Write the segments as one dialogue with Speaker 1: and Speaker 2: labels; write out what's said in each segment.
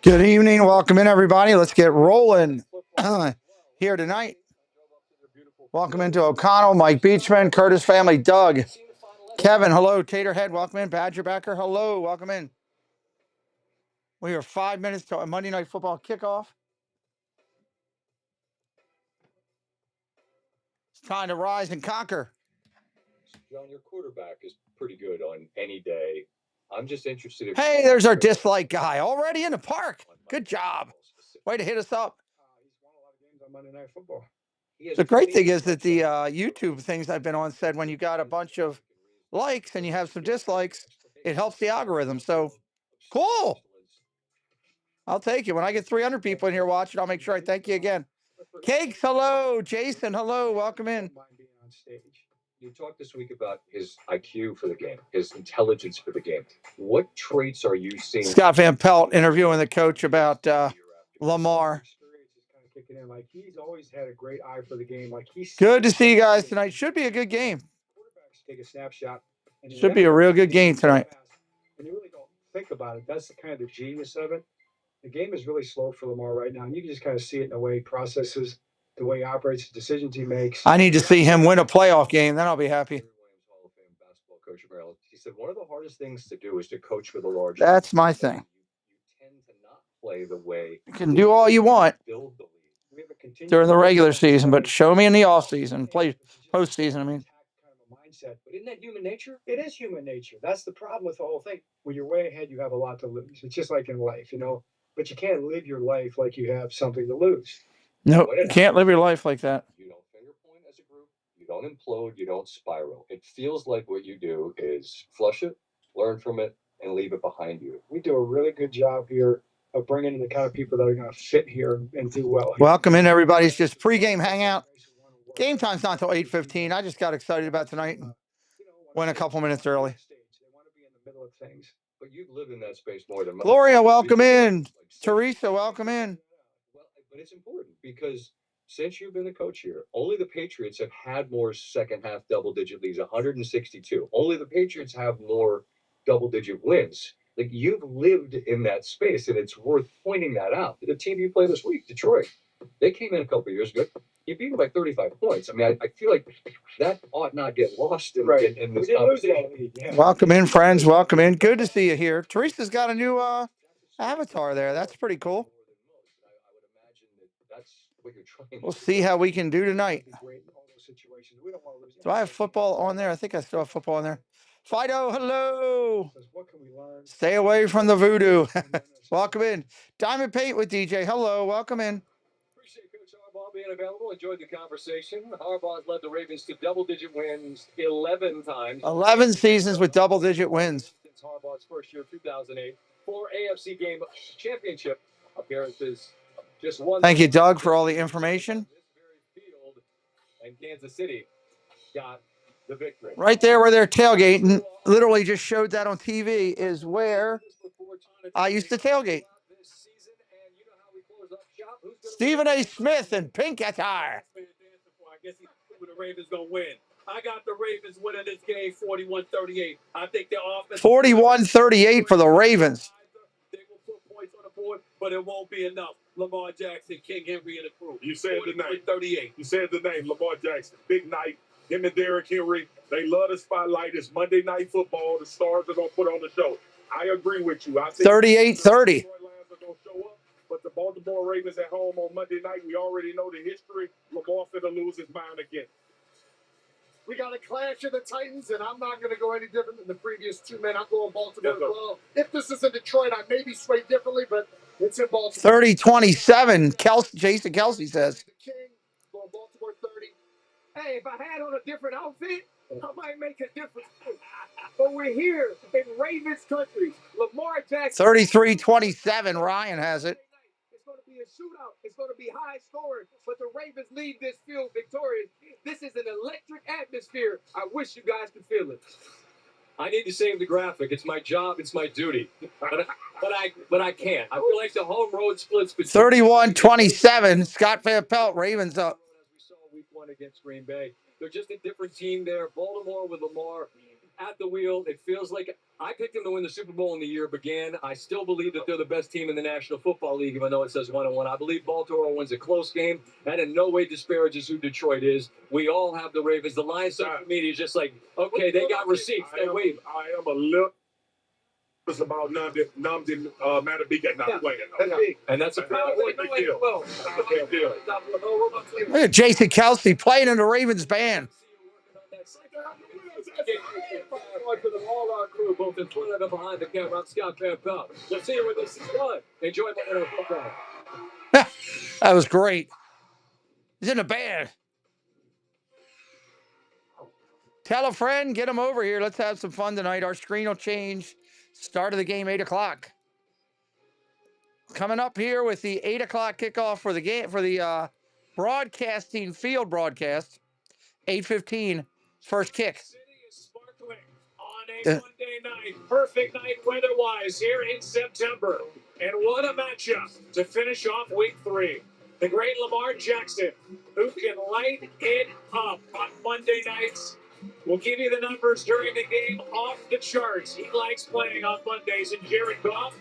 Speaker 1: Good evening. Welcome in, everybody. Let's get rolling here tonight. Welcome into O'Connell, Mike Beachman, Curtis family, Doug, Kevin, hello, Taterhead, welcome in, Badgerbacker, hello, welcome in. We are 5 minutes to a Monday Night Football kickoff. It's time to rise and conquer.
Speaker 2: John, your quarterback is pretty good on any day. I'm just interested in...
Speaker 1: Hey, there's our dislike guy already in the park. Good job. Way to hit us up.
Speaker 3: He's won a lot of games on Monday Night Football.
Speaker 1: The great thing is that the YouTube things I've been on said when you got a bunch of likes and you have some dislikes, it helps the algorithm. So cool. I'll take it. When I get 300 people in here watching, I'll make sure I thank you again. Cakes, hello. Jason, hello. Welcome in.
Speaker 2: You talked this week about his IQ for the game, his intelligence for the game. What traits are you seeing?
Speaker 1: Scott Van Pelt interviewing the coach about Lamar.
Speaker 3: Like he's always had a great eye for the game. Like he's
Speaker 1: good to see you guys tonight. Should be a good game.
Speaker 3: Take a snapshot.
Speaker 1: Should be a real good game tonight.
Speaker 3: And you really don't think about it. That's the kind of the genius of it. The game is really slow for Lamar right now. And you can just kind of see it in the way he processes, the way he operates, the decisions he makes.
Speaker 1: I need to see him win a playoff game. Then I'll be happy.
Speaker 2: Hall of Fame basketball coach of Maryland. He said one of the hardest things to do is to coach with a large.
Speaker 1: That's my thing.
Speaker 2: You tend to not play the way
Speaker 1: you can do all you want during the regular season, but show me in the off season, play postseason. I mean,
Speaker 3: mindset. But isn't that human nature? It is human nature. That's the problem with the whole thing. When you're way ahead, you have a lot to lose. It's just like in life, you know. But you can't live your life like you have something to lose.
Speaker 1: No, you can't live your life like that.
Speaker 2: You don't finger point as a group. You don't implode. You don't spiral. It feels like what you do is flush it, learn from it, and leave it behind you.
Speaker 3: We do a really good job here of bringing in the kind of people that are going to fit here and do well.
Speaker 1: Welcome in, everybody. It's just pregame hangout. Game time's not until 8:15. I just got excited about tonight and went a couple minutes early.
Speaker 3: They want to be in the middle of things.
Speaker 2: But you've lived in that space more than most.
Speaker 1: Gloria, welcome in. Teresa, welcome in.
Speaker 2: Well, but it's important because since you've been the coach here, only the Patriots have had more second half double-digit leads, 162. Only the Patriots have more double-digit wins. Like, you've lived in that space, and it's worth pointing that out. The team you play this week, Detroit, they came in a couple of years ago. You beat them by 35 points. I mean, I feel like that ought not get lost in this conversation.
Speaker 1: Yeah. Welcome in, friends. Welcome in. Good to see you here. Teresa's got a new avatar there. That's pretty cool. We'll see how we can do tonight. Do I have football on there? I think I still have football on there. Fido, hello. Stay away from the voodoo. Welcome in. Diamond Paint with DJ. Hello. Welcome in.
Speaker 2: Appreciate Coach Harbaugh being available. Enjoyed the conversation. Harbaugh's led the Ravens to double-digit wins 11 times.
Speaker 1: 11 seasons with double-digit wins.
Speaker 2: Since Harbaugh's first year, 2008. 4 AFC game championship appearances. Just one.
Speaker 1: Thank you, Doug, for all the information.
Speaker 2: This very field, and Kansas City got the victory.
Speaker 1: Right there where they're tailgating, literally just showed that on TV, is where I used to tailgate. Stephen A. Smith and pink attire.
Speaker 4: I guess the Ravens gonna win. I got the Ravens winning this game 41-38. I think their offense
Speaker 1: 41-38 for the Ravens.
Speaker 4: They will put points on the board, but it won't be enough. Lamar Jackson, King Henry, and the crew.
Speaker 5: You said the name.
Speaker 4: 38.
Speaker 5: You said the name, Lamar Jackson. Big night. Him and Derrick Henry. They love the spotlight. It's Monday Night Football. The stars are gonna put on the show. I agree with you. I think
Speaker 1: 38-30.
Speaker 5: But the Baltimore Ravens at home on Monday night, we already know the history. Lamar finna lose his mind again.
Speaker 6: We got a clash of the Titans, and I'm not going to go any different than the previous two men. I'm going Baltimore as well. If this is in Detroit, I may be swayed differently, but it's in Baltimore.
Speaker 1: 30-27, Jason Kelsey says.
Speaker 6: The King, going Baltimore 30.
Speaker 4: Hey, if I had on a different outfit, I might make a difference. But we're here in Ravens country. Lamar Jackson.
Speaker 1: 33-27, Ryan has it.
Speaker 4: It's going to be a shootout. It's going to be high scoring, but the Ravens leave this field victorious. This is an electric atmosphere. I wish you guys could feel it. I need to save the graphic. It's my job. It's my duty. But I can't. I feel like the home road splits between
Speaker 1: 31-27. Scott Van Pelt, Ravens up.
Speaker 4: As we saw week 1 against Green Bay. They're just a different team there. Baltimore with Lamar at the wheel. It feels like I picked them to win the Super Bowl when the year began. I still believe that they're the best team in the National Football League, even though it says 1-1. I believe Baltimore wins a close game. That in no way disparages who Detroit is. We all have the Ravens. The Lions social media is just like, okay, they got receipts. They're waiting.
Speaker 5: I am a little about none didn't matter big at not playing.
Speaker 4: And that's a big deal.
Speaker 5: Big deal.
Speaker 1: Look at Jason Kelsey playing in the Ravens band.
Speaker 4: For the all our crew, both in front and behind the camera, I'm Scott Van Pelt. We'll see you when this is done. Enjoy my football.
Speaker 1: That was great. He's in the band. Tell a friend, get him over here. Let's have some fun tonight. Our screen will change. Start of the game, 8 o'clock. Coming up here with the 8 o'clock kickoff for the game, for the broadcasting field broadcast. 8:15, first kick.
Speaker 4: City is sparkling on a Monday night. Perfect night weather-wise here in September. And what a matchup to finish off week 3. The great Lamar Jackson, who can light it up on Monday nights. We'll give you the numbers during the game off the charts. He likes playing on Mondays. And Jared Goff,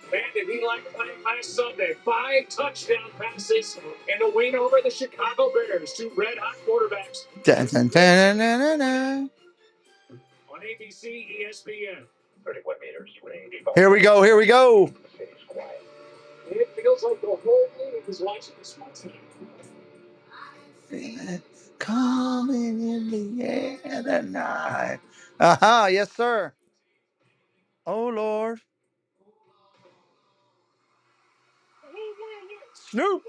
Speaker 4: man, did he like playing last Sunday? 5 touchdown passes in the win over the Chicago Bears. 2 red-hot quarterbacks.
Speaker 1: Dun, dun, dun, dun, dun, dun.
Speaker 4: On ABC, ESPN.
Speaker 5: 31 meters.
Speaker 1: Here we go. Here we go.
Speaker 4: It feels like the whole league is watching this one tonight.
Speaker 1: Coming in the air tonight. Aha, yes, sir. Oh, Lord. Snoop.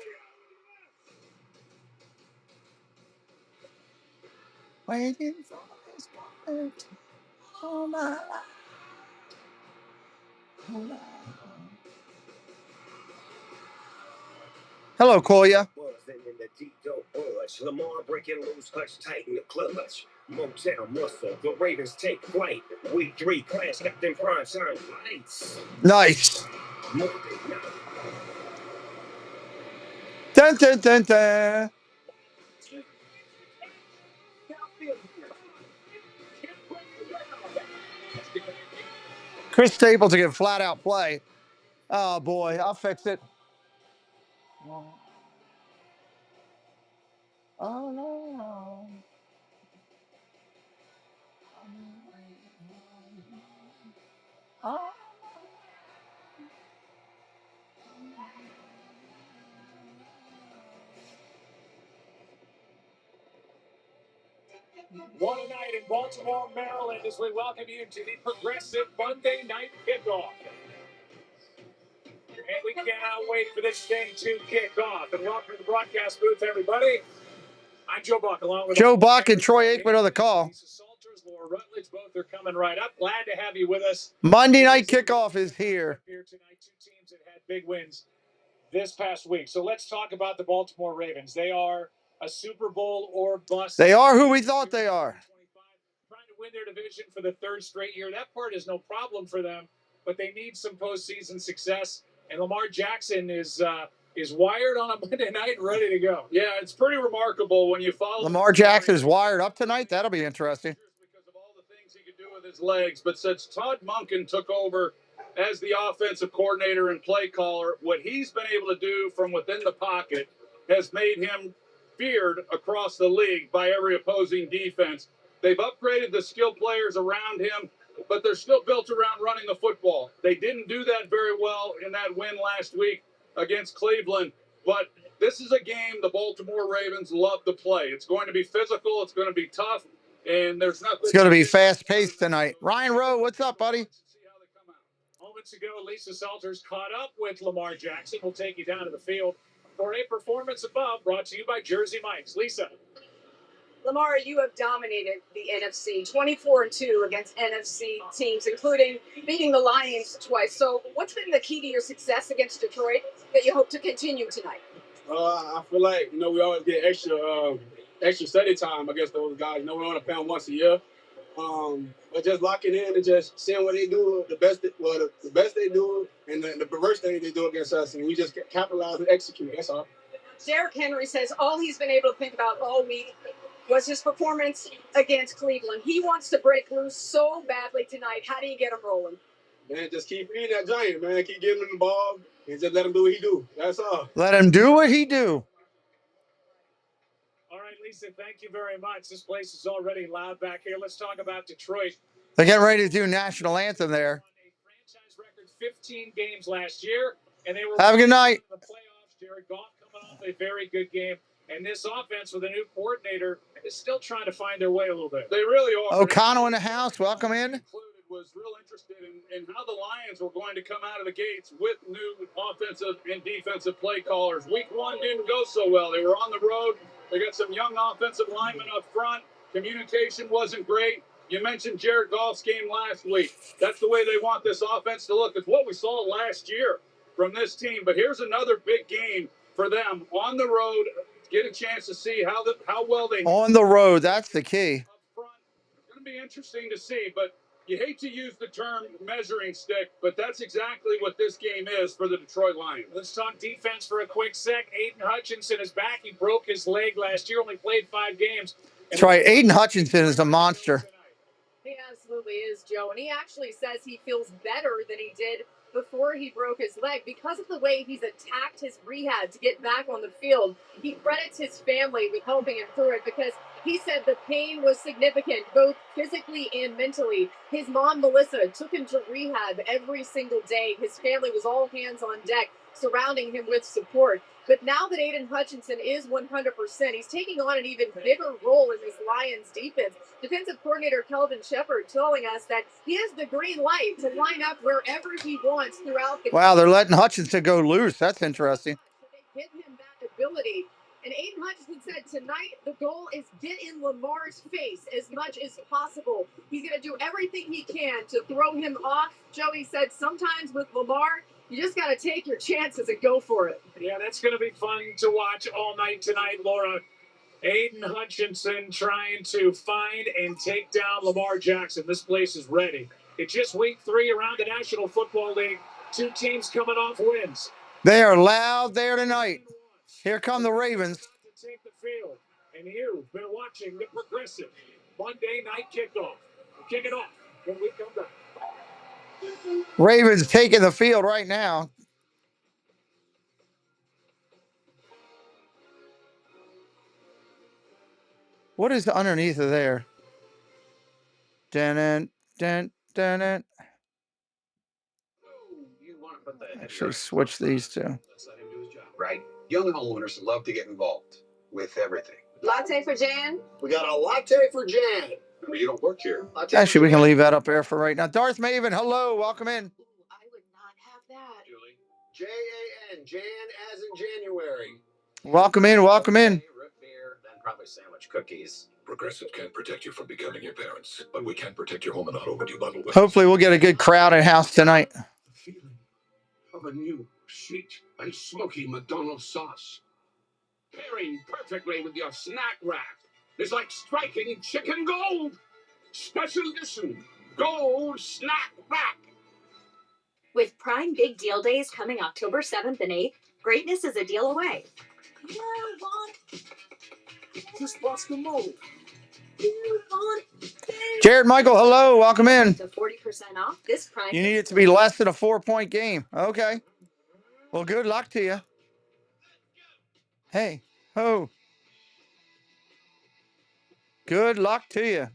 Speaker 1: Waiting for this moment. Oh, my life. Oh, my. Hello, Koya.
Speaker 7: Lamar breaking loose, Hutch tighten the clutch. Motown muscle, the Ravens take flight. Week 3 class Captain Prime Time lights.
Speaker 1: Nice. Dun, dun, dun, dun. Chris Staples to get flat out play. Oh, boy. I'll fix it. Oh, no. Oh.
Speaker 4: What a night in Baltimore, Maryland, as we welcome you to the Progressive Monday Night Kickoff. And we cannot wait for this thing to kick off. And welcome to the broadcast booth, everybody. I'm Joe Buck, along with
Speaker 1: Joe Buck and Troy Aikman on the call.
Speaker 4: Lisa Salters, Laura Rutledge, both are coming right up. Glad to have you with us.
Speaker 1: Monday night kickoff is here.
Speaker 4: Here tonight, 2 teams that had big wins this past week. So let's talk about the Baltimore Ravens. They are a Super Bowl or bust.
Speaker 1: They are who we thought they are.
Speaker 4: Trying to win their division for the 3rd straight year. That part is no problem for them, but they need some postseason success. And Lamar Jackson is wired on a Monday night and ready to go.
Speaker 5: Yeah, it's pretty remarkable when you follow.
Speaker 1: Lamar Jackson is wired up tonight. That'll be interesting.
Speaker 5: Because of all the things he could do with his legs, but since Todd Monken took over as the offensive coordinator and play caller, what he's been able to do from within the pocket has made him feared across the league by every opposing defense. They've upgraded the skill players around him, but they're still built around running the football. They didn't do that very well in that win last week against Cleveland, but this is a game the Baltimore Ravens love to play. It's going to be physical. It's going to be tough, and there's nothing.
Speaker 1: It's going to be fast-paced tonight. Ryan Rowe, what's up, buddy?
Speaker 4: Moments ago, Lisa Salters caught up with Lamar Jackson. We'll take you down to the field for a performance above, brought to you by Jersey Mike's. Lisa.
Speaker 8: Lamar, you have dominated the NFC, 24-2 against NFC teams, including beating the Lions twice. So what's been the key to your success against Detroit that you hope to continue tonight?
Speaker 9: I feel like, we always get extra study time against those guys. We only play them once a year. But just locking in and just seeing what they do, the best they do, and the worst thing they do against us, and we just capitalize and execute. That's all.
Speaker 8: Derrick Henry says all he's been able to think about all week was his performance against Cleveland. He wants to break loose so badly tonight. How do you get him rolling?
Speaker 9: Man, just keep feeding that giant, man. Keep giving him the ball and just let him do what he do. That's all.
Speaker 1: Let him do what he do.
Speaker 2: All right, Lisa, thank you very much. This place is already loud back here. Let's talk about Detroit.
Speaker 1: They're getting ready to do national anthem there.
Speaker 2: A franchise record 15 games last year, and they were
Speaker 1: Have a good night.
Speaker 2: in the playoffs. Jared Goff coming off a very good game. And this offense with a new coordinator is still trying to find their way a little bit.
Speaker 5: They really are.
Speaker 1: O'Connell in the house. Welcome in.
Speaker 5: Included was real interested in how the Lions were going to come out of the gates with new offensive and defensive play callers. Week 1 didn't go so well. They were on the road. They got some young offensive linemen up front. Communication wasn't great. You mentioned Jared Goff's game last week. That's the way they want this offense to look. It's what we saw last year from this team. But here's another big game for them on the road. Get a chance to see how well they
Speaker 1: on the road. That's the key.
Speaker 5: Up front. It's going to be interesting to see, but you hate to use the term measuring stick, but that's exactly what this game is for the Detroit Lions.
Speaker 2: Let's talk defense for a quick sec. Aiden Hutchinson is back. He broke his leg last year, only played 5 games.
Speaker 1: That's right. Aiden Hutchinson is a monster.
Speaker 8: He absolutely is, Joe. And he actually says he feels better than he did before he broke his leg because of the way he's attacked his rehab to get back on the field. He credits his family with helping him through it because he said the pain was significant, both physically and mentally. His mom, Melissa, took him to rehab every single day. His family was all hands on deck, surrounding him with support. But now that Aiden Hutchinson is 100%, he's taking on an even bigger role in this Lions defense. Defensive coordinator Kelvin Shepard telling us that he has the green light to line up wherever he wants throughout the
Speaker 1: Wow, they're letting Hutchinson go loose. That's interesting.
Speaker 8: they give him that ability. And Aiden Hutchinson said tonight the goal is get in Lamar's face as much as possible. He's going to do everything he can to throw him off. Joey said sometimes with Lamar, you just got to take your chances and go for it.
Speaker 2: Yeah, that's going to be fun to watch all night tonight, Laura. Aiden Hutchinson trying to find and take down Lamar Jackson. This place is ready. It's just week 3 around the National Football League. 2 teams coming off wins.
Speaker 1: They are loud there tonight. Here come the Ravens.
Speaker 2: To take the field. And you've been watching the Progressive Monday night kickoff. We'll kick it off when we come back.
Speaker 1: Ravens taking the field right now. What is underneath of there? Dun, dun, dun, dun. Actually, switch these two.
Speaker 10: Right. Young homeowners love to get involved with everything.
Speaker 8: Latte for Jan?
Speaker 6: We got a latte for Jan.
Speaker 10: Remember, you don't work here.
Speaker 1: Actually, we can leave that up there for right now. Darth Maven, hello, welcome in.
Speaker 8: I would not have that.
Speaker 10: Julie.
Speaker 6: Jan, Jan as in January.
Speaker 1: Welcome in, welcome in.
Speaker 10: Root beer, then probably sandwich cookies.
Speaker 11: Progressive can't protect you from becoming your parents, but we can protect your home and auto when you bundle with.
Speaker 1: Hopefully we'll get a good crowd at house tonight.
Speaker 11: The feeling of a new, sweet, and smoky McDonald's sauce. Pairing perfectly with your snack wrap. It's like striking chicken gold. Special edition, gold snack wrap.
Speaker 12: With Prime Big Deal Days coming October 7th and 8th, greatness is a deal away.
Speaker 11: Just watch the move.
Speaker 1: Jared Michael, hello, welcome in.
Speaker 12: To 40% off this Prime.
Speaker 1: You need it to be less than a 4-point game. Okay. Well, good luck to you. Hey, ho. Good luck to you.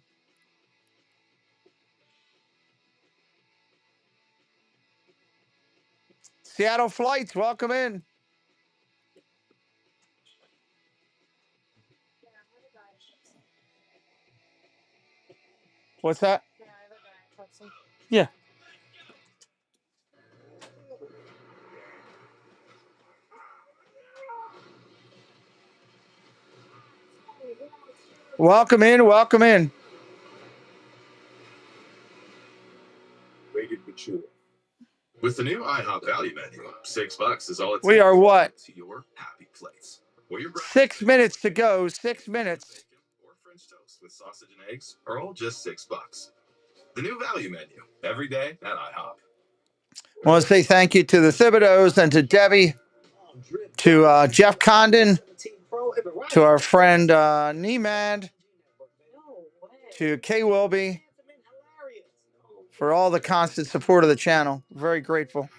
Speaker 1: Seattle Flights, welcome in. What's that? Yeah. Welcome in, welcome in.
Speaker 11: Rated mature. With the new IHOP value menu, $6 is all it's.
Speaker 1: We are what?
Speaker 11: To your happy place. Or your
Speaker 1: 6 minutes to go, 6 minutes.
Speaker 11: or French toast with sausage and eggs are all just $6. The new value menu every day at IHOP.
Speaker 1: I want to say thank you to the Thibodeaus and to Debbie, to Jeff Condon, to our friend Niemand, to K. Wilby for all the constant support of the channel. Very grateful.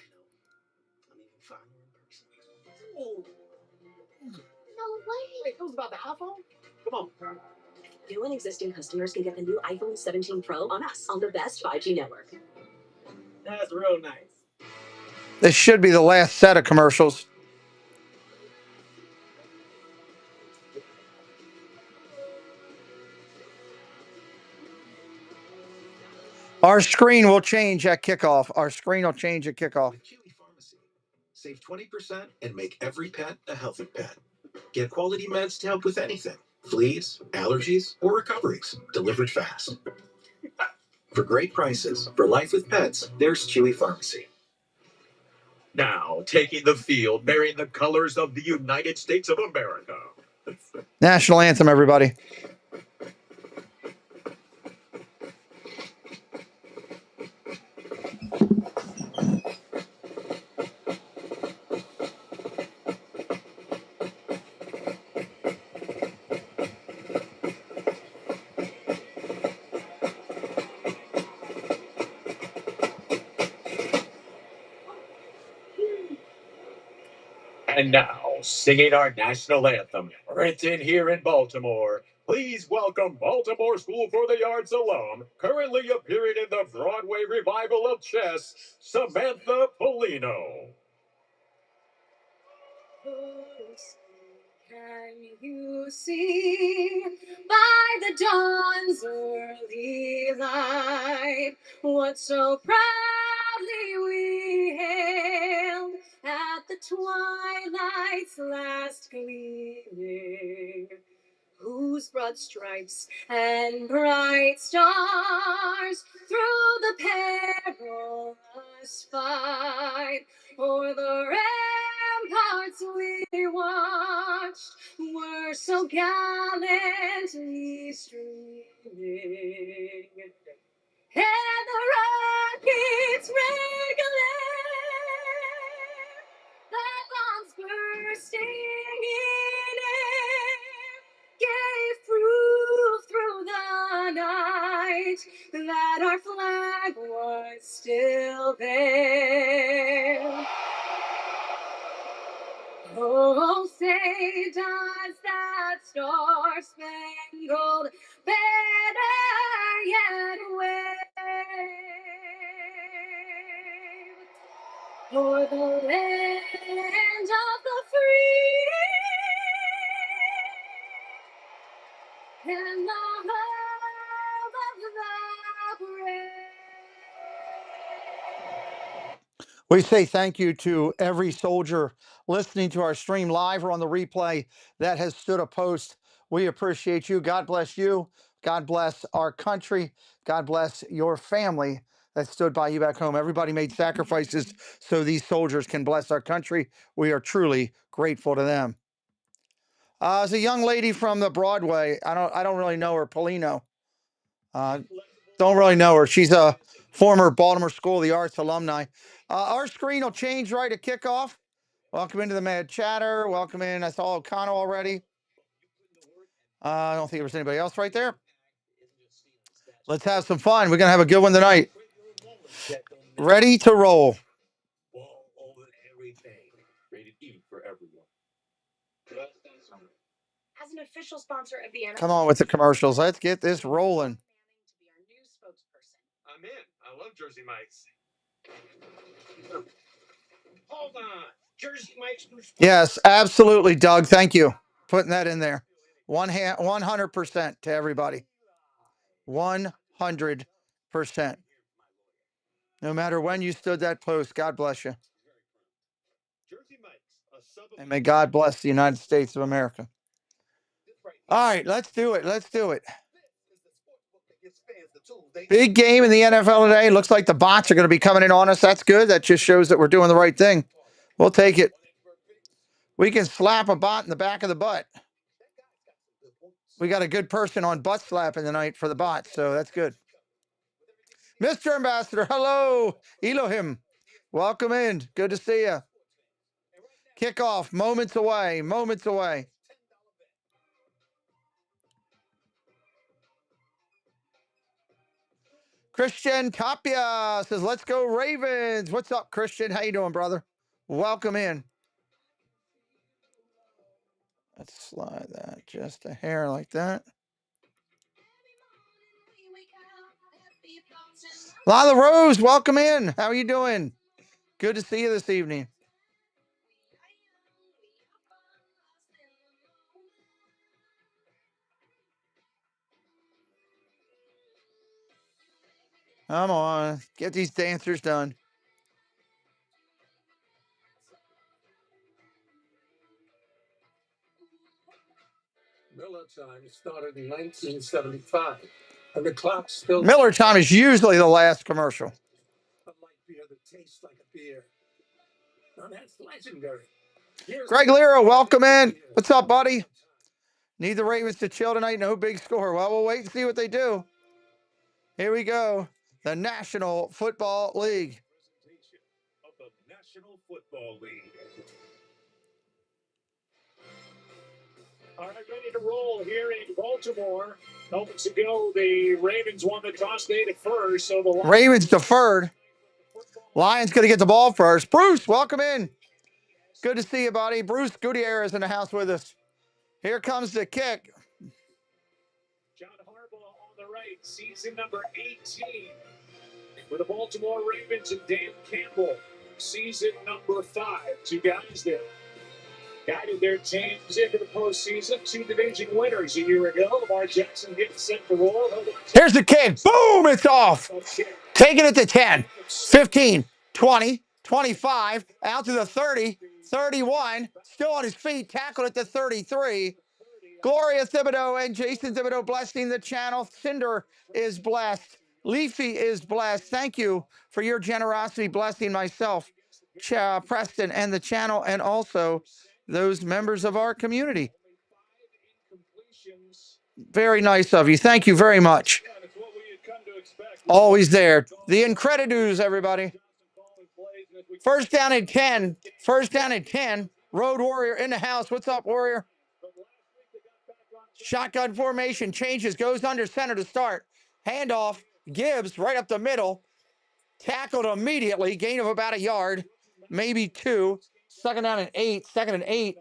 Speaker 12: Wait, it was about the iPhone? Come on. New and existing customers can get the new iPhone 17 Pro on us on the best 5G network. That's real nice.
Speaker 1: This should be the last set of commercials. Our screen will change at kickoff. Our screen will change at kickoff.
Speaker 2: Chewy Pharmacy. Save 20% and make every pet a healthy pet. Get quality meds to help with anything. Fleas, allergies, or recoveries. Delivered fast. For great prices, for life with pets, there's Chewy Pharmacy. Now, taking the field, bearing the colors of the United States of America.
Speaker 1: National anthem, everybody.
Speaker 2: And now, singing our national anthem, written here in Baltimore, please welcome Baltimore School for the Arts alum, currently appearing in the Broadway revival of Chess, Samantha Polino.
Speaker 8: Can you see by the dawn's early light what so proudly we hailed at the twilight's last gleaming? Whose broad stripes and bright stars through the perilous fight o'er the ramparts we watched were so gallantly streaming. And the rockets' red glare, the bombs bursting in air, gave proof through the night that our flag was still there. Oh, say does that star-spangled banner yet wave o'er the land of the free and the home of the brave?
Speaker 1: We say thank you to every soldier listening to our stream live or on the replay that has stood a post. We appreciate you. God bless you. God bless our country. God bless your family that stood by you back home. Everybody made sacrifices so these soldiers can bless our country. We are truly grateful to them. There's a young lady from the Broadway. I don't really know her, Polino. Don't really know her. She's a former Baltimore School of the Arts alumni. Our screen will change right at kickoff. Welcome into the Mad Chatter. Welcome in. I saw O'Connell already. I don't think there was anybody else right there. Let's have some fun. We're going to have a good one tonight. Ready to roll.
Speaker 8: As an official sponsor of the NFL,
Speaker 1: Come on with the commercials. Let's get this rolling.
Speaker 2: I'm in. I love Jersey Mike's. Hold on. Jersey Mike's.
Speaker 1: Yes, absolutely, Doug. Thank you. Putting that in there. 100% to everybody. 100%. No matter when you stood that post, God bless you. And may God bless the United States of America. All right, let's do it. Let's do it. Big game in the NFL today. Looks like the bots are going to be coming in on us. That's good. That just shows that we're doing the right thing. We'll take it. We can slap a bot in the back of the butt. We got a good person on butt slapping tonight for the bots, so that's good. Mr. Ambassador, hello. Elohim. Welcome in. Good to see you. Kickoff, moments away. Moments away. Christian Tapia says, let's go Ravens. What's up, Christian? How you doing, brother? Welcome in. Let's slide that just a hair like that. Lila Rose, welcome in. How are you doing? Good to see you this evening. Come on, get these dancers done.
Speaker 11: Miller time started in 1975, and the clock still.
Speaker 1: Miller time is usually the last commercial.
Speaker 11: A light beer that tastes like a beer. Now that's legendary.
Speaker 1: Greg Lira, welcome in. What's up, buddy? Need the Ravens to chill tonight. No big score. Well, we'll wait and see what they do. Here we go. The National Football League.
Speaker 7: Of the National Football League.
Speaker 2: All right, ready to roll here in Baltimore. Moments ago, the Ravens won the toss. They deferred, so the
Speaker 1: Ravens deferred. Lions going to get the ball first. Bruce, welcome in. Good to see you, buddy. Bruce Gutierrez in the house with us. Here comes the kick.
Speaker 2: John Harbaugh on the right, season number 18 for the Baltimore Ravens, and Dan Campbell, season number 5. Two guys that guided their teams into the postseason. Two division winners a year ago. Lamar Jackson getting set for roll.
Speaker 1: Here's the kick. Boom, it's off. Taking it to 10, 15, 20, 25, out to the 30, 31. Still on his feet, tackled at the 33. Gloria Thibodeau and Jason Thibodeau blessing the channel. Cinder is blessed. Leafy is blessed. Thank you for your generosity blessing myself, Preston, and the channel, and also those members of our community. Very nice of you. Thank you very much. Always there. The Incredidos, everybody. First down and 10. First down and 10. Road Warrior in the house. What's up, Warrior? Shotgun formation changes, goes under center to start. Handoff, Gibbs right up the middle. Tackled immediately, gain of about a yard, maybe 2. Second down and 8, second and 8.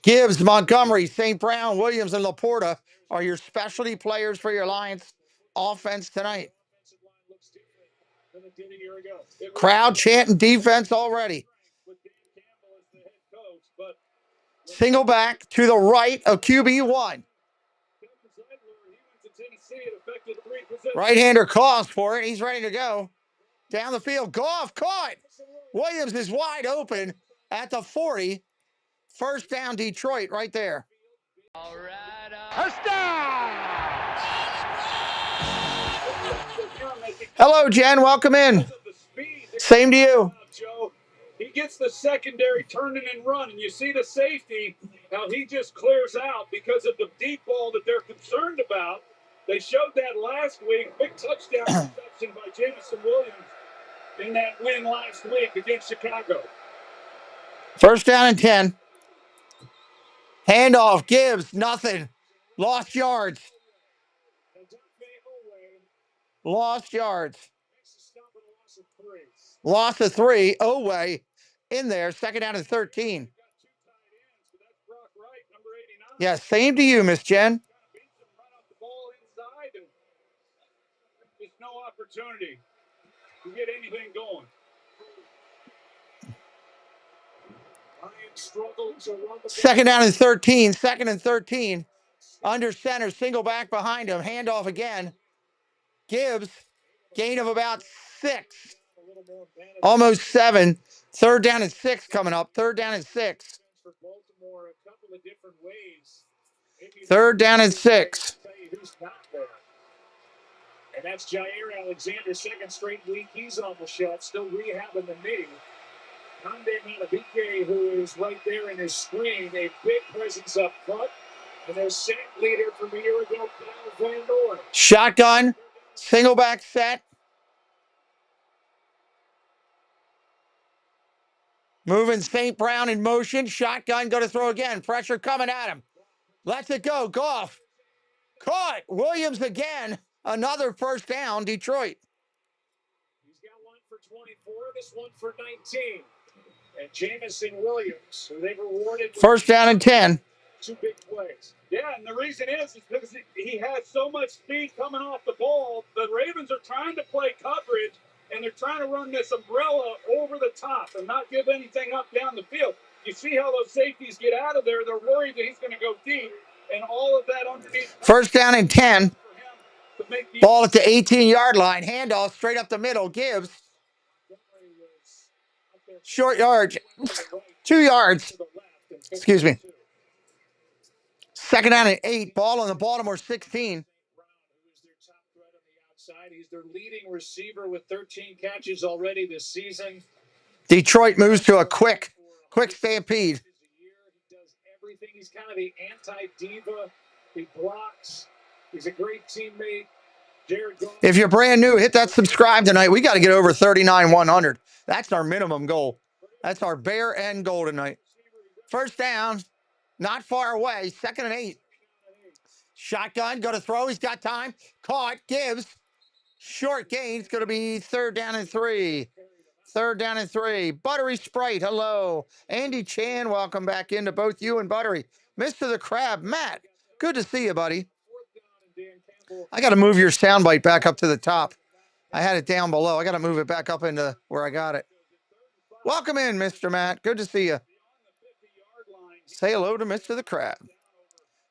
Speaker 1: Gibbs, Montgomery, St. Brown, Williams, and Laporta are your specialty players for your Lions offense tonight. Crowd chanting defense already. Single back to the right of QB1. Right-hander calls for it. He's ready to go. Down the field. Goff caught. Williams is wide open at the 40. First down, Detroit, right there. All right. Hello, Jen. Welcome in. Same to you.
Speaker 5: He gets the secondary turning and running. You see the safety, how he just clears out because of the deep ball that they're concerned about. They showed that last week. Big touchdown reception by Jameson Williams in that win last week against Chicago.
Speaker 1: First down and 10. Handoff, Gibbs, nothing. Lost yards. Lost yards. Loss of 3. Oway in there. Second down and 13. Yeah, same to you, Miss Jen.
Speaker 5: There's no opportunity to get anything going.
Speaker 1: Second down and 13. Second and 13. Under center, single back behind him. Handoff again. Gibbs, gain of about 6. Almost 7. Third down and 6 coming up. Third down and 6. Third down and 6.
Speaker 2: And that's Jair Alexander, second straight week. He's on the shelf, still rehabbing the knee. Hyundai Matabike, who is right there in his screen, a big presence up front. And their sack leader from a year ago, Kyle Van Noy.
Speaker 1: Shotgun, single back set. Moving St. Brown in motion. Shotgun, going to throw again. Pressure coming at him. Lets it go. Goff Caught. Williams again. Another first down, Detroit.
Speaker 2: He's got one for 24, this one for 19. And Jamison Williams, who they've rewarded.
Speaker 1: First down and 10.
Speaker 2: 2 big plays. Yeah, and the reason is because he has so much speed coming off the ball. The Ravens are trying to play coverage, and they're trying to run this umbrella over the top and not give anything up down the field. You see how those safeties get out of there. They're worried that he's going to go deep, and all of that underneath.
Speaker 1: First down and 10. Ball at the 18-yard line. Handoff straight up the middle. Gibbs. Short yards. 2 yards. Excuse me. Second down and 8. Ball on the Baltimore 16.
Speaker 2: He's their leading receiver with 13 catches already this season.
Speaker 1: Detroit moves to a quick stampede.
Speaker 2: He does everything. He's kind of the anti-diva. He blocks. He's a great teammate.
Speaker 1: If you're brand new, hit that subscribe tonight. We got to get over 39,100. That's our minimum goal. That's our bare end goal tonight. First down, not far away. Second and 8. Shotgun, go to throw. He's got time. Caught. Gibbs. Short gain. It's going to be third down and 3. Third down and 3. Buttery Sprite, hello. Andy Chan, welcome back into both you and Buttery. Mr. the Crab, Matt, good to see you, buddy. I got to move your soundbite back up to the top. I had it down below. I got to move it back up into where I got it. Welcome in, Mr. Matt. Good to see you. Say hello to Mr. the Crab.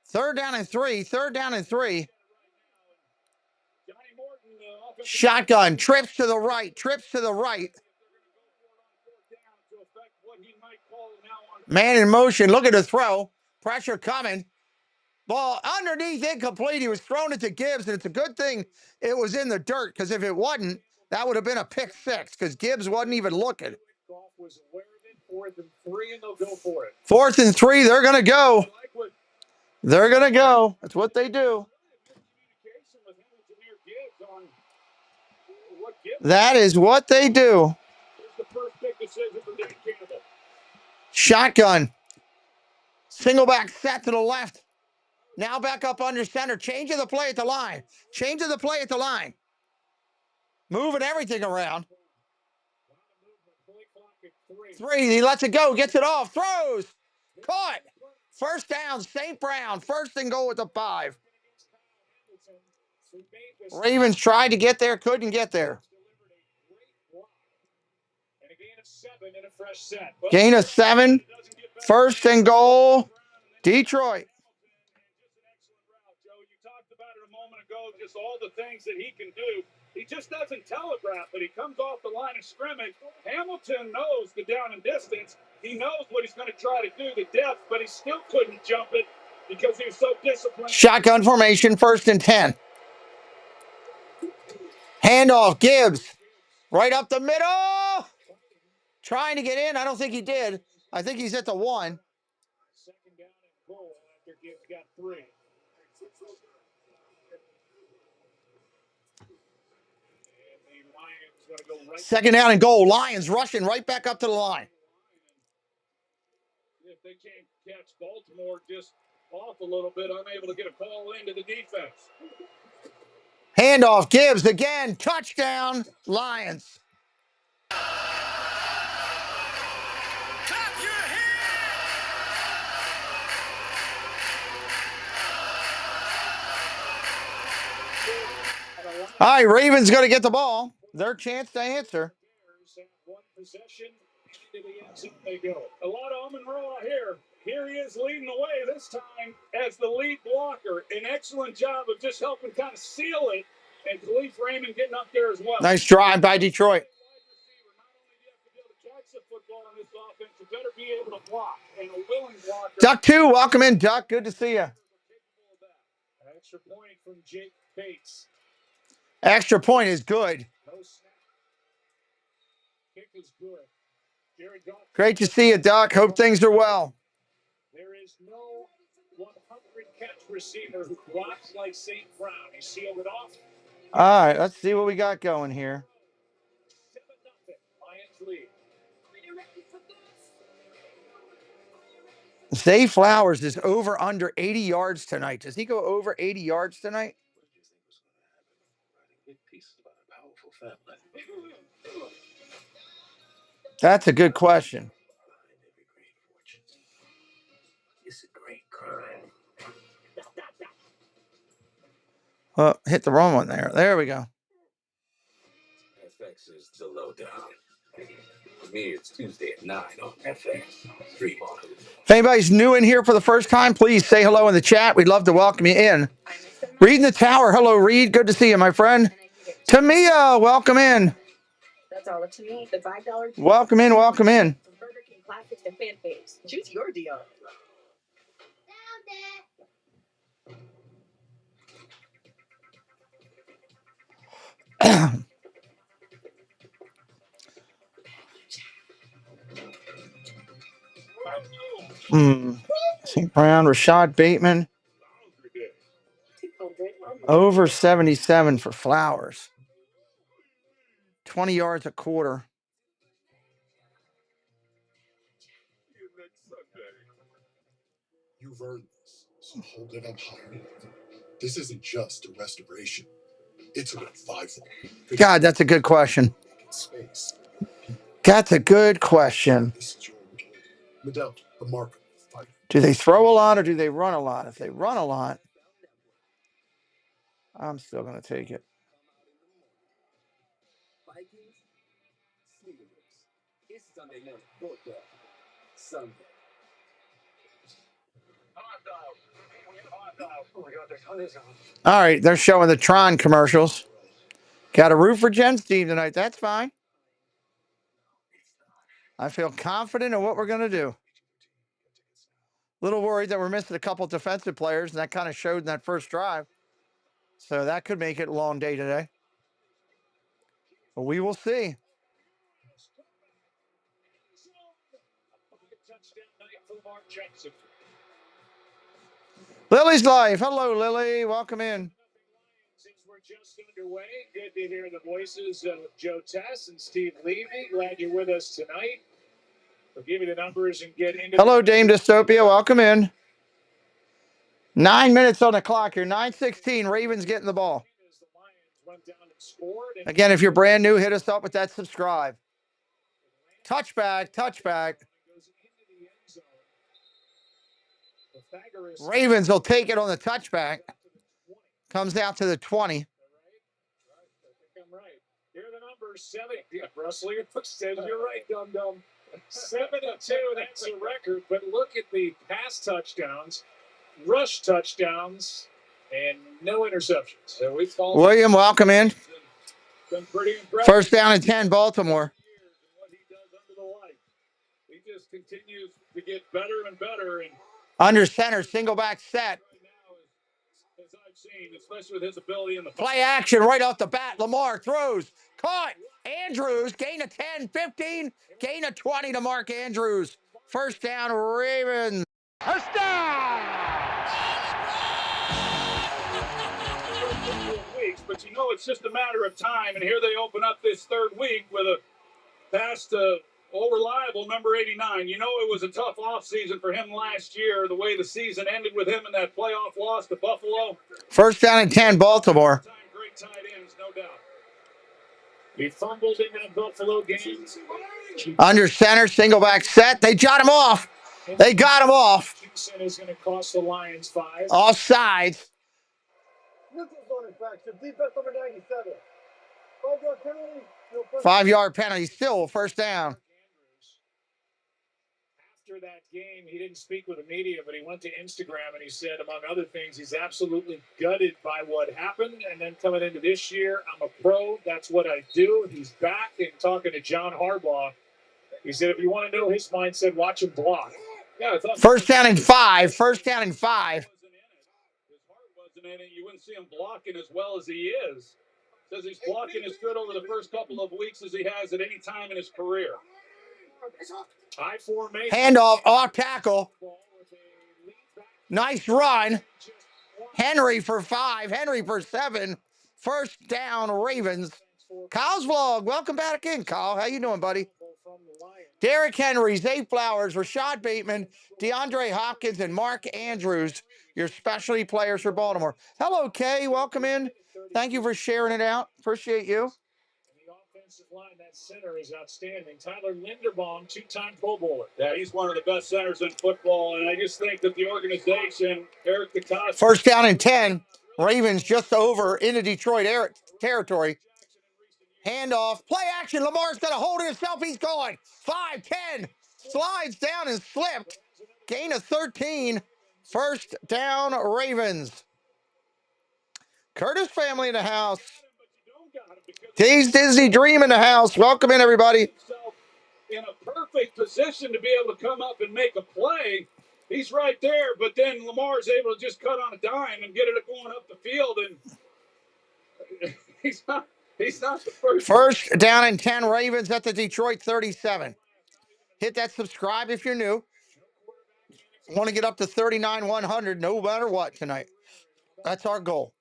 Speaker 1: Third down and 3. Third down and 3. Shotgun. Trips to the right. Trips to the right. Man in motion. Look at the throw. Pressure coming. Ball underneath, incomplete. He was throwing it to Gibbs, and it's a good thing it was in the dirt, because if it wasn't, that would have been a pick 6, because Gibbs wasn't even looking.
Speaker 2: Fourth and 3, and they'll go for it.
Speaker 1: 4th and 3, they're going to go. They're going to go. That's what they do. That is what they do. Shotgun. Single back set to the left. Now back up under center. Change of the play at the line. Change of the play at the line. Moving everything around. 3. He lets it go. Gets it off. Throws. Caught. First down. St. Brown. First and goal with the 5. Ravens tried to get there. Couldn't get there. Gain of 7. First and goal. Detroit.
Speaker 5: Just all the things that he can do. He just doesn't telegraph, but he comes off the line of scrimmage. Hamilton knows the down and distance. He knows what he's going to try to do, the depth, but he still couldn't jump it because he was so disciplined.
Speaker 1: Shotgun formation, 1st and 10. Handoff, Gibbs. Right up the middle. Trying to get in. I don't think he did. I think he's at the 1.
Speaker 2: Second down and goal after Gibbs got 3.
Speaker 1: Second down and goal. Lions rushing right back up to the line.
Speaker 5: If they can't catch Baltimore just off a little bit, I'm able to get a call into the defense.
Speaker 1: Handoff, Gibbs again. Touchdown, Lions. All right, Ravens going to get the ball. Their chance to answer.
Speaker 2: One possession, into the end zone they go. A lot of Monroe here.
Speaker 5: Here he is leading the way this time as the lead blocker. An excellent job of just helping kind of seal it, and Khalif Raymond getting up there as well.
Speaker 1: Nice drive by Detroit.
Speaker 5: You better be able to block, and a willing blocker.
Speaker 1: Duck 2, welcome in, Duck. Good to see you.
Speaker 2: Extra point from Jake Bates.
Speaker 1: Extra point is good.
Speaker 2: No snap. Kick is good. Jared Goff.
Speaker 1: Great to see you, Duck. Hope things are well.
Speaker 2: There is no 100-catch receiver who blocks like St. Brown. He sealed it off.
Speaker 1: All right, let's see what we got going here.
Speaker 2: 7-0. Lions lead.
Speaker 1: Zay Flowers is over under 80 yards tonight. Does he go over 80 yards tonight? That's a good question. Oh, hit the wrong one there. There we go.
Speaker 4: FX is the lowdown. For me, it's Tuesday at 9 on FX. Stream on.
Speaker 1: If anybody's new in here for the first time, please say hello in the chat. We'd love to welcome you in. Reed in the tower. Hello, Reed. Good to see you, my friend. Tamia, welcome in.
Speaker 8: That's all up to me. The $5.
Speaker 1: Welcome in, welcome in.
Speaker 8: From Burger King Classics to Fan Faves. Choose your deal.
Speaker 1: St. Brown, Rashad Bateman. Over 77 for Flowers. 20 yards a quarter.
Speaker 6: You've earned this, so hold it up higher. This isn't just a restoration. It's a revival.
Speaker 1: God, that's a good question.
Speaker 6: Space.
Speaker 1: That's a good question.
Speaker 6: This is your Medell, the mark of fight.
Speaker 1: Do they throw a lot or do they run a lot? If they run a lot, I'm still going to take it.
Speaker 4: It's Sunday morning football. Sunday. Oh my God, there's hundreds of them.
Speaker 1: All right, they're showing the Tron commercials. Got a root for Jen's team tonight. That's fine. I feel confident in what we're going to do. Little worried that we're missing a couple defensive players, and that kind of showed in that first drive. So that could make it a long day today. But we will see. Lily's live. Hello, Lily. Welcome in.
Speaker 13: Since we're just underway, good to hear the voices of Joe Tess and Steve Levy. Glad you're with us tonight. We'll give you the numbers and get into.
Speaker 1: Hello, Dame Dystopia. Welcome in. 9 minutes on the clock here. 9:16. Ravens getting the ball. Again, if you're brand new, hit us up with that subscribe. Touchback, touchback. Ravens will take it on the touchback. Comes out to the 20.
Speaker 13: I'm right. Here are the numbers. 7. Yeah, Russell, says you're right, dum-dum. 7-2, that's a record. But look at the pass touchdowns, rush touchdowns, and no interceptions. So we call
Speaker 1: William, welcome in.
Speaker 13: been pretty impressive.
Speaker 1: First down and 10, Baltimore.
Speaker 13: What he does under the light. He just continues to get better and better. And
Speaker 1: under center, single back set.
Speaker 13: as I've seen, especially with his ability in the
Speaker 1: Play action right off the bat. Lamar throws. Caught. Andrews, gain of 10, 15, gain of 20 to Mark Andrews. First down, Ravens. First down!
Speaker 5: Weeks, but you know it's just a matter of time, and here they open up this third week with a pass to reliable number 89. You know it was a tough offseason for him last year, the way the season ended with him in that playoff loss to Buffalo.
Speaker 1: First down and 10, Baltimore.
Speaker 5: Great tight ends, no doubt.
Speaker 13: He fumbled in that Buffalo game.
Speaker 1: Under center, single back set. They jot him off. They got him off.
Speaker 13: Is going to cost the Lions 5.
Speaker 1: Offsides. 5-yard penalty, still first down.
Speaker 13: After that game, he didn't speak with the media, but he went to Instagram and he said, among other things, he's absolutely gutted by what happened. And then coming into this year, I'm a pro. That's what I do. He's back and talking to John Harbaugh. He said, if you want to know his mindset, watch him block.
Speaker 5: Yeah, I thought
Speaker 1: first down and 5. First down and 5.
Speaker 5: His heart wasn't in it. You wouldn't see him blocking as well as he is. Says he's blocking as good over the first couple of weeks as he has at any time in his career.
Speaker 13: High formation.
Speaker 1: Handoff, off tackle. Nice run. Henry for 5. Henry for 7. First down, Ravens. Kyle's vlog. Welcome back in, Kyle. How you doing, buddy? Derrick Henry, Zay Flowers, Rashad Bateman, DeAndre Hopkins, and Mark Andrews, your specialty players for Baltimore. Hello, Kay. Welcome in. Thank you for sharing it out. Appreciate you.
Speaker 13: The offensive line, that center is outstanding. Tyler Linderbaum, two-time Pro Bowler.
Speaker 5: Yeah, he's one of the best centers in football, and I just think that the organization, Eric DeCosta.
Speaker 1: First down and 10. Ravens just over into Detroit territory. Handoff. Play action. Lamar's got a hold of himself. He's going. 5, 10. Slides down and slipped. Gain of 13. First down, Ravens. Curtis family in the house. T's Disney Dream in the house. Welcome in, everybody.
Speaker 5: In a perfect position to be able to come up and make a play. He's right there, but then Lamar's able to just cut on a dime and get it going up the field, and he's not the first.
Speaker 1: First down and 10, Ravens at the Detroit 37. Hit that subscribe if you're new. Want to get up to 39,100 no matter what tonight. That's our goal.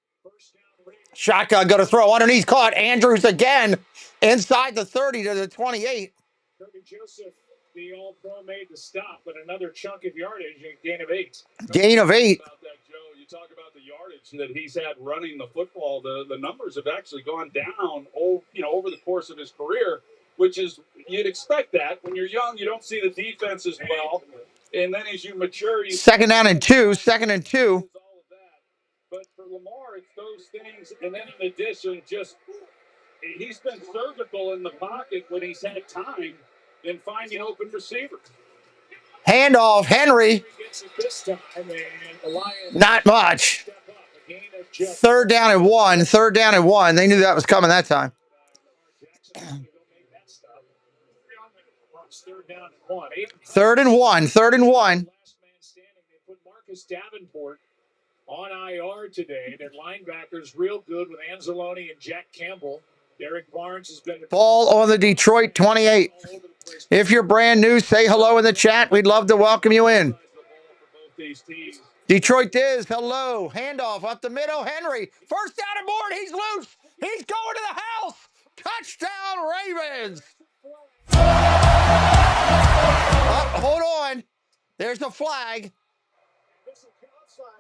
Speaker 1: Shotgun going to throw underneath, caught. Andrews again inside the 30 to the 28.
Speaker 13: Kirby Joseph, the All-Pro, made the stop, but another chunk of yardage and gain of 8.
Speaker 1: Gain of 8.
Speaker 5: About that, Joe, you talk about the yardage that he's had running the football. The numbers have actually gone down over the course of his career, which is, you'd expect that. When you're young, you don't see the defense as well. And then as you mature, you
Speaker 1: second down and 2. Second and 2.
Speaker 5: But for Lamar, it's those things. And then in addition, he's been surgical in the pocket when he's had time in finding open receivers.
Speaker 1: Handoff, Henry. Not much. Third down and 1. Third down and 1. They knew that was coming that time. Third and 1. Third and 1.
Speaker 13: Last man standing. They put Marcus Davenport on IR today. Their linebackers real good with Anzalone and Jack Campbell. Derek Barnes has been
Speaker 1: ball on the Detroit 28. If you're brand new, say hello in the chat. We'd love to welcome you in. Detroit Diz, hello. Handoff up the middle. Henry. First down and board. He's loose. He's going to the house. Touchdown, Ravens. Hold on. There's a flag.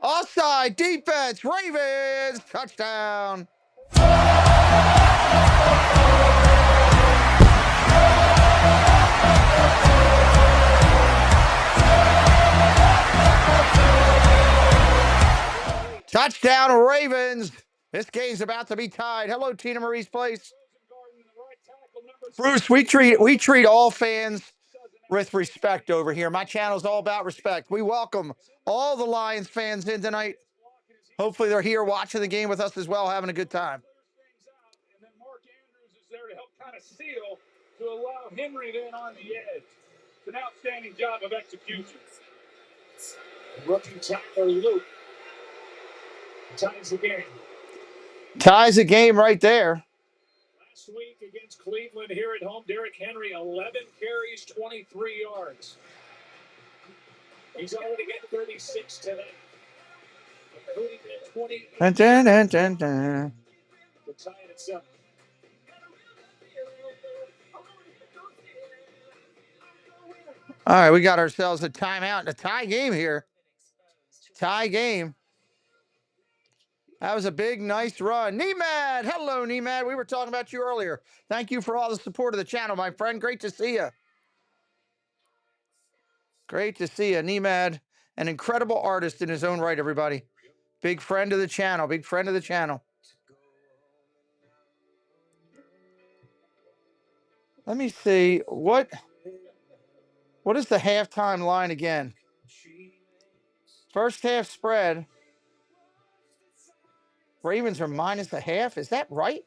Speaker 1: Offside defense. Ravens. Touchdown. Touchdown, Ravens. This game's about to be tied. Hello, Tina Marie's Place. Bruce, we treat all fans with respect over here. My channel's all about respect. We welcome all the Lions fans in tonight. Hopefully they're here watching the game with us as well, having a good time.
Speaker 5: And then Mark Andrews is there to help kind of seal to allow Henry then on the edge. It's an outstanding job of execution.
Speaker 13: Rookie Tyler Luke ties the game.
Speaker 1: Ties the game right there.
Speaker 13: Last week against Cleveland here at home, Derrick Henry, 11 carries, 23 yards. He's already got 36 today. Including the 20.
Speaker 1: Dun, dun, dun, dun, dun.
Speaker 13: To tie it at 7.
Speaker 1: All right, we got ourselves a timeout and a tie game here. Tie game. That was a big, nice run. Nemad, hello, Nemad. We were talking about you earlier. Thank you for all the support of the channel, my friend. Great to see you. Great to see you, Nemad. An incredible artist in his own right, everybody. Big friend of the channel. Big friend of the channel. Let me see. What is the halftime line again? First half spread. Ravens are minus a half. Is that right?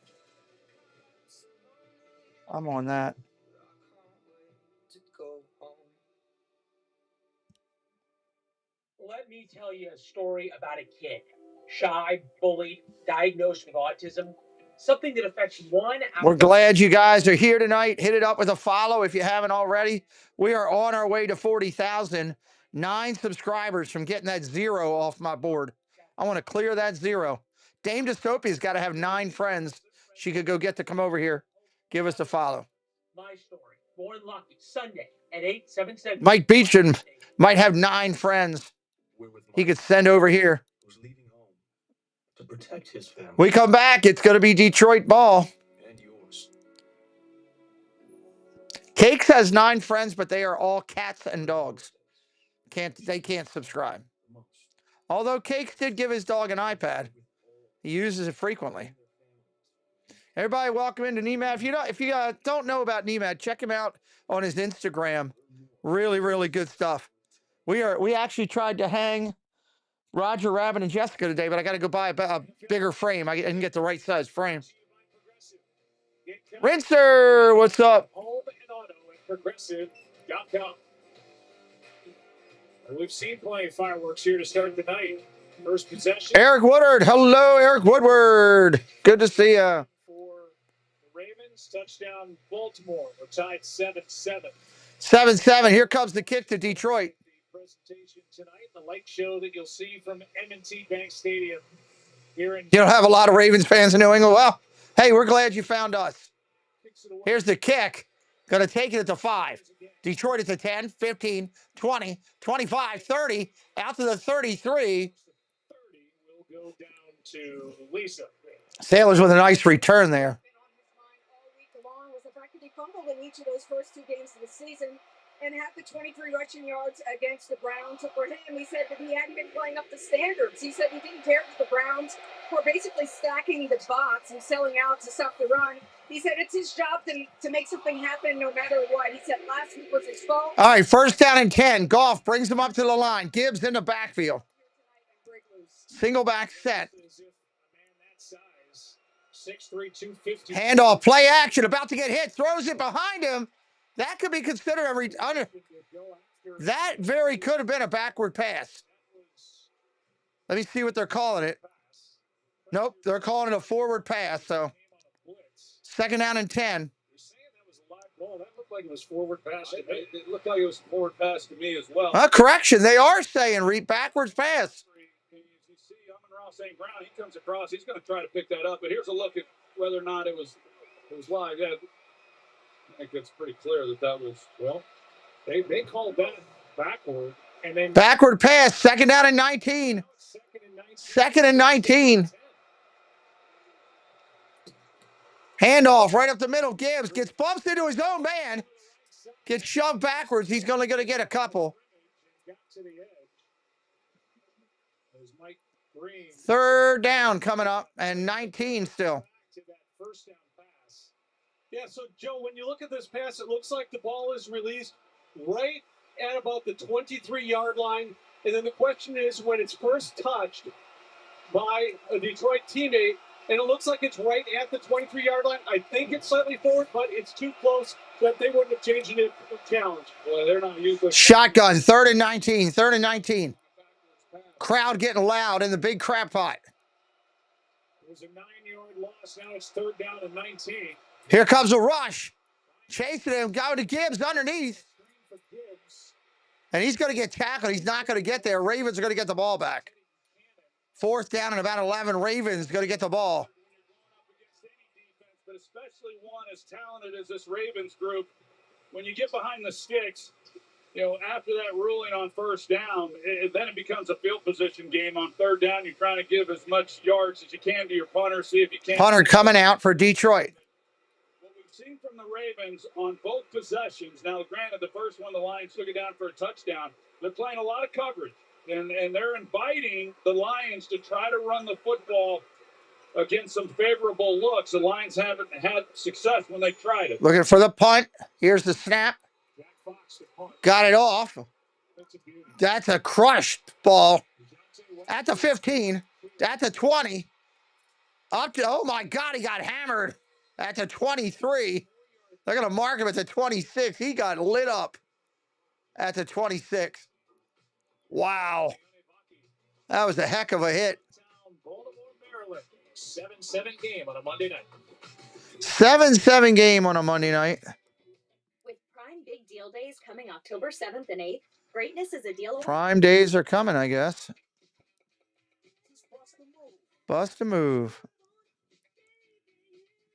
Speaker 1: I'm on that.
Speaker 14: Let me tell you a story about a kid. Shy, bullied, diagnosed with autism. Something that affects one out.
Speaker 1: We're glad you guys are here tonight. Hit it up with a follow if you haven't already. We are on our way to 40,000. 9 subscribers from getting that 0 off my board. I want to clear that 0. Dame Dystopia's got to have 9 friends she could go get to come over here. Give us a follow.
Speaker 14: My story. Born lucky. Sunday, at 877.
Speaker 1: Mike Beecham might have 9 friends he could send over here.
Speaker 2: Who's leaving home to protect his family
Speaker 1: We come back, it's going to be Detroit ball.
Speaker 2: and yours.
Speaker 1: Cakes has 9 friends, but they are all cats and dogs. They can't subscribe. Although Cakes did give his dog an iPad. He uses it frequently. Everybody, welcome into Nemad. If you don't know about Nemad, check him out on his Instagram. Really, really good stuff. We actually tried to hang Roger Rabbit and Jessica today, but I got to go buy a bigger frame. I didn't get the right size frame. Rinser, what's up?
Speaker 13: Home and auto at Progressive.com. We've seen plenty of fireworks here to start the night. First possession.
Speaker 1: Eric Woodward. Hello, Eric Woodward. Good to see you.
Speaker 13: For the Ravens, touchdown Baltimore. We're tied 7-7.
Speaker 1: 7-7. Here comes the kick to Detroit.
Speaker 13: The presentation tonight, the light show that you'll see from M&T Bank Stadium here in.
Speaker 1: You don't have a lot of Ravens fans in New England. Well, hey, we're glad you found us. Here's the kick. Going to take it at the 5. Detroit at the 10, 15, 20, 25, 30, out to the 33.
Speaker 13: 30 will go down to Lisa.
Speaker 1: Sailors with a nice return there.
Speaker 8: All week long was the fact that he fumbled in each of those first 2 games of the season and had the 23 rushing yards against the Browns. So for him, he said that he hadn't been playing up to standards. He said he didn't care that the Browns were basically stacking the box and selling out to stop the run. He said it's his job to make something happen no matter what. He said last week was his fault.
Speaker 1: All right, first down and 10. Goff brings him up to the line. Gibbs in the backfield. Single back set.
Speaker 13: 6'3", 250.
Speaker 1: Handoff, play action, about to get hit, throws it behind him. That could be considered that very could have been a backward pass. Let me see what they're calling it. Nope, they're calling it a forward pass. So, second down and 10.
Speaker 13: Ball. That looked like it was forward pass to me. It looked like it was forward pass to me as well.
Speaker 1: Correction, they are saying backwards pass.
Speaker 5: You see Amon-Ra St. Brown, he comes across, he's going to try to pick that up, but here's a look at whether or not it was live. Yeah, I think it's pretty clear that was, well,
Speaker 13: they called that backward. And then
Speaker 1: backward pass, second down and 19. Second and 19. Handoff right up the middle. Gibbs gets bumps into his own man. Gets shoved backwards. He's only going to get a couple. Third down coming up and 19 still.
Speaker 13: Yeah, so Joe, when you look at this pass, it looks like the ball is released right at about the 23-yard line. And then the question is, when it's first touched by a Detroit teammate, and it looks like it's right at the 23-yard line. I think it's slightly forward, but it's too close that they wouldn't have changed it challenge. Well, they're not usually.
Speaker 1: Shotgun, third and 19, third and 19. Crowd getting loud in the big crap pot.
Speaker 13: It was a 9-yard loss. Now it's third down and 19.
Speaker 1: Here comes a rush. Chasing him, going to Gibbs underneath. And he's going to get tackled. He's not going to get there. Ravens are going to get the ball back. Fourth down and about 11. Ravens going to get the ball.
Speaker 5: But especially one as talented as this Ravens group, when you get behind the sticks, after that ruling on first down, then it becomes a field position game. On third down, you're trying to give as much yards as you can to your punter, see if you can.
Speaker 1: Punter coming out for Detroit.
Speaker 5: What we've seen from the Ravens on both possessions, now granted the first one, the Lions took it down for a touchdown. They're playing a lot of coverage. And they're inviting the Lions to try to run the football against some favorable looks. The Lions haven't had success when they tried it.
Speaker 1: Looking for the punt. Here's the snap. Got it off. That's a crushed ball. At the 15. At the 20. Up to, oh my God, he got hammered. At the 23. They're going to mark him at the 26. He got lit up at the 26. Wow. That was a heck of a hit.
Speaker 13: Baltimore, Maryland. 7-7 game on a Monday night.
Speaker 1: 7-7 game on a Monday night.
Speaker 15: With Prime Big Deal Days coming October 7th and 8th, greatness is a deal.
Speaker 1: Prime days are coming, I guess. Bust a move.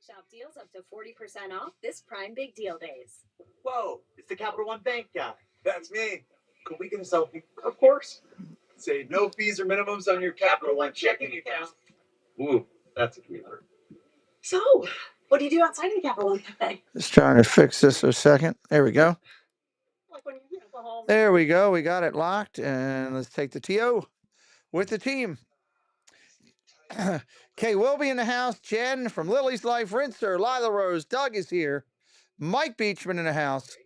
Speaker 15: Shop deals up to 40% off this Prime Big Deal Days.
Speaker 16: Whoa, it's the Capital One Bank guy. That's me. Could we get a selfie? Of course. Say no fees or minimums on your Capital One checking account. Ooh, that's a keeper.
Speaker 12: So, what do you do outside of the Capital One Cafe?
Speaker 1: Just trying to fix this for a second. There we go.
Speaker 12: Like when you go home.
Speaker 1: There we go. We got it locked. And let's take the TO with the team. Kay will be in the house. Jen from Lily's Life, Rinser, Lila Rose, Doug is here. Mike Beachman in the house.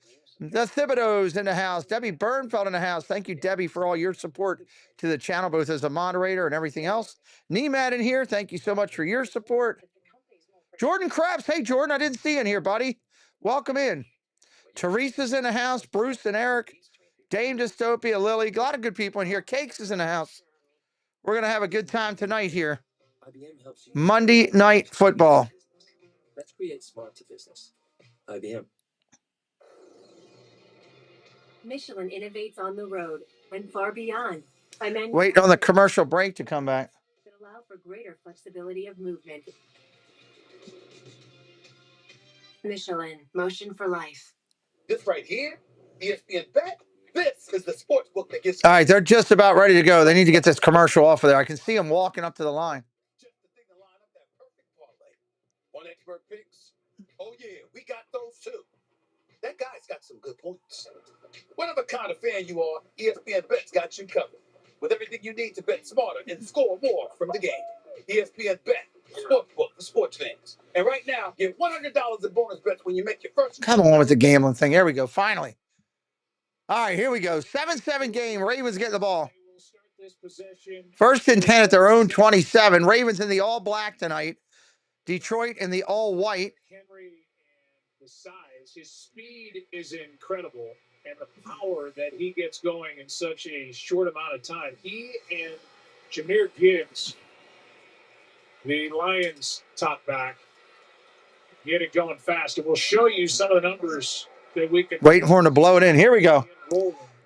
Speaker 1: The Thibodeau's in the house. Debbie Bernfeld in the house. Thank you, Debbie, for all your support to the channel, both as a moderator and everything else. Nemad in here. Thank you so much for your support. Jordan Krebs. Hey, Jordan, I didn't see you in here, buddy. Welcome in. Teresa's in the house. Bruce and Eric. Dame Dystopia, Lily. A lot of good people in here. Cakes is in the house. We're going to have a good time tonight here. Monday Night Football.
Speaker 17: Let's create smart to business. IBM.
Speaker 12: Michelin innovates on the road and far beyond.
Speaker 1: Wait on the commercial break to come back.
Speaker 12: That allow for greater flexibility of movement. Michelin, motion for life.
Speaker 16: This right here, ESPN Bet. This is the sports book that gets.
Speaker 1: All right, they're just about ready to go. They need to get this commercial off of there. I can see them walking up to the line.
Speaker 16: Just the thing to line up that perfect parlay. One expert picks. Oh yeah, we got those too. That guy's got some good points. Whatever kind of fan you are, ESPN Bet's got you covered. With everything you need to bet smarter and score more from the game. ESPN Bet, sportsbook for sports fans. And right now, get $100 in bonus bets when you make your first.
Speaker 1: Come on with the gambling thing. There we go. Finally. All right, here we go. 7-7 game. Ravens get the ball. First and 10 at their own 27. Ravens in the all black tonight. Detroit in the all white.
Speaker 13: Henry and the size, his speed is incredible, and the power that he gets going in such a short amount of time. He and Jahmyr Gibbs, the Lions top back, get it going fast. And we'll show you some of the numbers that we can.
Speaker 1: Waiting for him to blow it in. Here we go.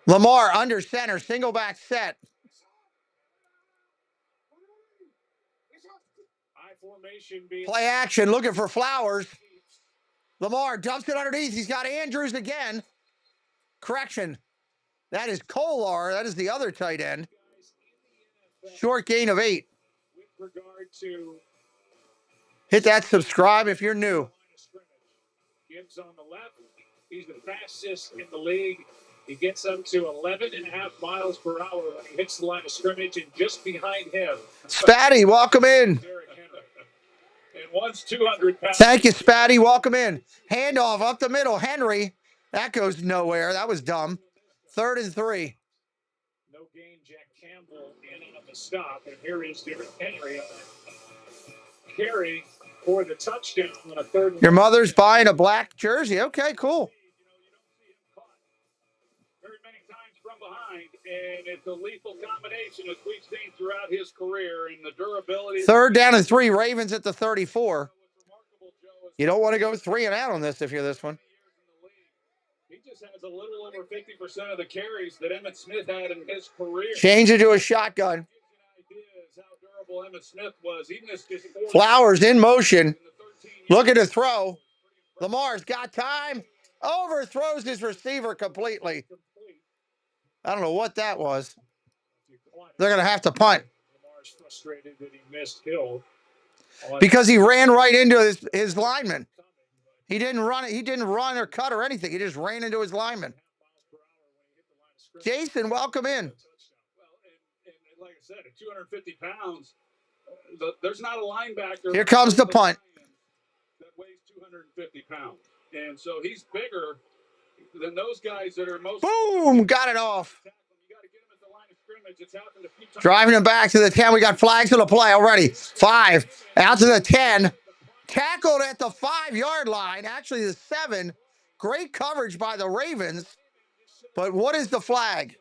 Speaker 1: Lamar under center, single back set. Play action, looking for Flowers. Lamar dumps it underneath. He's got Andrews again. Correction. That is Kolar. That is the other tight end. Short gain of 8.
Speaker 13: With regard to
Speaker 1: hit that subscribe if you're new.
Speaker 13: Gibbs on the left. He's the fastest in the league. He gets up to 11.5 miles per hour when he hits the line of scrimmage, and just behind him,
Speaker 1: Spatty, welcome in.
Speaker 13: And one's 200 pounds.
Speaker 1: Thank you, Spatty. Welcome in. Handoff up the middle. Henry. That goes nowhere. That was dumb. 3rd and 3.
Speaker 13: No gain. Jack Campbell in on the stop. And here is Derrick Henry on the carry for the touchdown on a 3rd and.
Speaker 1: Your mother's buying a black jersey. Okay, cool.
Speaker 5: Very many times from behind, and it's a lethal combination as we've seen throughout his career, and the durability.
Speaker 1: 3rd down and 3. Ravens at the 34. You don't want to go 3 and out on this if you're this one.
Speaker 5: He just has a little over 50% of the carries that Emmitt Smith had in his career.
Speaker 1: Change it to a shotgun.
Speaker 5: How durable Emmitt Smith was. Even this
Speaker 1: Flowers in motion. Looking to throw. Lamar's got time. Overthrows his receiver completely. I don't know what that was. They're going to have to punt.
Speaker 13: Lamar's frustrated that he missed Hill.
Speaker 1: Because he ran right into his lineman. He didn't run it. He didn't run or cut or anything. He just ran into his lineman. Jason, welcome in.
Speaker 5: Well, and like I said, at 250 pounds, there's not a linebacker.
Speaker 1: Here comes the punt.
Speaker 5: That weighs 250 pounds. And so he's bigger than those guys that are most.
Speaker 1: Boom! Got it off. Driving him back to the 10. We got flags on the play already. 5. Out to the 10. Tackled at the 5-yard line. Actually, the 7. Great coverage by the Ravens. But what is the flag?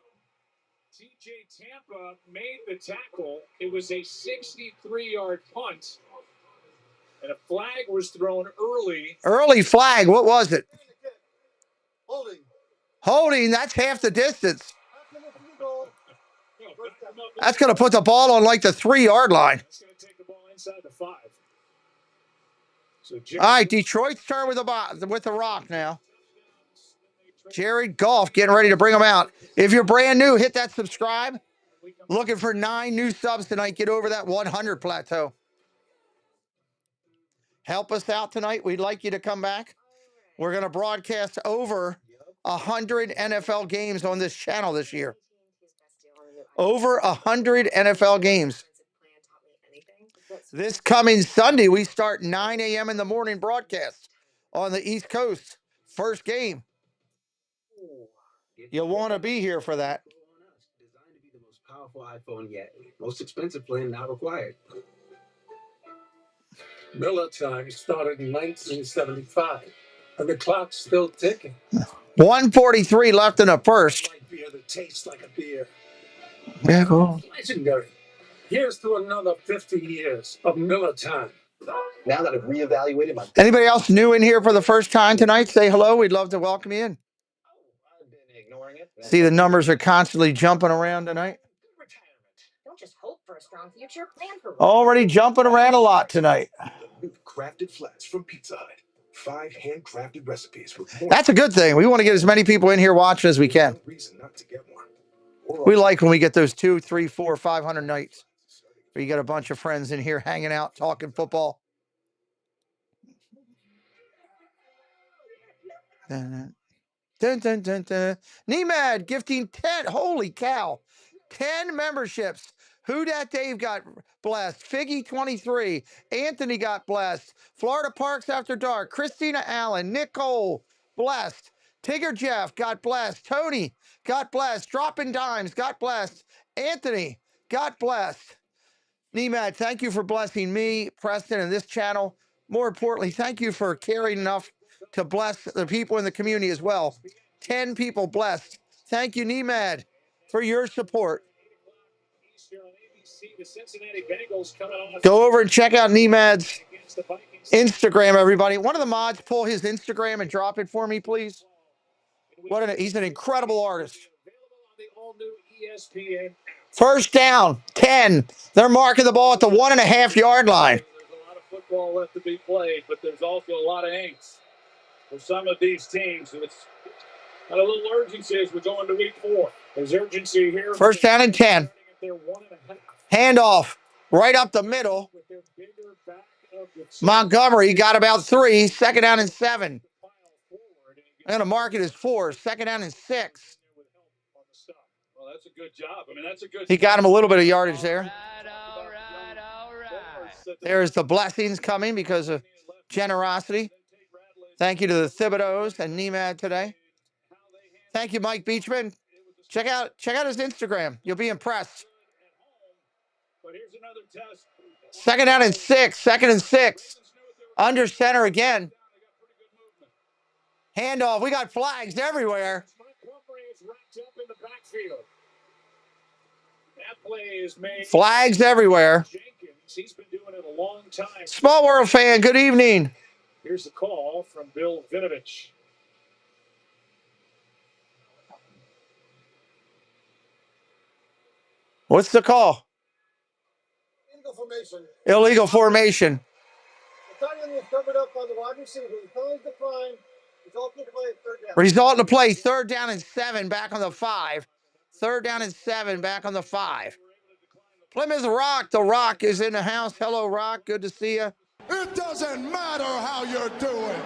Speaker 13: TJ Tampa made the tackle. It was a 63-yard punt. And a flag was thrown early.
Speaker 1: Early flag. What was it?
Speaker 6: Holding.
Speaker 1: Holding. That's half the distance. That's going to put the ball on like the 3-yard line.
Speaker 13: That's going to take the ball inside the 5.
Speaker 1: All right, Detroit's turn with the rock now. Jared Goff getting ready to bring them out. If you're brand new, hit that subscribe. Looking for 9 new subs tonight. Get over that 100 plateau. Help us out tonight. We'd like you to come back. We're going to broadcast over 100 NFL games on this channel this year. Over 100 NFL games. This coming Sunday, we start 9 a.m. in the morning broadcast on the East Coast. First game. You'll want to be here for that.
Speaker 7: Designed to be the most powerful iPhone yet. Most expensive plan not required.
Speaker 13: Miller time started in 1975, and the clock's still ticking.
Speaker 1: 1:43 left in the first.
Speaker 13: Light beer that tastes like a beer.
Speaker 1: Yeah, cool.
Speaker 13: Legendary. Here's to another 50 years of Miller time.
Speaker 7: Now that I've reevaluated my
Speaker 1: Anybody else new in here for the first time tonight? Say hello. We'd love to welcome you in.
Speaker 7: I've been ignoring it.
Speaker 1: See, the numbers are constantly jumping around tonight.
Speaker 15: Don't just hope for a strong future, plan for one.
Speaker 1: Already jumping around a lot tonight.
Speaker 7: New crafted flats from Pizza Hut. 5 handcrafted recipes with more.
Speaker 1: That's a good thing. We want to get as many people in here watching as we can.
Speaker 7: No reason not to get one.
Speaker 1: We like when we get those 200, 300, 400, 500 nights where you got a bunch of friends in here hanging out, talking football. Dun, dun, dun, dun. Nemad gifting 10. Holy cow. 10 memberships. Who Dat Dave got blessed. Figgy 23. Anthony got blessed. Florida Parks After Dark. Christina Allen. Nicole blessed. Tigger Jeff got blessed. Tony got blessed. Dropping Dimes got blessed. Anthony got blessed. Nemad, thank you for blessing me, Preston, and this channel. More importantly, thank you for caring enough to bless the people in the community as well. 10 people blessed. Thank you, Nemad, for your support. Go over and check out Nemad's Instagram, everybody. One of the mods pull his Instagram and drop it for me, please. He's an incredible artist. First down, 10. They're marking the ball at the 1.5 yard line.
Speaker 13: There's a lot of football left to be played, but there's also a lot of angst for some of these teams. It's got a little urgency as we go into week 4. There's urgency here.
Speaker 1: First down and 10. Handoff right up the middle. Montgomery got about 3. Second down and 7. I'm going to mark it as 4. Second down and 6.
Speaker 5: Well, that's a good job. I mean, that's a good.
Speaker 1: He got him a little bit of yardage there.
Speaker 5: All right.
Speaker 1: There's the blessings coming because of generosity. Thank you to the Thibodeaus and Nemad today. Thank you, Mike Beachman. Check out his Instagram. You'll be impressed.
Speaker 5: But here's another test.
Speaker 1: Second down and 6. Second and 6. Under center again. Handoff. We got flags everywhere. Flags everywhere.
Speaker 13: He's been doing it a long time.
Speaker 1: Small World fan, good evening.
Speaker 13: Here's the call from Bill Vinovich.
Speaker 1: What's the call?
Speaker 6: Illegal formation.
Speaker 1: Illegal formation.
Speaker 6: The tight end was covered up by the wide receiver. The penalty declined. Resulting in play 3rd down.
Speaker 1: Resulting to play 3rd down and 7 back on the 5. 3rd down and 7 back on the 5. Plymouth Rock. The Rock is in the house. Hello, Rock. Good to see you.
Speaker 18: It doesn't matter how you're doing.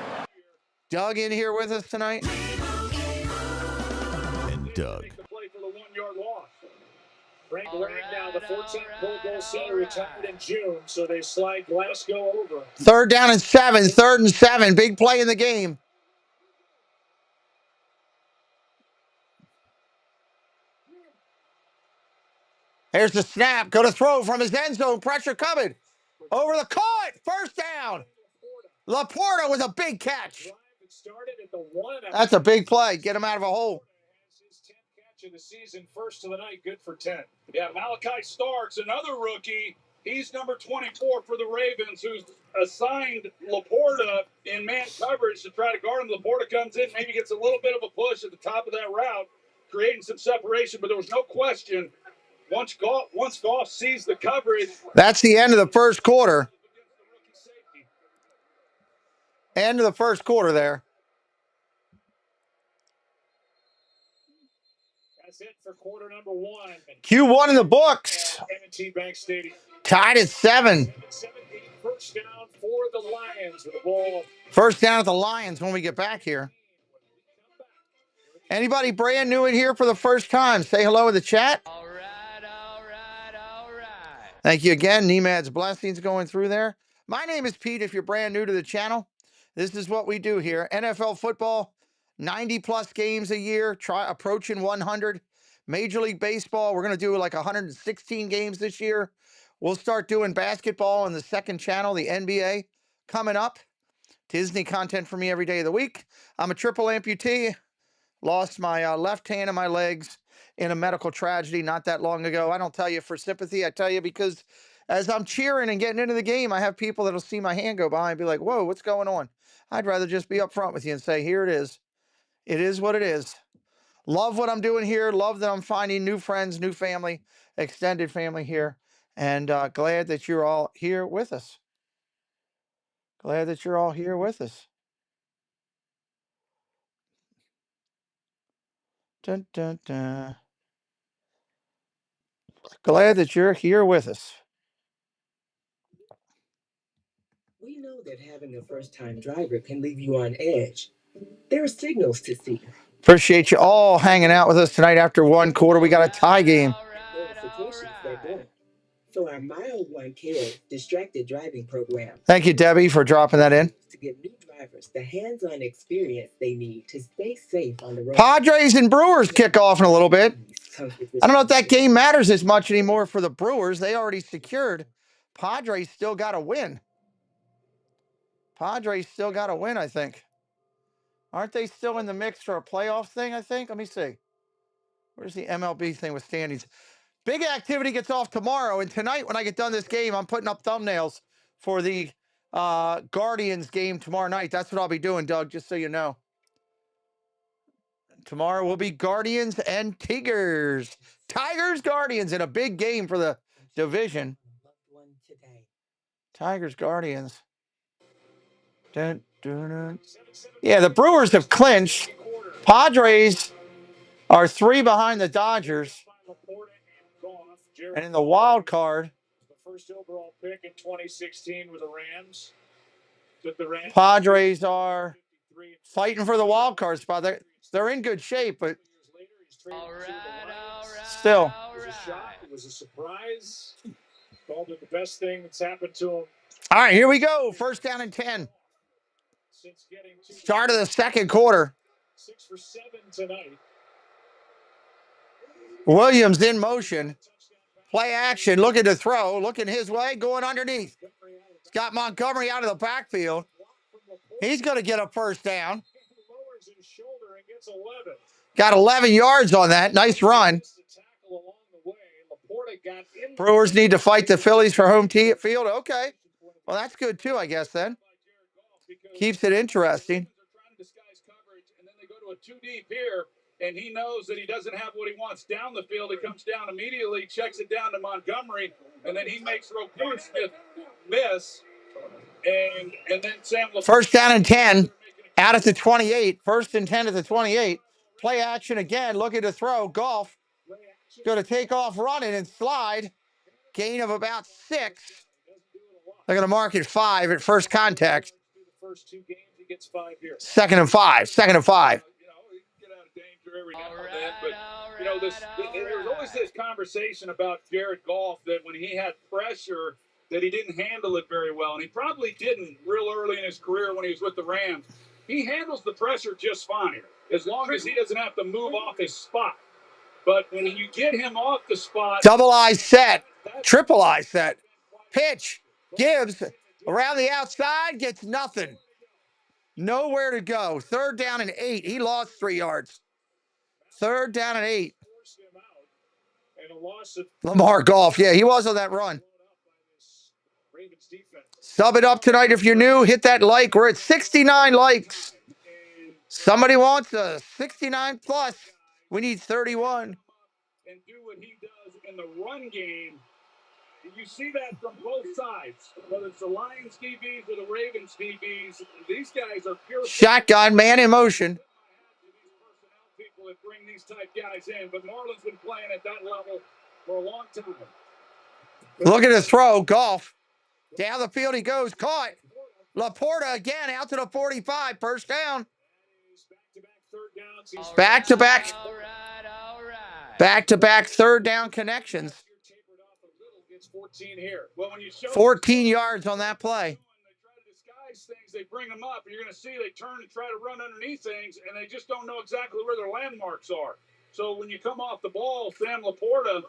Speaker 1: Doug in here with us tonight.
Speaker 18: And Doug.
Speaker 13: Frank Ragnow, the 14th Pro Bowl center, retired in June, so they slide Glasgow over.
Speaker 1: 3rd down and 7. 3rd and 7. Big play in the game. Here's the snap. Go to throw from his end zone. Pressure coming. Over the caught. First down. Laporta with a big catch. That's a big play. Get him out of a hole.
Speaker 13: His 10th catch of the season, first of the night, good for 10.
Speaker 5: Yeah, Malachi Starks, another rookie. He's number 24 for the Ravens, who's assigned Laporta in man coverage to try to guard him. Laporta comes in, maybe gets a little bit of a push at the top of that route, creating some separation, but there was no question. Once Goff sees the coverage.
Speaker 1: That's the end of the first quarter. End of the first quarter there.
Speaker 13: That's it for quarter number 1.
Speaker 1: Q1 in the books.
Speaker 13: M&T Bank Stadium.
Speaker 1: Tied at 7.
Speaker 13: 17 first down for the Lions with the ball.
Speaker 1: First down at the Lions when we get back here. Anybody brand new in here for the first time? Say hello in the chat.
Speaker 2: All right.
Speaker 1: Thank you again. Nemad's blessings going through there. My name is Pete. If you're brand new to the channel, this is what we do here. NFL football, 90 plus games a year, approaching 100. Major League Baseball, we're going to do like 116 games this year. We'll start doing basketball on the second channel, the NBA, coming up. Disney content for me every day of the week. I'm a triple amputee. Lost my left hand and my legs in a medical tragedy not that long ago. I don't tell you for sympathy. I tell you because as I'm cheering and getting into the game, I have people that'll see my hand go by and be like, whoa, what's going on? I'd rather just be upfront with you and say, here it is. It is what it is. Love what I'm doing here. Love that I'm finding new friends, new family, extended family here. And glad that you're all here with us. Glad that you're all here with us. Dun, dun, dun. Glad that you're here with us.
Speaker 19: We know that having a first-time driver can leave you on edge. There are signals to see.
Speaker 1: Appreciate you all hanging out with us tonight after one quarter. We got a tie game.
Speaker 19: Notifications that blink. So our Mile One Cares distracted driving program.
Speaker 1: Thank you, Debbie, for dropping that in.
Speaker 19: To give new drivers the hands-on experience they need to stay safe on the road.
Speaker 1: Padres and Brewers kick off in a little bit. I don't know if that game matters as much anymore for the Brewers. They already secured. Padres still got to win. Padres still got to win, I think. Aren't they still in the mix for a playoff thing, I think? Let me see. Where's the MLB thing with standings? Big activity gets off tomorrow. And tonight, when I get done this game, I'm putting up thumbnails for the Guardians game tomorrow night. That's what I'll be doing, Doug, just so you know. Tomorrow will be Guardians and Tigers. Tigers, Guardians in a big game for the division. Tigers, Guardians. Dun, dun, dun. Yeah, the Brewers have clinched. Padres are 3 behind the Dodgers. And in the wild card,
Speaker 13: The first overall pick in 2016 with the Rams.
Speaker 1: Padres are fighting for the wild card spot. They're in good shape, but still.
Speaker 13: It was a shock. It was a surprise. Called it the best thing that's happened to him.
Speaker 1: All right, here we go. First down and 10. Start of the second quarter.
Speaker 13: 6 for 7 tonight.
Speaker 1: Williams in motion. Play action. Looking to throw. Looking his way. Going underneath. He's got Montgomery out of the backfield. He's going to get a first down. Got 11 yards on that. Nice run. Brewers need to fight the Phillies for home field. Okay. Well, that's good too, I guess, then. Keeps it interesting.
Speaker 5: And then they go to a 2 deep here, and he knows that he doesn't have what he wants down the field. He comes down immediately, checks it down to Montgomery, and then he makes Roquan Smith miss. And then Sam LaFleur.
Speaker 1: First down and 10. Out at the 28. First and 10 at the 28. Play action again. Looking to throw. Golf. Going to take off running and slide. Gain of about 6. They're going to mark it 5 at first contact.
Speaker 13: First 2 games, he gets 5 here.
Speaker 1: Second and 5. Second and 5.
Speaker 5: Get out of danger every now and then, but there's always this conversation about Jared Goff that when he had pressure, that he didn't handle it very well, and he probably didn't real early in his career when he was with the Rams. He handles the pressure just fine, as long as he doesn't have to move off his spot. But when you get him off the spot,
Speaker 1: double I set, triple I set, pitch, Gibbs around the outside, gets nothing. Nowhere to go. Third down and 8. He lost 3 yards. Third down and 8. Lamar Goff. Yeah, he was on that run. Sub it up tonight if you're new. Hit that like. We're at 69 likes. Somebody wants a 69 plus. We need 31.
Speaker 5: And do what he does in the run game. You see that from both sides, whether it's the Lions DBs or the Ravens DBs. These guys are pure
Speaker 1: Shotgun, man in motion.
Speaker 5: people that bring these type guys in, but Marlon's been playing at that level for a long time.
Speaker 1: Look at the throw. Golf. Down the field he goes. Caught. Laporta again out to the 45. First down. Back-to-back. Back-to-back third down connections. 14 yards on that play.
Speaker 5: Things, they bring them up, and you're going to see they turn and try to run underneath things, and they just don't know exactly where their landmarks are. So when you come off the ball, Sam Laporta,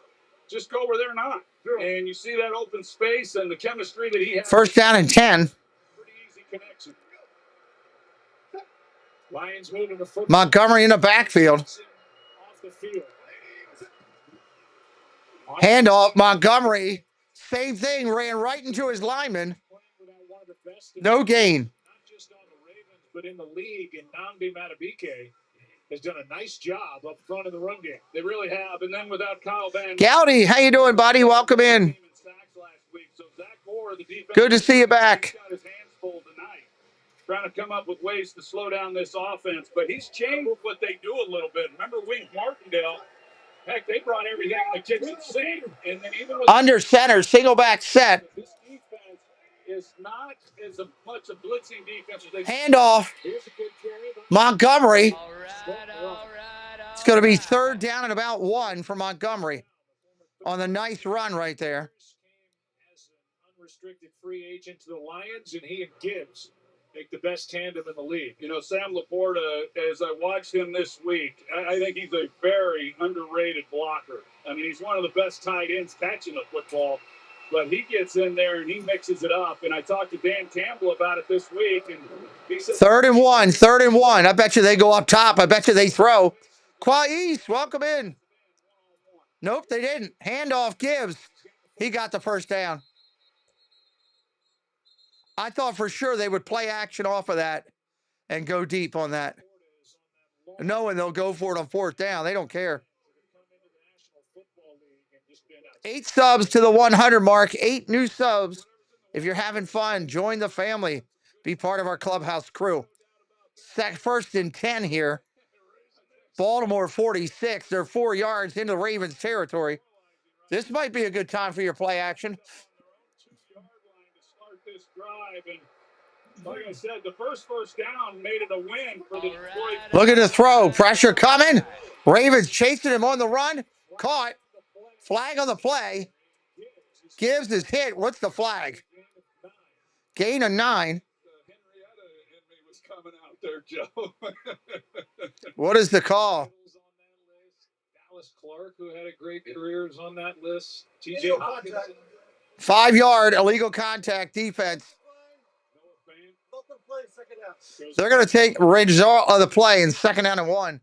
Speaker 5: just go where they're not. And you see that open space and the chemistry that he has.
Speaker 1: First down and 10.
Speaker 5: Pretty easy connection. Lions moving the football.
Speaker 1: Montgomery in the backfield.
Speaker 5: Off the field.
Speaker 1: Handoff. Montgomery. Same thing. Ran right into his lineman. No gain.
Speaker 13: Not just on the Ravens, but in the league. And Nnamdi Madubuike has done a nice job up front in the run game.
Speaker 5: They really have. And then without Kyle Van
Speaker 1: Gowdy, how you doing, buddy? Welcome in. Good to see you back.
Speaker 5: Got his hands full tonight, trying to come up with ways to slow down this offense. But he's changed what they do a little bit. Remember Wink Martindale? Heck, they brought everything in the kitchen sink. And then even with
Speaker 1: under center, single back set.
Speaker 5: this defense is not as much a blitzing defense as they.
Speaker 1: Handoff. Montgomery. It's going to be third down and about 1 for Montgomery on the nice run right there.
Speaker 13: As an unrestricted free agent to the Lions, and he and Gibbs make the best tandem in the league.
Speaker 5: You know, Sam Laporta, as I watched him this week, I think he's a very underrated blocker. I mean, he's one of the best tight ends catching the football, but he gets in there and he mixes it up. And I talked to Dan Campbell about it this week, and he said,
Speaker 1: Third and one. I bet you they go up top. I bet you they throw. Quais, welcome in. Nope, they didn't. Handoff Gibbs. He got the first down. I thought for sure they would play action off of that and go deep on that. Knowing they'll go for it on fourth down. They don't care. 8 subs to the 100 mark. 8 new subs. If you're having fun, join the family. Be part of our clubhouse crew. First and 10 here. Baltimore 46. They're 4 yards into Ravens territory. This might be a good time for your play action.
Speaker 5: this drive, and like I said, the first down made it a win for the Detroit.
Speaker 1: Look at the throw. Pressure coming. Ravens chasing him on the run. Caught. Flag on the play. Gibbs is hit. What's the flag? Gain of 9.
Speaker 5: Henry was coming out there, Joe.
Speaker 1: What is the call?
Speaker 13: Dallas Clark, who had a great career, is on that list. TJ Hawkinson.
Speaker 1: 5 yard illegal contact defense. They're going to take result of the play in second down and 1.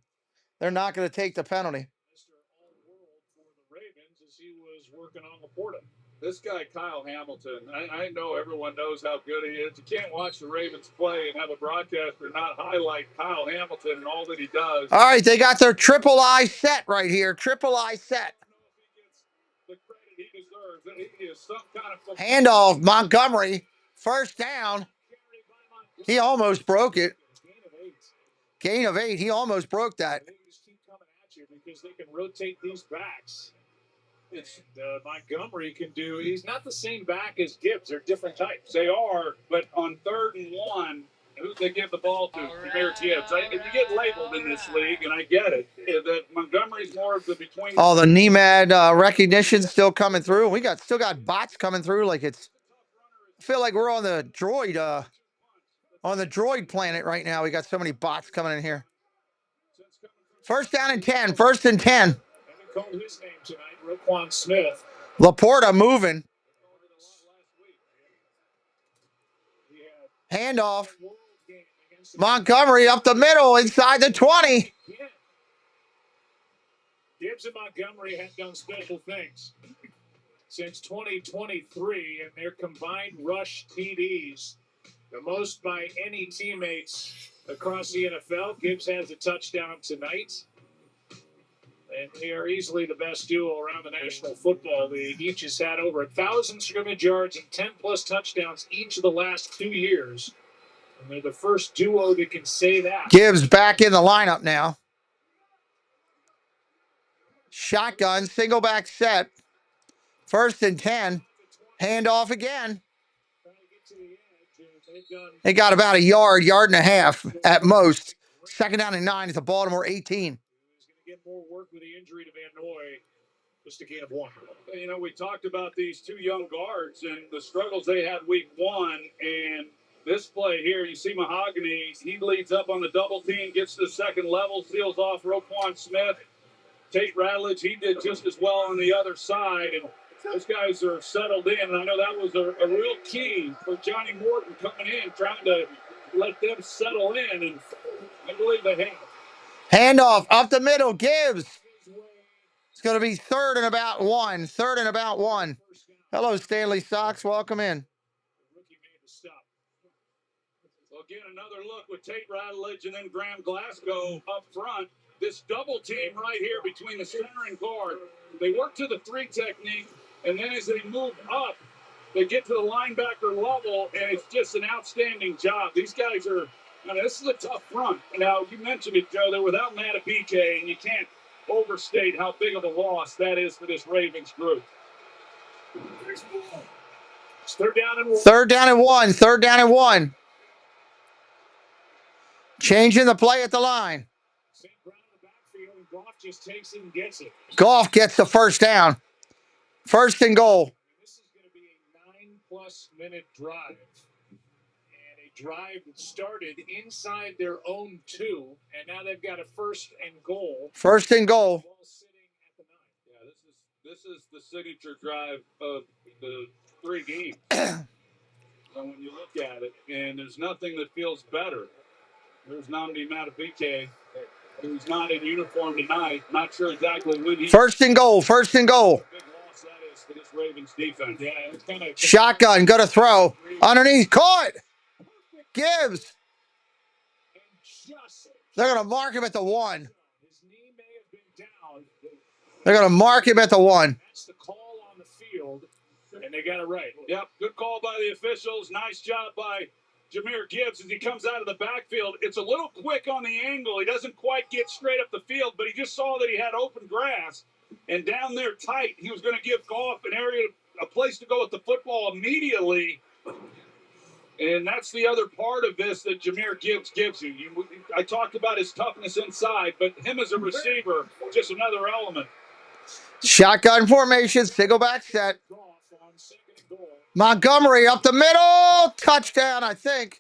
Speaker 1: They're not going to take the penalty.
Speaker 13: Mr. All-World for the Ravens as he was working on Laporta.
Speaker 5: This guy, Kyle Hamilton, I know everyone knows how good he is. You can't watch the Ravens play and have a broadcaster not highlight Kyle Hamilton and all that he does.
Speaker 1: All right, they got their triple I set right here. Triple I set.
Speaker 5: The credit he deserves. He is some kind of
Speaker 1: Handoff, Montgomery. First down. He almost broke it. Gain of 8. He almost broke that.
Speaker 13: They just keep coming at you because they can rotate these backs. It's Montgomery can do. He's not the same back as Gibbs. They're different types.
Speaker 5: They are, but on 3rd and 1, who they give the ball to? Jameer Gibbs. If you get labeled in this league, and I get it, that Montgomery's more of the between.
Speaker 1: All the NEMAD recognition still coming through. We still got bots coming through. Like I feel like we're on the droid planet right now. We got so many bots coming in here. First down and 10. First and 10.
Speaker 13: Called his name tonight, Roquan Smith.
Speaker 1: Laporta moving. Handoff. Montgomery up the middle inside the 20.
Speaker 13: Gibbs and Montgomery have done special things since 2023 in their combined rush TDs, the most by any teammates across the NFL. Gibbs has a touchdown tonight. And they are easily the best duo around the National Football League. Each has had over 1,000 scrimmage yards and 10-plus touchdowns each of the last 2 years. And they're the first duo that can say that.
Speaker 1: Gibbs back in the lineup now. Shotgun, single back set. 1st and 10. Handoff again. They got about a yard and a half at most. 2nd down and 9 at the Baltimore 18.
Speaker 13: He's going to get more work with the injury to Van Noy. Just a gain of 1.
Speaker 5: You know, we talked about these 2 young guards and the struggles they had week 1. And this play here, you see Mahogany. He leads up on the double team, gets to the 2nd level, seals off Roquan Smith. Tate Radledge, he did just as well on the other side. And those guys are settled in. And I know that was a real key for Johnny Morton coming in, trying to let them settle in. And I believe they have.
Speaker 1: Handoff up the middle, Gibbs. It's going to be 3rd and about 1. 3rd and about 1. Hello, Stanley Sox. Welcome in.
Speaker 5: Well, again, another look with Tate Radledge and then Graham Glasgow up front. This double team right here between the center and guard. They work to the 3 technique, and then as they move up, they get to the linebacker level, and it's just an outstanding job. These guys are, I mean, this is a tough front. Now, you mentioned it, Joe. They're without Matabike, and you can't overstate how big of a loss that is for this Ravens group.
Speaker 13: It's 3rd down and 1.
Speaker 1: 3rd down and 1. 3rd down and 1. Changing the play at the line.
Speaker 13: St. Brown in the backfield, and Goff just takes it and gets it.
Speaker 1: Goff gets the 1st down. 1st and goal.
Speaker 13: This is going to be a 9-plus minute drive. And a drive that started inside their own 2, and now they've got a 1st and goal.
Speaker 1: 1st and goal.
Speaker 5: Yeah, this is the signature drive of the 3 games. So when you look at it, and there's nothing that feels better. There's Nnamdi Matabike, who's not in uniform tonight. Not sure exactly when he's
Speaker 1: 1st and goal. 1st and goal.
Speaker 5: big loss that is for this Ravens defense.
Speaker 13: Yeah, it's kind of
Speaker 1: Shotgun, go to throw. Underneath, caught. Gibbs. They're going to mark him at the 1.
Speaker 13: His knee may have been down.
Speaker 1: They're going to mark him at the 1.
Speaker 13: That's the call on the field, and they got it right.
Speaker 5: Yep, good call by the officials. Nice job by Jahmyr Gibbs as he comes out of the backfield. It's a little quick on the angle. He doesn't quite get straight up the field, but he just saw that he had open grass. And down there tight, he was going to give Goff a place to go with the football immediately. And that's the other part of this that Jahmyr Gibbs gives you. I talked about his toughness inside, but him as a receiver, just another element.
Speaker 1: Shotgun formation, single back set. Montgomery up the middle. Touchdown, I think.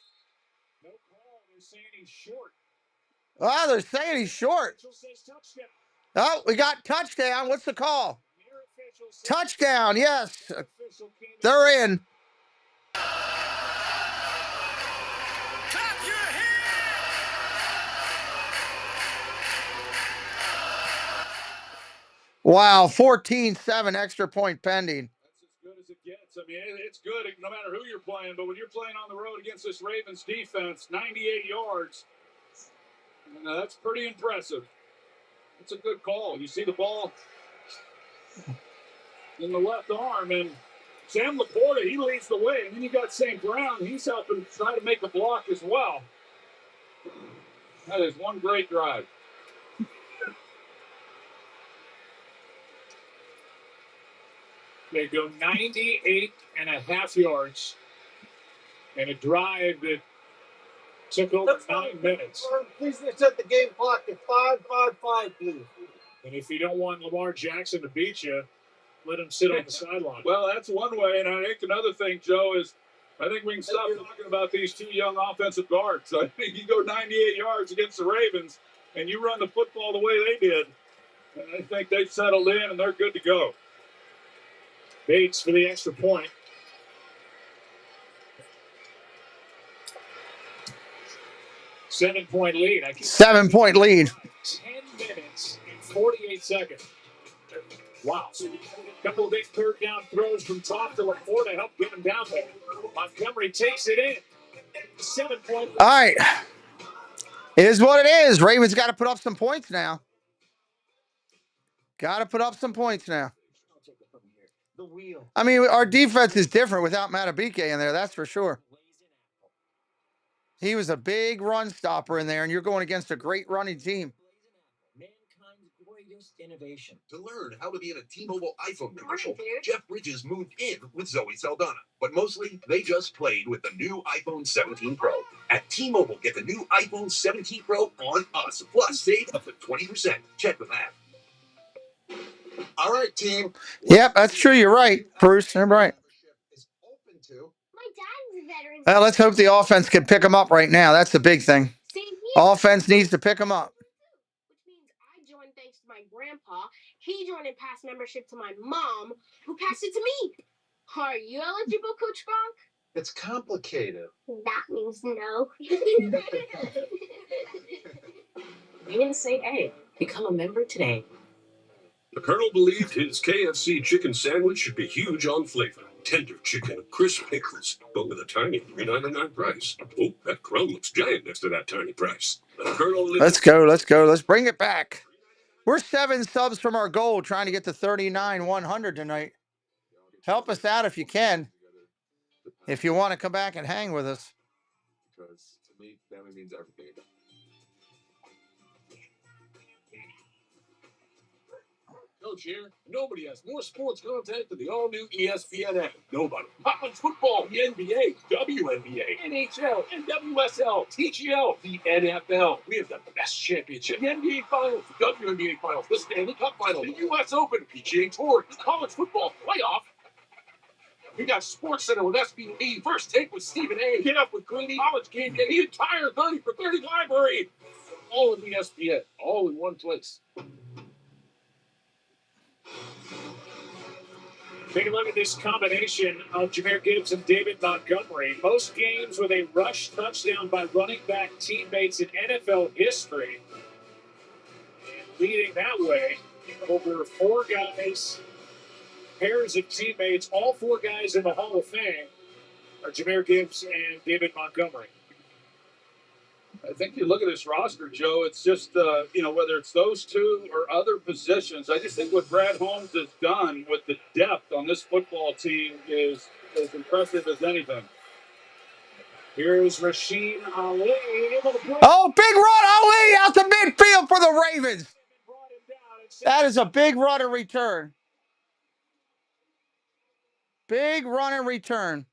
Speaker 13: No call. They're saying he's short.
Speaker 1: Oh, they're saying he's short. Oh, we got touchdown. What's the call? Touchdown, yes. They're in. Wow, 14-7 extra point pending.
Speaker 5: That's as good as it gets. I mean, it's good no matter who you're playing, but when you're playing on the road against this Ravens defense, 98 yards, that's pretty impressive. It's a good call. You see the ball in the left arm, and Sam Laporta, he leads the way, and then you got St. Brown. He's helping try to make a block as well. That is one great drive.
Speaker 13: They go 98.5 yards and a drive that took over 9 minutes.
Speaker 6: Please set the game clock at 5:55, please.
Speaker 13: And if you don't want Lamar Jackson to beat you, let him sit on the sideline.
Speaker 5: Well, that's one way, and I think another thing, Joe, is I think we can stop talking about these 2 young offensive guards. I think you go 98 yards against the Ravens, and you run the football the way they did, and I think they've settled in, and they're good to go.
Speaker 13: Bates for the extra point. Seven-point lead.
Speaker 1: 7-point lead.
Speaker 13: 10 minutes and 48 seconds. Wow. A couple of big third down throws from top to Laporta to help get him down there. Montgomery takes it in. 7-point lead.
Speaker 1: All right. It is what it is. Ravens got to put up some points now. Got to put up some points now.
Speaker 3: I'll take it from here. The wheel.
Speaker 1: I mean, our defense is different without Matabike in there. That's for sure. He was a big run stopper in there, and you're going against a great running team.
Speaker 3: Mankind's greatest innovation.
Speaker 2: To learn how to be in a T-Mobile iPhone commercial, Jeff Bridges moved in with Zoe Saldana. But mostly, they just played with the new iPhone 17 Pro. At T-Mobile, get the new iPhone 17 Pro on us. Plus, save up to 20%. Check the app. All right, team.
Speaker 1: Yep, that's true. You're right, Bruce. You're right. Well, let's hope the offense can pick them up right now. That's the big thing. Offense needs to pick them up.
Speaker 20: Which means I joined thanks to my grandpa. He joined and passed membership to my mom, who passed it to me. Are you eligible, Coach Gronk?
Speaker 2: It's complicated.
Speaker 20: That means no.
Speaker 12: You didn't say A. Become a member today.
Speaker 7: The Colonel believed his KFC chicken sandwich should be huge on flavor. Tender chicken, crisp pickles, but with a tiny $3.99 price. Oh, that crumb looks giant next to that tiny price. The Colonel
Speaker 1: Let's go. Let's go. Let's bring it back. We're 7 subs from our goal, trying to get to 39,100 tonight. Help us out if you can. If you want to come back and hang with us.
Speaker 2: Because to me, family means everything.
Speaker 11: Coach here. Nobody has more sports content than the all-new ESPN app. Nobody. College football, the NBA, WNBA, NHL, NWSL, TGL, the NFL. We have the best championship. The NBA Finals, the WNBA Finals, the Stanley Cup Finals, the U.S. Open, PGA Tour, the college football playoff. We got SportsCenter with SBE, First Take with Stephen A, Get Up with Greeny, College Game Day, the entire 30 for 30 library. All of ESPN, all in one place.
Speaker 13: Take a look at this combination of Jahmyr Gibbs and David Montgomery. Most games with a rush touchdown by running back teammates in NFL history. And leading that way over 4 guys, pairs of teammates, all 4 guys in the Hall of Fame are Jahmyr Gibbs and David Montgomery.
Speaker 5: I think you look at this roster, Joe, it's just, whether it's those two or other positions, I just think what Brad Holmes has done with the depth on this football team is as impressive as anything.
Speaker 13: Here's Rasheen Ali.
Speaker 1: Oh, big run, Ali, out to midfield for the Ravens. That is a big run and return. Big run and return.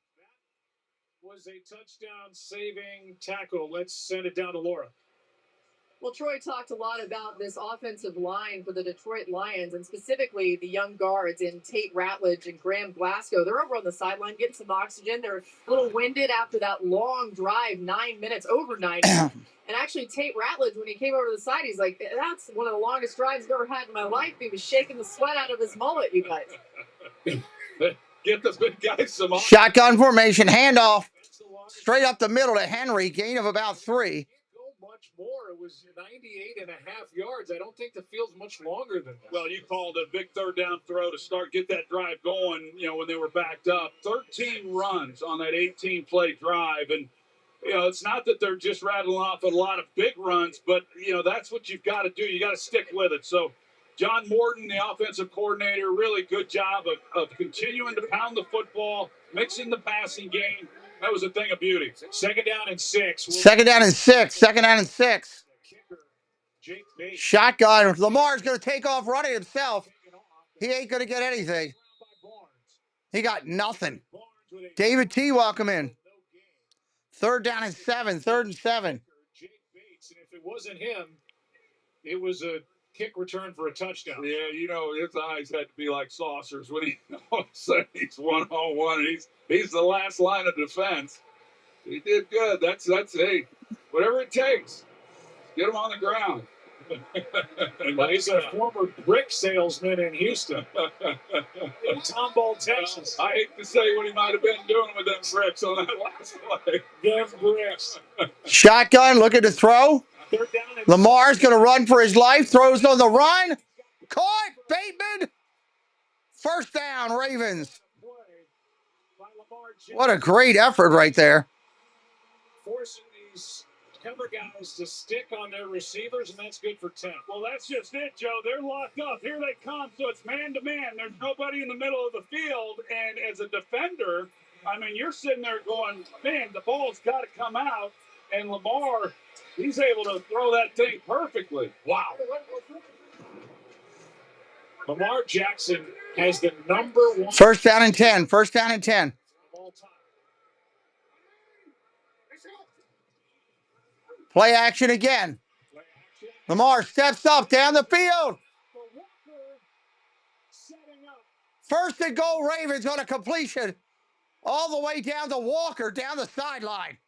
Speaker 13: Was a touchdown-saving tackle. Let's send it down to Laura.
Speaker 8: Well, Troy talked a lot about this offensive line for the Detroit Lions, and specifically the young guards in Tate Ratledge and Graham Glasgow. They're over on the sideline getting some oxygen. They're a little winded after that long drive, 9 minutes, over 9 minutes. And actually, Tate Ratledge, when he came over to the side, he's like, that's one of the longest drives I've ever had in my life. He was shaking the sweat out of his mullet, you guys.
Speaker 5: Get the big guys some oxygen.
Speaker 1: Shotgun formation, handoff. Straight up the middle to Henry, gain of about 3.
Speaker 13: Much more. It was 98.5 yards. I don't think the field's much longer than that.
Speaker 5: Well, you called a big third down throw to get that drive going, when they were backed up. 13 runs on that 18-play drive. And, it's not that they're just rattling off a lot of big runs, but, that's what you've got to do. You got to stick with it. So, John Morton, the offensive coordinator, really good job of continuing to pound the football, mixing the passing game. That was a thing of beauty.
Speaker 13: Second down and 6.
Speaker 1: Second down and 6. Second down and 6. Shotgun. Lamar's going to take off running himself. He ain't going to get anything. He got nothing. David T, welcome in. Third down and 7. 3rd and 7.
Speaker 13: If it wasn't him, it was a kick return for a touchdown.
Speaker 5: Yeah, his eyes had to be like saucers when he all of a sudden he's 1-on-1 and he's the last line of defense. He did good. That's hey, whatever it takes. Get him on the ground.
Speaker 13: Well, he's a former brick salesman in Houston. In Tomball, Texas.
Speaker 5: I hate to say what he might have been doing with them bricks on that last play.
Speaker 13: Them bricks.
Speaker 1: Shotgun, looking to throw. Lamar's going to run for his life. Throws on the run. Caught. Bateman. First down, Ravens. What a great effort right there.
Speaker 13: Forcing these cover guys to stick on their receivers, and that's good for 10.
Speaker 5: Well, that's just it, Joe. They're locked up. Here they come. So it's man-to-man. There's nobody in the middle of the field. And as a defender, I mean, you're sitting there going, man, the ball's got to come out. And Lamar, he's able to throw that thing perfectly. Wow.
Speaker 13: Lamar Jackson has the #1.
Speaker 1: First down and 10. First down and 10. Play action again. Lamar steps up down the field. First and goal, Ravens on a completion. All the way down to Walker, down the sideline.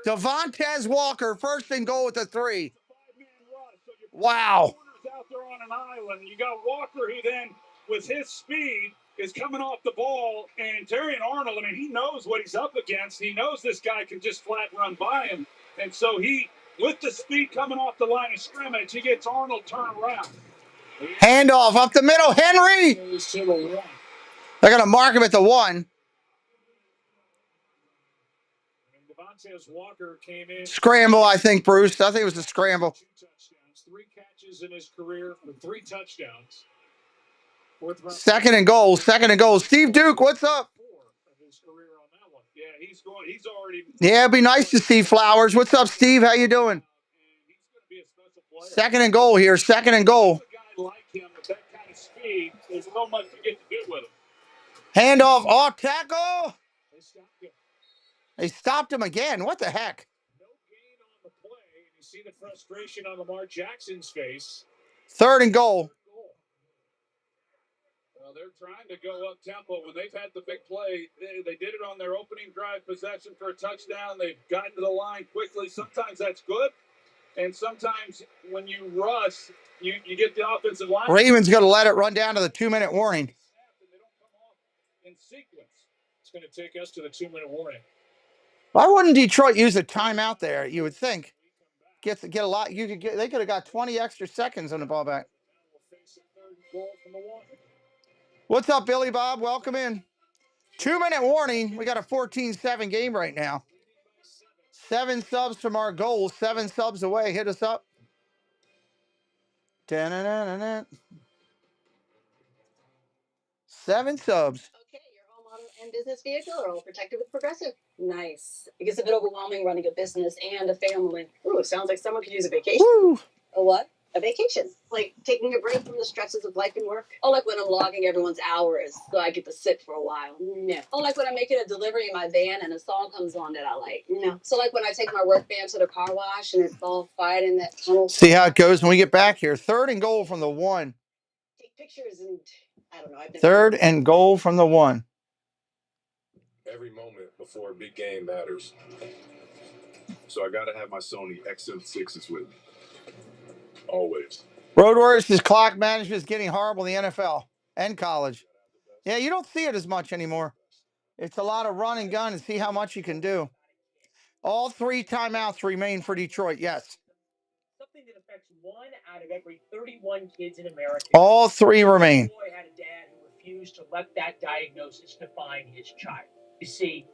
Speaker 1: Devontae Walker, first and goal with the 3. Wow.
Speaker 5: Out there on an island. You got Walker, who then, with his speed, is coming off the ball. And Terrion Arnold, I mean, he knows what he's up against. He knows this guy can just flat run by him. And so he, with the speed coming off the line of scrimmage, he gets Arnold turned around.
Speaker 1: Handoff up the middle, Henry. They're going to mark him at the 1.
Speaker 13: Walker came in.
Speaker 1: Scramble, I think, Bruce. I think it was a scramble.
Speaker 13: 2 touchdowns, 3 catches in his career for 3 touchdowns.
Speaker 1: Second and goal. Second and goal. Steve Duke, what's up?
Speaker 5: Yeah, he's going. He's already.
Speaker 1: Yeah, it'd be nice to see Flowers. What's up, Steve? How you doing? Second and goal here. Second and goal.
Speaker 5: A guy like him with that kind of speed, there's so much to get to do with him.
Speaker 1: Handoff, off tackle. They stopped him again. What the heck?
Speaker 13: No gain on the play. You see the frustration on Lamar Jackson's face.
Speaker 1: Third and goal.
Speaker 5: Well, they're trying to go up tempo. When they've had the big play, they did it on their opening drive possession for a touchdown. They've gotten to the line quickly. Sometimes that's good, and sometimes when you rush, you get the offensive line.
Speaker 1: Ravens going to let it run down to the 2-minute warning.
Speaker 5: In sequence.
Speaker 13: It's going to take us to the 2-minute warning.
Speaker 1: Why wouldn't Detroit use a timeout there? You would think. Get a lot. They could have got 20 extra seconds on the ball back. What's up, Billy Bob? Welcome in. 2-minute warning. We got a 14-7 game right now. 7 subs from our goal. 7 subs away. Hit us up. 7 subs.
Speaker 21: Okay, your home auto and business vehicle are all protected with Progressive. Nice. It gets a bit overwhelming running a business and a family. Ooh, it sounds like someone could use a vacation.
Speaker 1: Woo.
Speaker 21: A what? A vacation. Like taking a break from the stresses of life and work. Oh, like when I'm logging everyone's hours so I get to sit for a while. No. Oh, like when I'm making a delivery in my van and a song comes on that I like. No. So like when I take my work van to the car wash and it's all quiet in that tunnel.
Speaker 1: See how it goes when we get back here. 3rd and goal from the 1.
Speaker 21: Take pictures and I don't know.
Speaker 1: 3rd and goal from the 1.
Speaker 22: Every moment before a big game matters. So I got to have my Sony XM6s with me. Always.
Speaker 1: Road Warriors' clock management is getting horrible in the NFL and college. Yeah, you don't see it as much anymore. It's a lot of run and gun and see how much you can do. All 3 timeouts remain for Detroit, yes.
Speaker 14: Something that affects 1 out of every 31 kids in America.
Speaker 1: All 3 remain.
Speaker 14: Boy had a dad who refused to let that diagnosis define his child. You see,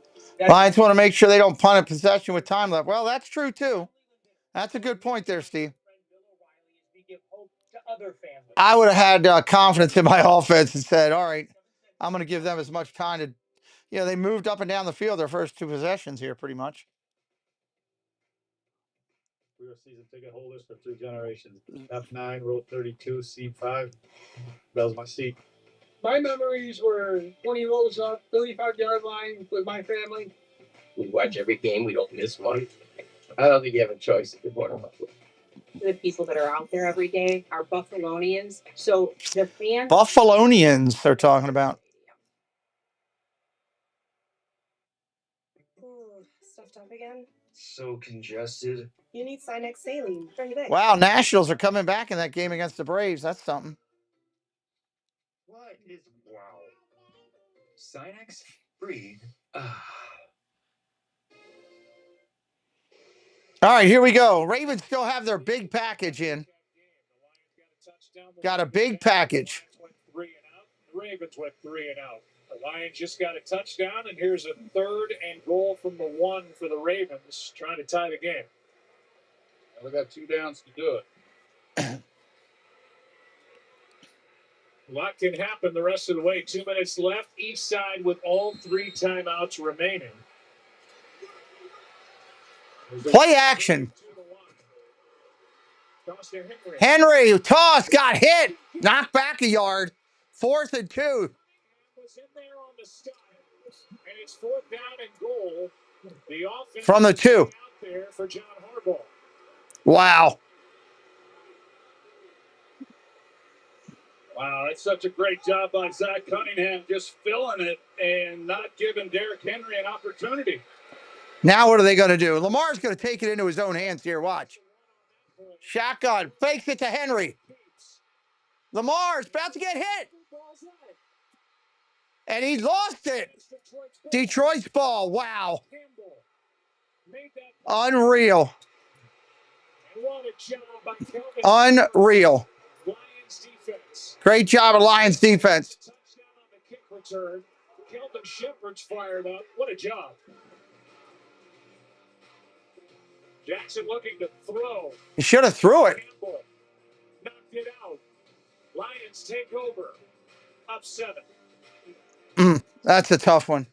Speaker 1: Lions want to make sure they don't punt a possession with time left. Well, that's true, too. That's a good point there, Steve. I would have had confidence in my offense and said, all right, I'm going to give them as much time to, they moved up and down the field their first 2 possessions here pretty much.
Speaker 23: We are season ticket holders for 3 generations. F9, row 32, C5. That was my seat.
Speaker 9: My memories were 20 rows up, 35-yard line with my family.
Speaker 24: We watch every game. We don't miss one. I don't think you have a choice if you're born in Buffalo.
Speaker 25: The people that are out there every day are Buffalonians. So the fans.
Speaker 1: Buffalonians they're talking about.
Speaker 21: Ooh, stuffed up again.
Speaker 24: So congested.
Speaker 21: You need Sinex saline. Bring it in.
Speaker 1: Wow, Nationals are coming back in that game against the Braves. That's something.
Speaker 24: What is wow? Sinex? Breathe.
Speaker 1: All right, here we go. Ravens still have their big package in. Got a big package.
Speaker 13: The Ravens went 3 and out. The Lions just got a touchdown, and here's a 3rd and goal from the 1 for the Ravens, trying to tie the game.
Speaker 5: Well, they got 2 downs to do it.
Speaker 13: A lot can happen the rest of the way. 2 minutes left, each side with all 3 timeouts remaining.
Speaker 1: Play action. Henry, toss, got hit. Knocked back a yard. 4th and 2.
Speaker 13: Was in there on the stop, and it's 4th down and goal. The offense
Speaker 1: From the 2.
Speaker 13: out there for John Harbaugh.
Speaker 1: Wow.
Speaker 5: Wow, that's such a great job by Zach Cunningham, just filling it and not giving Derrick Henry an opportunity.
Speaker 1: Now what are they going to do? Lamar's going to take it into his own hands here. Watch. Shotgun. Fakes it to Henry. Lamar's about to get hit. And he lost it. Detroit's ball. Wow. Unreal. Unreal. Great job of Lions defense.
Speaker 13: Touchdown on the kick return. Kelvin Shepherd's fired up. What a job. Jackson looking to throw.
Speaker 1: He should have threw it.
Speaker 13: Campbell knocked it out. Lions take over. Up 7.
Speaker 1: That's a tough one.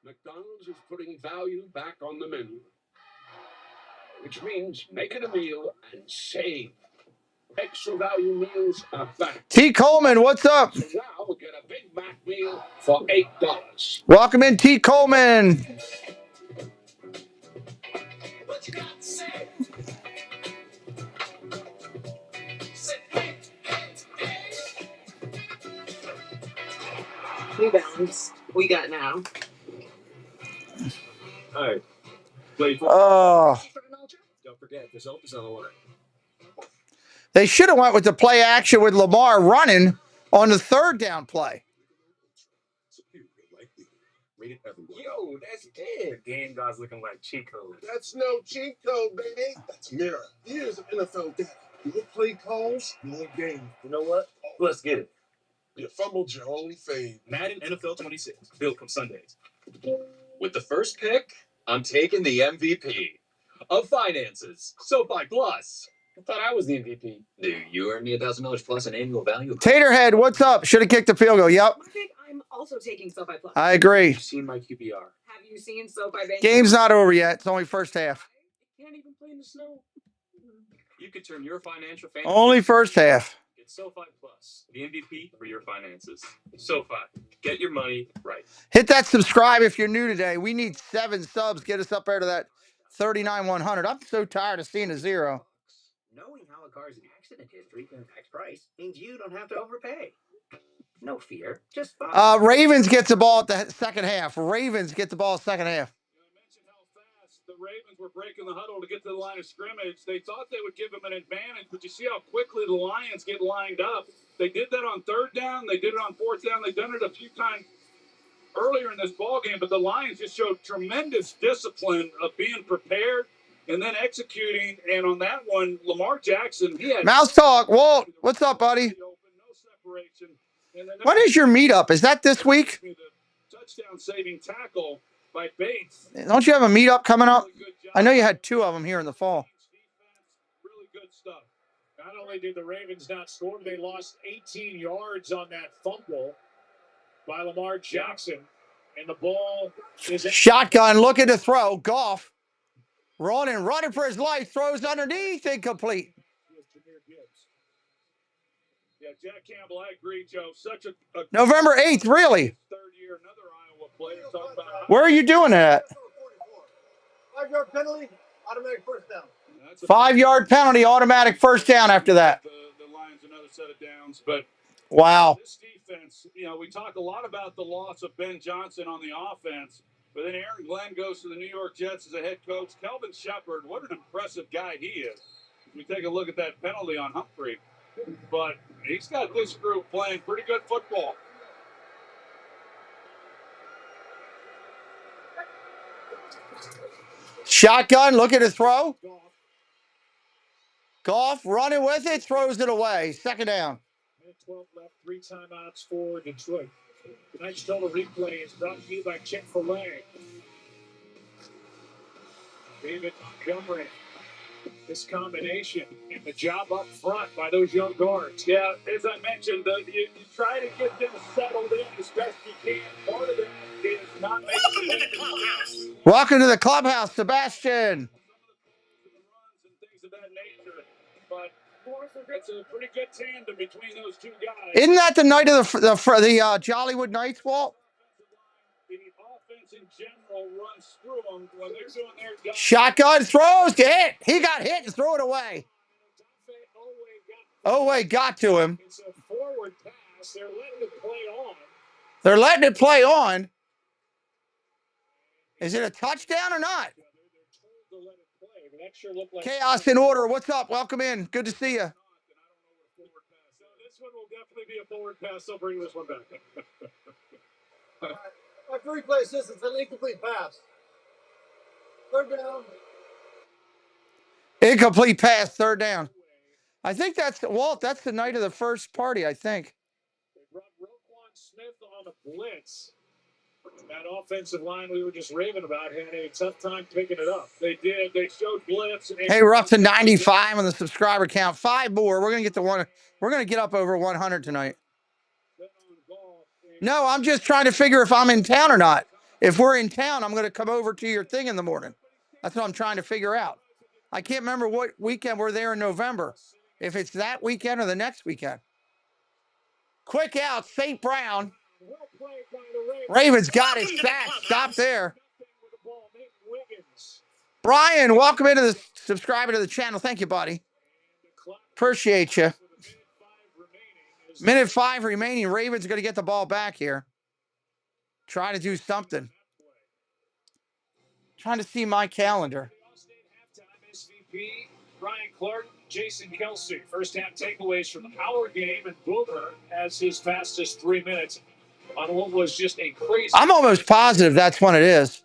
Speaker 11: McDonald's is putting value back on the menu, which means make it a meal and save. Extra value meals are back.
Speaker 1: T. Coleman, what's up?
Speaker 11: So now we'll get a Big Mac meal for $8.
Speaker 1: Welcome in, T. Coleman.
Speaker 11: What you got to say?
Speaker 19: New Balance. We got now.
Speaker 22: Hi. Play for.
Speaker 1: Oh.
Speaker 22: Don't forget, the result is on the line.
Speaker 1: They should have went with the play action with Lamar running on the 3rd down play.
Speaker 22: Rated everywhere.
Speaker 24: Yo, that's it. The game guy's looking like cheat code.
Speaker 6: That's no cheat code, baby. That's Mirror. Years of NFL data. Your play calls, your game.
Speaker 24: You know what? Let's get it.
Speaker 6: You fumbled your only fade.
Speaker 4: Madden NFL 26. Built from Sundays. With the first pick, I'm taking the MVP of finances. SoFi Plus.
Speaker 24: I thought I was the MVP.
Speaker 4: Dude, you earned me $1,000 plus in annual value.
Speaker 1: Taterhead, what's up? Should have kicked the field goal. Yep.
Speaker 19: I'm also taking SoFi Plus.
Speaker 1: I agree.
Speaker 4: You've seen my QBR.
Speaker 19: Have you seen SoFi Bank?
Speaker 1: Game's not over yet. It's only first half.
Speaker 4: Can't even play in the snow. You could turn your financial fantasy.
Speaker 1: Only first half.
Speaker 4: Get SoFi Plus, the MVP for your finances. SoFi, get your money right.
Speaker 1: Hit that subscribe if you're new today. We need 7 subs. Get us up there to that 39,100. I'm so tired of seeing a 0.
Speaker 10: Knowing how a car's accident history can impact price means you don't have to overpay. No fear, just follow.
Speaker 1: Ravens gets the ball at the second half. Ravens get the ball second half.
Speaker 5: I mentioned how fast the Ravens were breaking the huddle to get to the line of scrimmage. They thought they would give them an advantage, but you see how quickly the Lions get lined up. They did that on 3rd down. They did it on 4th down. They've done it a few times earlier in this ballgame, but the Lions just showed tremendous discipline of being prepared and then executing. And on that one, Lamar Jackson, he had
Speaker 1: Mouse talk. Walt, what's up, buddy? When is your meetup? Is that this week?
Speaker 5: Touchdown saving tackle by Bates.
Speaker 1: Don't you have a meetup coming up? I know you had 2 of them here in the fall.
Speaker 5: Really good stuff.
Speaker 13: Not only did the Ravens not score, they lost 18 yards on that fumble by Lamar Jackson. And the ball is
Speaker 1: Shotgun looking to throw. Goff running for his life. Throws underneath. Incomplete.
Speaker 5: Yeah, Jack Campbell, I agree, Joe. Such a
Speaker 1: November 8th, really?
Speaker 5: 3rd year, another Iowa player. Talk about
Speaker 1: Where are you doing that?
Speaker 6: 5-yard penalty, automatic first down.
Speaker 1: 5-yard penalty, automatic first down after that.
Speaker 5: The Lions another set of downs, but
Speaker 1: wow.
Speaker 5: This defense, we talk a lot about the loss of Ben Johnson on the offense, but then Aaron Glenn goes to the New York Jets as a head coach. Kelvin Shepherd, what an impressive guy he is. We take a look at that penalty on Humphrey, but he's got this group playing pretty good football.
Speaker 1: Shotgun, look at his throw. Goff running with it, throws it away. 2nd down.
Speaker 13: 12 left, 3 timeouts for Detroit. Tonight's total replay is brought to you by Chick-fil-A. David Montgomery. This combination and the job up front by those young guards.
Speaker 5: Yeah, as I mentioned, you try to get them settled in as best you can. Part of that is not making the clubhouse.
Speaker 1: Welcome to the clubhouse, Sebastian.
Speaker 5: But it's a pretty good tandem between those two guys.
Speaker 1: Isn't that the night of the Jollywood Knights, Walt?
Speaker 5: The offense in general runs through them when they're doing their job.
Speaker 1: Shotgun throws to hit. He got hit and threw it away. Oh, wait, got to him.
Speaker 13: It's a forward pass. They're letting it play on.
Speaker 1: They're letting it play on. Is it a touchdown or not? Chaos in order. What's up? Welcome in. Good to see you.
Speaker 5: So this one will definitely be a forward pass. They'll bring this one back.
Speaker 6: After replay says it's an incomplete pass. Third down.
Speaker 1: Incomplete pass, third down. I think that's, Walt, that's the night of the first party, I think.
Speaker 13: They brought Roquan Smith on a blitz. That offensive line we were just raving about had a tough time picking it up.
Speaker 5: They did. They showed blitz.
Speaker 1: Hey, we're up to 95 on the subscriber count. 5 more. We're going to get to one. We're going to get up over 100 tonight. No, I'm just trying to figure if I'm in town or not. If we're in town, I'm going to come over to your thing in the morning. That's what I'm trying to figure out. I can't remember what weekend we're there in November. If it's that weekend or the next weekend. Quick out, St. Brown. Ravens got it. Sack. Stop there. Brian, welcome into the subscriber to the channel. Thank you, buddy. Appreciate you. Minute 5 remaining. Ravens are going to get the ball back here. Try to do something. Trying to see my calendar.
Speaker 13: MVP, Brian Clark, Jason Kelsey. First half takeaways from our game, and Boomer has his fastest 3 minutes on what was just a crazy.
Speaker 1: I'm almost positive that's when it is.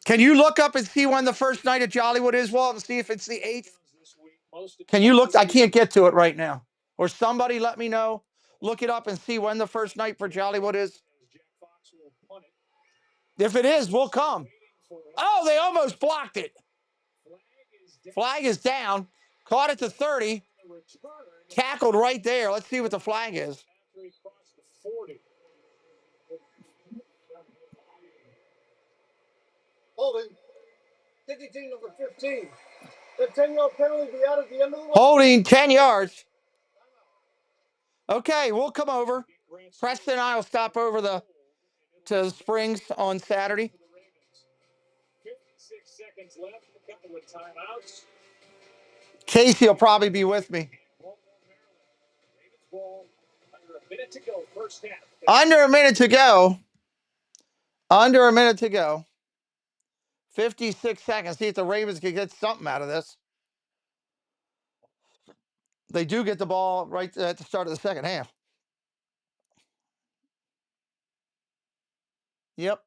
Speaker 1: Can you look up and see when the first night at Jollywood is, Walt, and see if it's the 8th? Can you look? I can't get to it right now. Or somebody let me know. Look it up and see when the first night for Jollywood is. If it is, we'll come. Oh, they almost blocked it. Flag is down. Caught at the 30. Tackled right there. Let's see what the flag is.
Speaker 6: Holding. Ticket team number 15. The 10-yard penalty be out at the end of the line.
Speaker 1: Holding 10 yards. Okay, we'll come over. Preston and I will stop over to Springs on Saturday.
Speaker 13: 56 seconds left, a couple of timeouts.
Speaker 1: Casey will probably be with me.
Speaker 13: Under a minute to go, first half.
Speaker 1: Under a minute to go. Under a minute to go. 56 seconds. See if the Ravens can get something out of this. They do get the ball right at the start of the second half. Yep.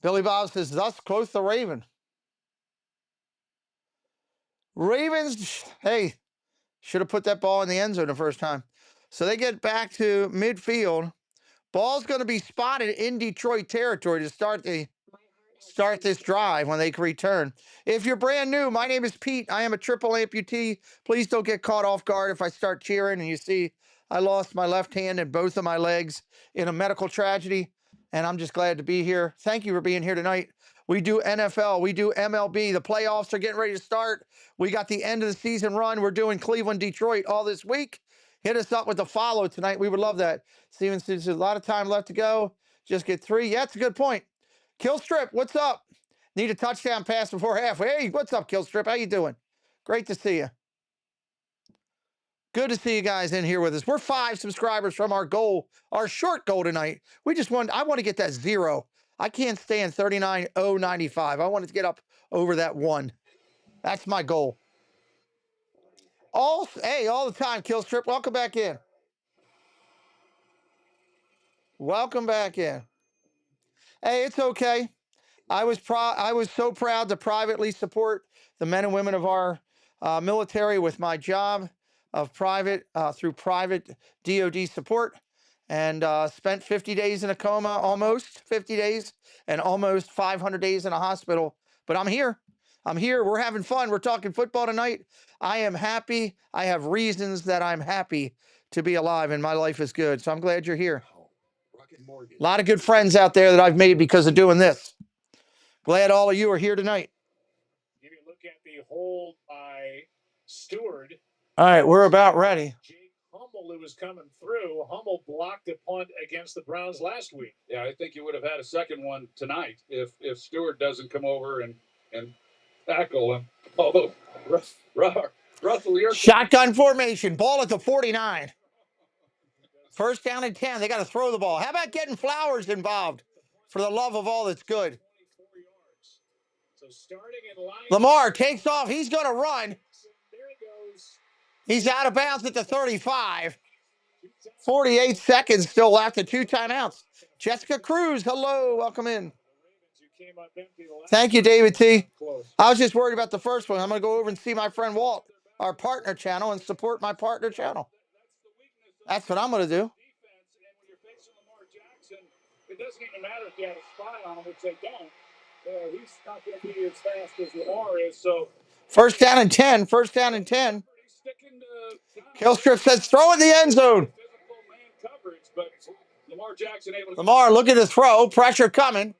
Speaker 1: Billy Bob says, thus quoth the Raven. Ravens, hey, should have put that ball in the end zone the first time. So they get back to midfield. Ball's going to be spotted in Detroit territory to start this drive when they can return. If you're brand new, my name is Pete. I am a triple amputee. Please don't get caught off guard if I start cheering and you see I lost my left hand and both of my legs in a medical tragedy, and I'm just glad to be here. Thank you for being here tonight. We do NFL. We do MLB. The playoffs are getting ready to start. We got the end of the season run. We're doing Cleveland, Detroit all this week. Hit us up with a follow tonight. We would love that. Steven says there's a lot of time left to go. Just get 3. Yeah, that's a good point. Killstrip, what's up? Need a touchdown pass before half. Hey, what's up, Killstrip? How you doing? Great to see you. Good to see you guys in here with us. We're 5 subscribers from our goal, our short goal tonight. I want to get that 0. I can't stand 39,095. I want to get up over that 1. That's my goal. All the time, Killstrip. Welcome back in. Welcome back in. Hey, it's okay. I was so proud to privately support the men and women of our military with my job of private through private DoD support, and spent 50 days in a coma, almost 50 days, and almost 500 days in a hospital. But I'm here. I'm here. We're having fun. We're talking football tonight. I am happy. I have reasons that I'm happy to be alive, and my life is good. So I'm glad you're here. A lot of good friends out there that I've made because of doing this. Glad all of you are here tonight.
Speaker 13: Give you a look at the hold by Stewart.
Speaker 1: All right, we're about ready.
Speaker 13: Jake Hummel, who was coming through. Hummel blocked a punt against the Browns last week.
Speaker 5: Yeah, I think you would have had a second one tonight if Stewart doesn't come over and tackle him. Although Russell, you're
Speaker 1: Shotgun formation, ball at the 49. First down and 10. They got to throw the ball. How about getting Flowers involved for the love of all that's good?
Speaker 13: So starting in line,
Speaker 1: Lamar takes off. He's going to run.
Speaker 13: There he goes.
Speaker 1: He's out of bounds at the 35. 48 seconds still left and 2 timeouts. Jessica Cruz, hello. Welcome in. Thank you, David T. I was just worried about the first one. I'm going to go over and see my friend Walt, our partner channel, and support my partner channel. That's what I'm going to do.
Speaker 13: It doesn't even matter if you have a spy on him, which they don't. He's not going to be as fast as Lamar is. So
Speaker 1: First down and 10. First down and 10. Killstrip says throw in the end zone. Lamar looking to throw. Pressure coming.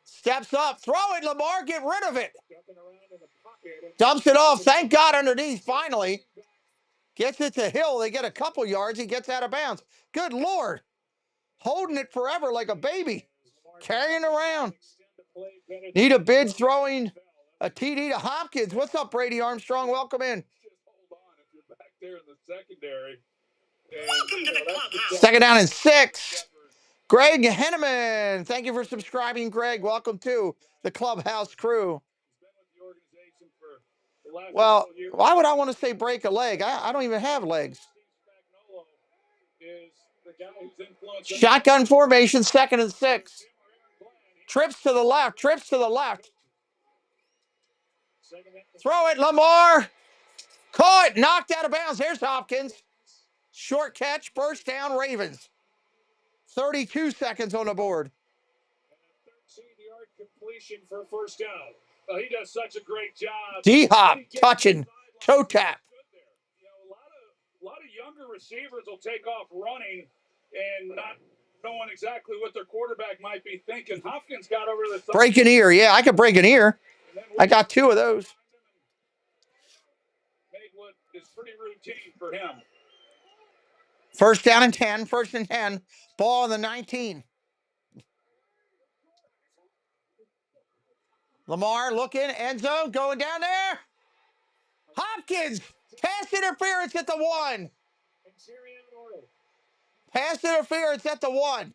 Speaker 1: Steps up. Throw it, Lamar. Get rid of it. Dumps it off. Thank God underneath finally. Gets it to Hill. They get a couple yards. He gets out of bounds. Good Lord. Holding it forever like a baby. Carrying around. Nita Bids throwing a TD to Hopkins. What's up, Brady Armstrong? Welcome in.
Speaker 5: back there in the secondary.
Speaker 12: Welcome to the clubhouse.
Speaker 1: Second down and 6. Greg Henneman. Thank you for subscribing, Greg. Welcome to the clubhouse crew. Well, why would I want to say break a leg? I don't even have legs. Shotgun formation, 2nd and 6. Trips to the left. Trips to the left. Throw it, Lamar. Caught. Knocked out of bounds. Here's Hopkins. Short catch. First down, Ravens. 32 seconds on the board.
Speaker 13: 13-yard completion for first down. He does such a great job.
Speaker 1: D-Hop touching. Toe tap.
Speaker 5: A lot of younger receivers will take off running and not knowing exactly what their quarterback might be thinking. Hopkins got over the side.
Speaker 1: Break an ear. Yeah, I could break an ear. I got 2 of those.
Speaker 5: Made what is pretty routine for him.
Speaker 1: First down and 10. First and 10. Ball on the 19. Lamar looking. End zone. Going down there. Hopkins. Pass interference at the 1. Pass interference at the 1.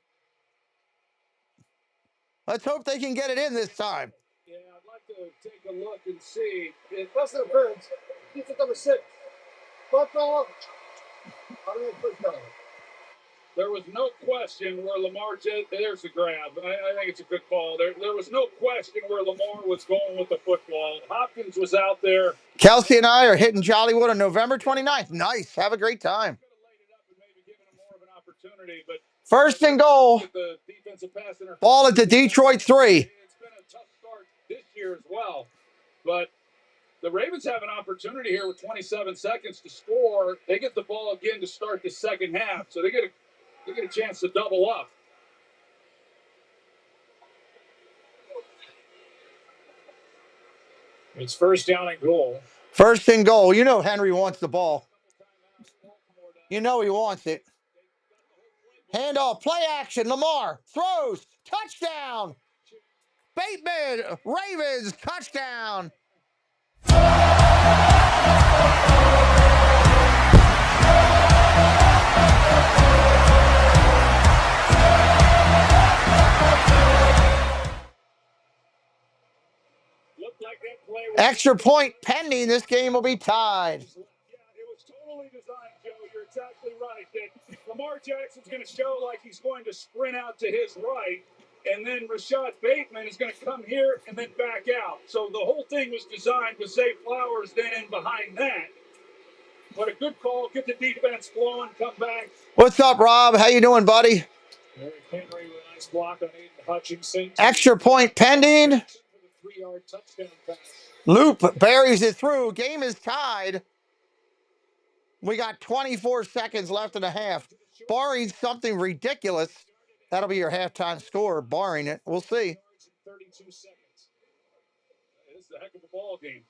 Speaker 1: Let's hope they can get it in this time.
Speaker 5: Yeah, I'd like to take a look and see.
Speaker 6: Pass interference. Defense number 6. Football.
Speaker 5: There was no question where Lamar, there's the grab. I think it's a good call. There was no question where Lamar was going with the football. Hopkins was out there.
Speaker 1: Kelsey and I are hitting Jollywood on November 29th. Nice. Have a great time. First and goal. Ball at the Detroit 3.
Speaker 5: It's been a tough start this year as well. But the Ravens have an opportunity here with 27 seconds to score. They get the ball again to start the second half. So they get a chance to double up.
Speaker 13: It's first down and goal.
Speaker 1: First and goal. You know Henry wants the ball. You know he wants it. Handoff. Play action. Lamar throws. Touchdown. Bateman. Ravens. Touchdown. Extra point pending. This game will be tied.
Speaker 5: Yeah, it was totally designed, Joe. You're exactly right. That Lamar Jackson's going to show like he's going to sprint out to his right. And then Rashad Bateman is going to come here and then back out. So the whole thing was designed to save Flowers then in behind that. But a good call, get the defense flowing, come back.
Speaker 1: What's up, Rob? How you doing, buddy?
Speaker 13: Henry with a nice block on Aiden Hutchinson.
Speaker 1: Extra point pending.
Speaker 13: 3-yard touchdown pass.
Speaker 1: Loop buries it through. Game is tied. We got 24 seconds left in the half. Barring something ridiculous, that'll be your halftime score. Barring it, we'll see.
Speaker 13: 32 seconds. This is a heck of a ball game.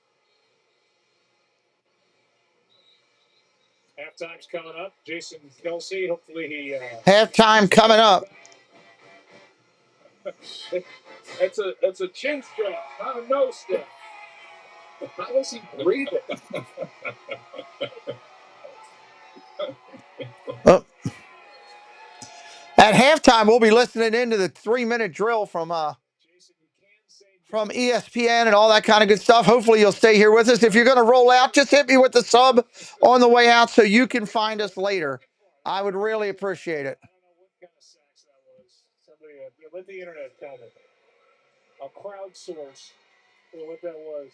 Speaker 13: Halftime's coming up. Jason Kelsey, hopefully he...
Speaker 1: Halftime coming up.
Speaker 5: It's a chin strap, not a nose strap.
Speaker 13: How is he breathing?
Speaker 1: Oh. At halftime, we'll be listening into the 3-minute drill from ESPN and all that kind of good stuff. Hopefully you'll stay here with us. If you're going to roll out, just hit me with the sub on the way out so you can find us later. I would really appreciate it.
Speaker 13: I don't know what kind of sacks that was. Somebody, let the internet tell me. A crowdsource or what that was.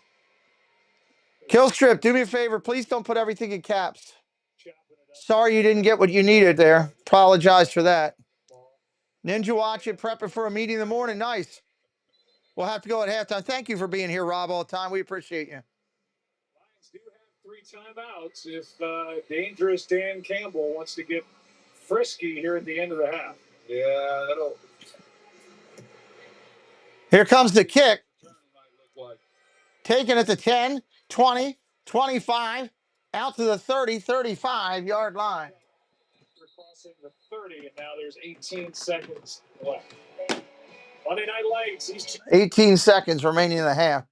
Speaker 1: Killstrip, do me a favor. Please don't put everything in caps. Sorry you didn't get what you needed there. Apologize for that. Ninja Watch it, prepping for a meeting in the morning. Nice. We'll have to go at halftime. Thank you for being here, Rob, all the time. We appreciate you.
Speaker 13: Lions do have 3 timeouts if dangerous Dan Campbell wants to get frisky here at the end of the half.
Speaker 5: Yeah, that'll...
Speaker 1: Here comes the kick. Taken at the 10, 20, 25, out to the 30, 35-yard line.
Speaker 13: We're crossing the 30, and now there's 18 seconds left. Monday Night Lights.
Speaker 1: 18 seconds remaining in the half.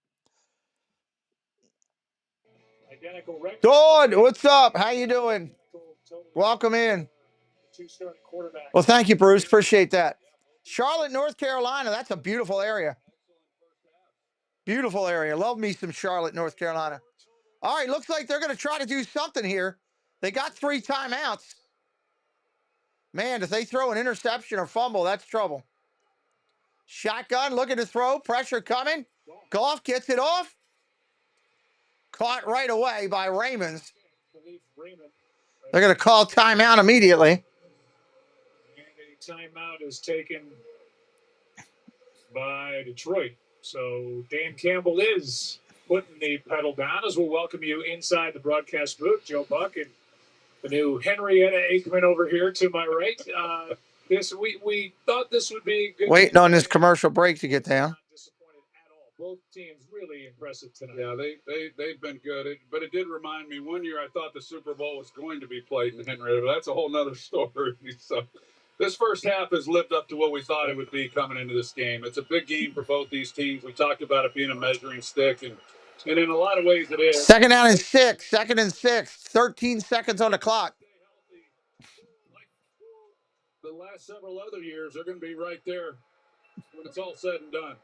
Speaker 13: Identical record.
Speaker 1: Dawn, what's up? How you doing? Welcome in. Well, thank you, Bruce. Appreciate that. Charlotte, North Carolina. That's a beautiful area. Beautiful area. Love me some Charlotte, North Carolina. All right, looks like they're going to try to do something here. They got 3 timeouts. Man, if they throw an interception or fumble, that's trouble. Shotgun, looking to throw. Pressure coming. Goff gets it off. Caught right away by Raymond. They're going to call timeout immediately.
Speaker 13: And a timeout is taken by Detroit. So Dan Campbell is putting the pedal down as we'll welcome you inside the broadcast booth. Joe Buck and the new Henrietta Aikman over here to my right. We thought this would be good.
Speaker 1: Waiting on this commercial break to get down.
Speaker 13: Not disappointed at all. Both teams really impressive tonight.
Speaker 5: Yeah, they've been good. But it did remind me, one year I thought the Super Bowl was going to be played in Henrietta, but that's a whole nother story. So this first half has lived up to what we thought it would be coming into this game. It's a big game for both these teams. We talked about it being a measuring stick, and in a lot of ways it is.
Speaker 1: Second down and 6. 2nd and 6. 13 seconds on the clock.
Speaker 5: The last several other years, they're going to be right there when it's all said and done.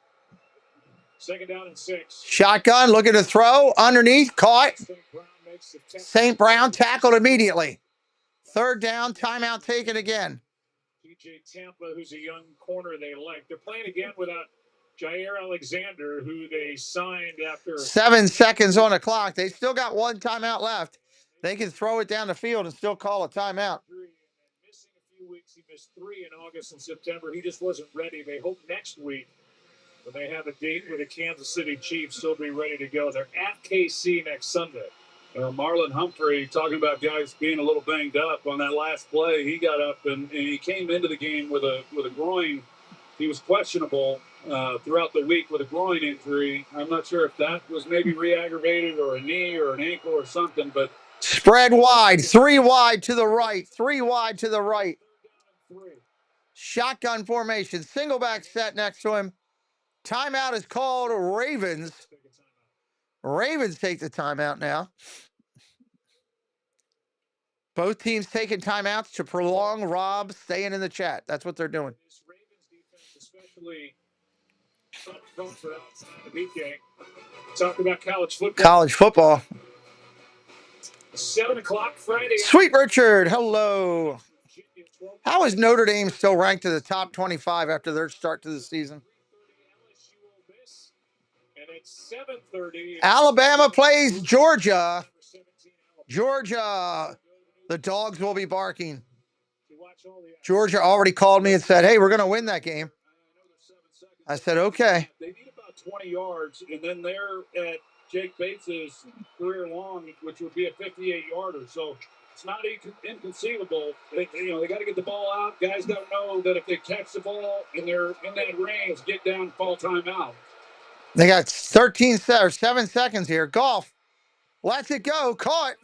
Speaker 13: 2nd down and 6.
Speaker 1: Shotgun, looking to throw. Underneath, caught. St. Brown tackled immediately. 3rd down, timeout taken again.
Speaker 13: TJ Tampa, who's a young corner they like. They're playing again without Jair Alexander, who they signed after
Speaker 1: 7 seconds on the clock. They still got 1 timeout left. They can throw it down the field and still call a timeout.
Speaker 13: Missing a few weeks. He missed 3 in August and September. He just wasn't ready. They hope next week, when they have a date with the Kansas City Chiefs, he'll be ready to go. They're at KC next Sunday.
Speaker 5: Marlon Humphrey, talking about guys being a little banged up on that last play, he got up and he came into the game with a groin. He was questionable throughout the week with a groin injury. I'm not sure if that was maybe re-aggravated or a knee or an ankle or something, but
Speaker 1: spread wide, 3 wide to the right, 3 wide to the right. Shotgun formation, single back set next to him. Timeout is called. Ravens. Ravens take the timeout now. Both teams taking timeouts to prolong Rob staying in the chat. That's what they're doing.
Speaker 13: This Ravens defense, especially up front for the BK. Talk about college football.
Speaker 1: College football.
Speaker 13: 7 o'clock Friday.
Speaker 1: Sweet Richard, hello. How is Notre Dame still ranked to the top 25 after their start to the season?
Speaker 13: And it's 7:30.
Speaker 1: Alabama plays Georgia. Georgia. The dogs will be barking. Georgia already called me and said, hey, we're going to win that game. I said, okay.
Speaker 5: They need about 20 yards, and then they're at Jake Bates's career long, which would be a 58-yarder. So it's not inconceivable. They got to get the ball out. Guys got to know that if they catch the ball and they're in that range, get down, call timeout.
Speaker 1: They got 7 seconds here. Golf. Lets it go. Caught.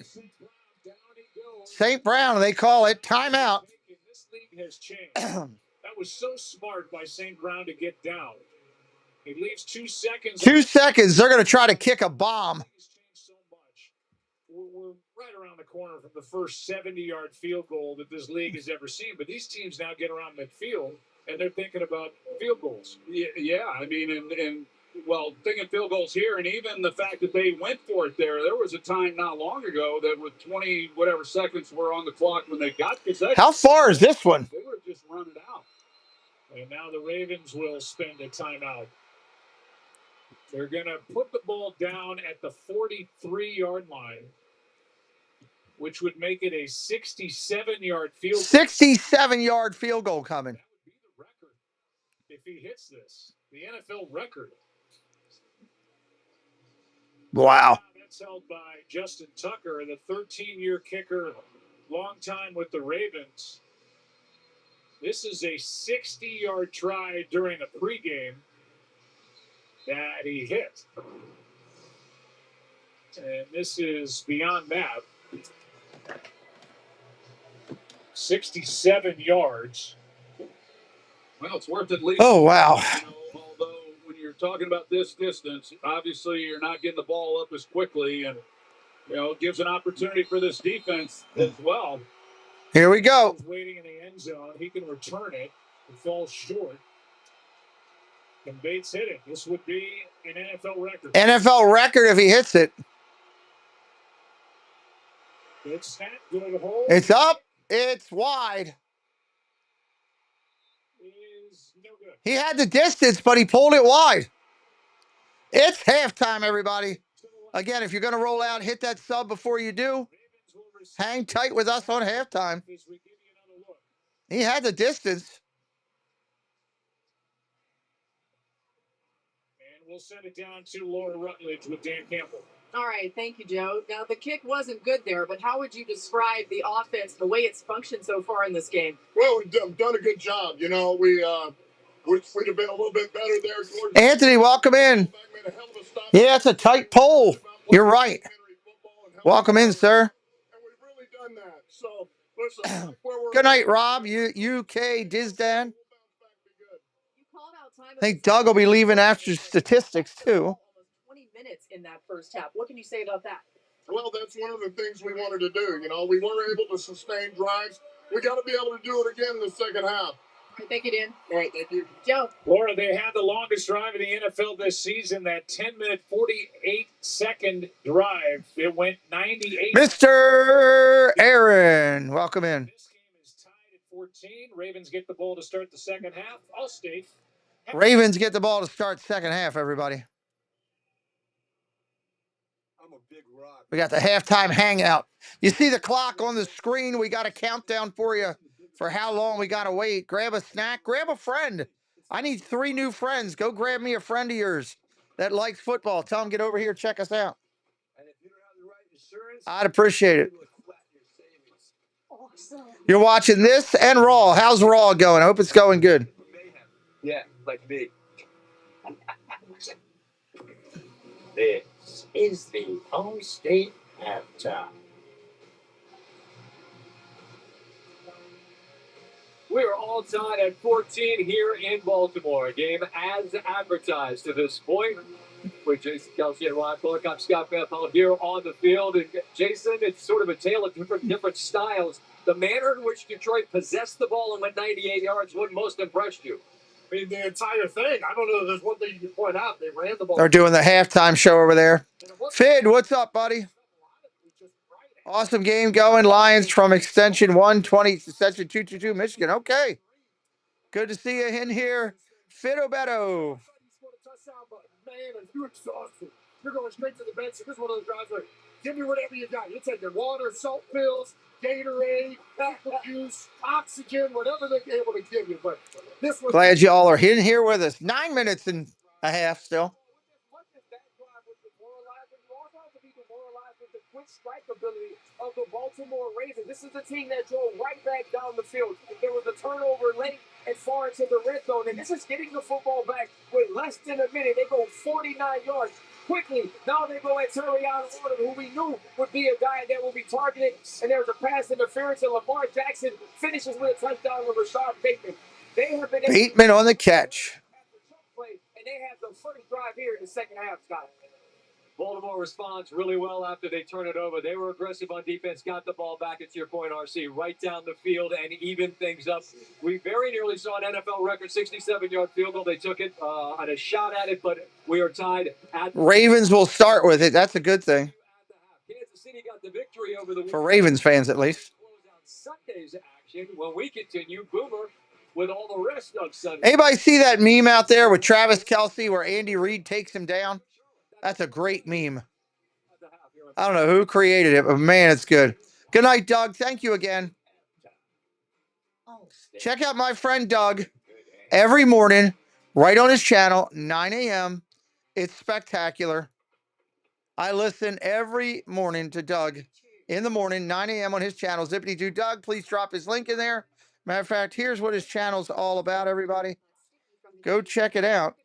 Speaker 1: St. Brown, they call it timeout.
Speaker 13: This league has changed. That was so smart by St. Brown to get down. He leaves 2 seconds.
Speaker 1: 2 seconds. They're going to try to kick a bomb.
Speaker 13: We're right around the corner from the first 70-yard field goal that this league has ever seen. But these teams now get around midfield, and they're thinking about field goals.
Speaker 5: Yeah, I mean, well, thinking field goals here, and even the fact that they went for it there. There was a time not long ago that with 20 whatever seconds were on the clock when they got possession.
Speaker 1: How far is this one?
Speaker 5: They were just running out.
Speaker 13: And now the Ravens will spend a timeout. They're going to put the ball down at the 43-yard line, which would make it a 67-yard field goal.
Speaker 1: 67-yard field goal coming.
Speaker 13: That would be the record if he hits this. The NFL record.
Speaker 1: Wow.
Speaker 13: That's held by Justin Tucker, the 13-year kicker, long time with the Ravens. This is a 60-yard try during a pregame that he hit. And this is beyond that. 67 yards.
Speaker 5: Well, it's worth at least.
Speaker 1: Oh, wow.
Speaker 5: Although when you're talking about this distance, obviously you're not getting the ball up as quickly, and it gives an opportunity for this defense as well.
Speaker 1: Here we go.
Speaker 13: He's waiting in the end zone. He can return it. It falls short. Can Bates hit it? This would be an NFL record.
Speaker 1: NFL record if he hits it.
Speaker 13: Good snap. Good hold.
Speaker 1: It's up. It's wide.
Speaker 13: Is no good.
Speaker 1: He had the distance, but he pulled it wide. It's halftime, everybody. Again, if you're going to roll out, hit that sub before you do. Hang tight with us on halftime. He had the distance.
Speaker 13: And we'll send it down to Laura Rutledge with Dan Campbell.
Speaker 8: All right, thank you, Joe. Now, the kick wasn't good there, but how would you describe the offense, the way it's functioned so far in this game?
Speaker 6: Well, we've done a good job. We'd have been a little bit better there.
Speaker 1: Anthony, welcome in. Yeah, it's a tight poll. You're right. Welcome in, sir.
Speaker 6: And we've really done that. So, listen,
Speaker 1: Good night, Rob. UK Dizdan. I think Doug will be leaving after statistics, too.
Speaker 8: 20 minutes in that first half. What can you say about that?
Speaker 6: Well, that's one of the things we wanted to do. We weren't able to sustain drives. We got to be able to do it again in the second half.
Speaker 8: All right, thank you, Dan.
Speaker 6: All right, thank you.
Speaker 8: Joe.
Speaker 13: Laura, they had the longest drive in the NFL this season, that 10-minute, 48-second drive. It went 98.
Speaker 1: Mr. Aaron, welcome in.
Speaker 13: This game is tied at 14. Ravens get the ball to start the second half. Allstate.
Speaker 1: Ravens get the ball to start second half, everybody. We got the halftime hangout. You see the clock on the screen. We got a countdown for you for how long we got to wait. Grab a snack. Grab a friend. I need 3 new friends. Go grab me a friend of yours that likes football. Tell them get over here. Check us out. I'd appreciate it. You're watching this and Raw. How's Raw going? I hope it's going good.
Speaker 24: Yeah, like me. This is the Allstate halftime. We're all tied at 14 here in Baltimore. Game as advertised to this point. With Jason Kelsey and Ron Bullock, I'm Scott Van Pelt here on the field. And Jason, it's sort of a tale of different styles. The manner in which Detroit possessed the ball and went 98 yards, what most impressed you?
Speaker 6: I mean, the entire thing. I don't know if there's one thing you can point out. They ran the ball.
Speaker 1: They're doing the halftime show over there. Fid, what's up, buddy? Awesome game going. Lions from extension 120 to extension 222, Michigan. Okay. Good to see you in here. Fido Beto.
Speaker 6: Man, if you're exhausted, you're going straight to the bench. This is one of those guys like, give me whatever you got. You take your water, salt pills, Gatorade, apple juice, oxygen, whatever they're able to give you. But this was
Speaker 1: glad you all are in here with us. 9 minutes and a half still.
Speaker 14: Quick strike ability of the Baltimore Ravens. This is the team that drove right back down the field. There was a turnover late and far into the red zone, and this is getting the football back with less than a minute. They go 49 yards quickly. Now they go at Terrion Order, who we knew would be a guy that will be targeted, and there's a pass interference, and Lamar Jackson finishes with a touchdown with Rashad Bateman. They have been
Speaker 1: Bateman on the catch.
Speaker 14: And they have the first drive here in the second half, Scott.
Speaker 4: Baltimore responds really well after they turn it over. They were aggressive on defense, got the ball back, it's your point, RC, right down the field and even things up. We very nearly saw an NFL record 67-yard field goal. They took it on a shot at it, but we are tied at
Speaker 1: Ravens will start with it. That's a good thing.
Speaker 4: Kansas City got the victory over the
Speaker 1: for Ravens fans, at least.
Speaker 4: Sunday's action when we continue. Boomer with all the rest of Sunday.
Speaker 1: Anybody see that meme out there with Travis Kelce where Andy Reid takes him down? That's a great meme. I don't know who created it, but man, it's good. Good night, Doug. Thank you again. Check out my friend Doug every morning, right on his channel, 9 a.m. It's spectacular. I listen every morning to Doug in the morning, 9 a.m. on his channel, Zippity-Doo Doug. Please drop his link in there. Matter of fact, here's what his channel's all about, everybody. Go check it out.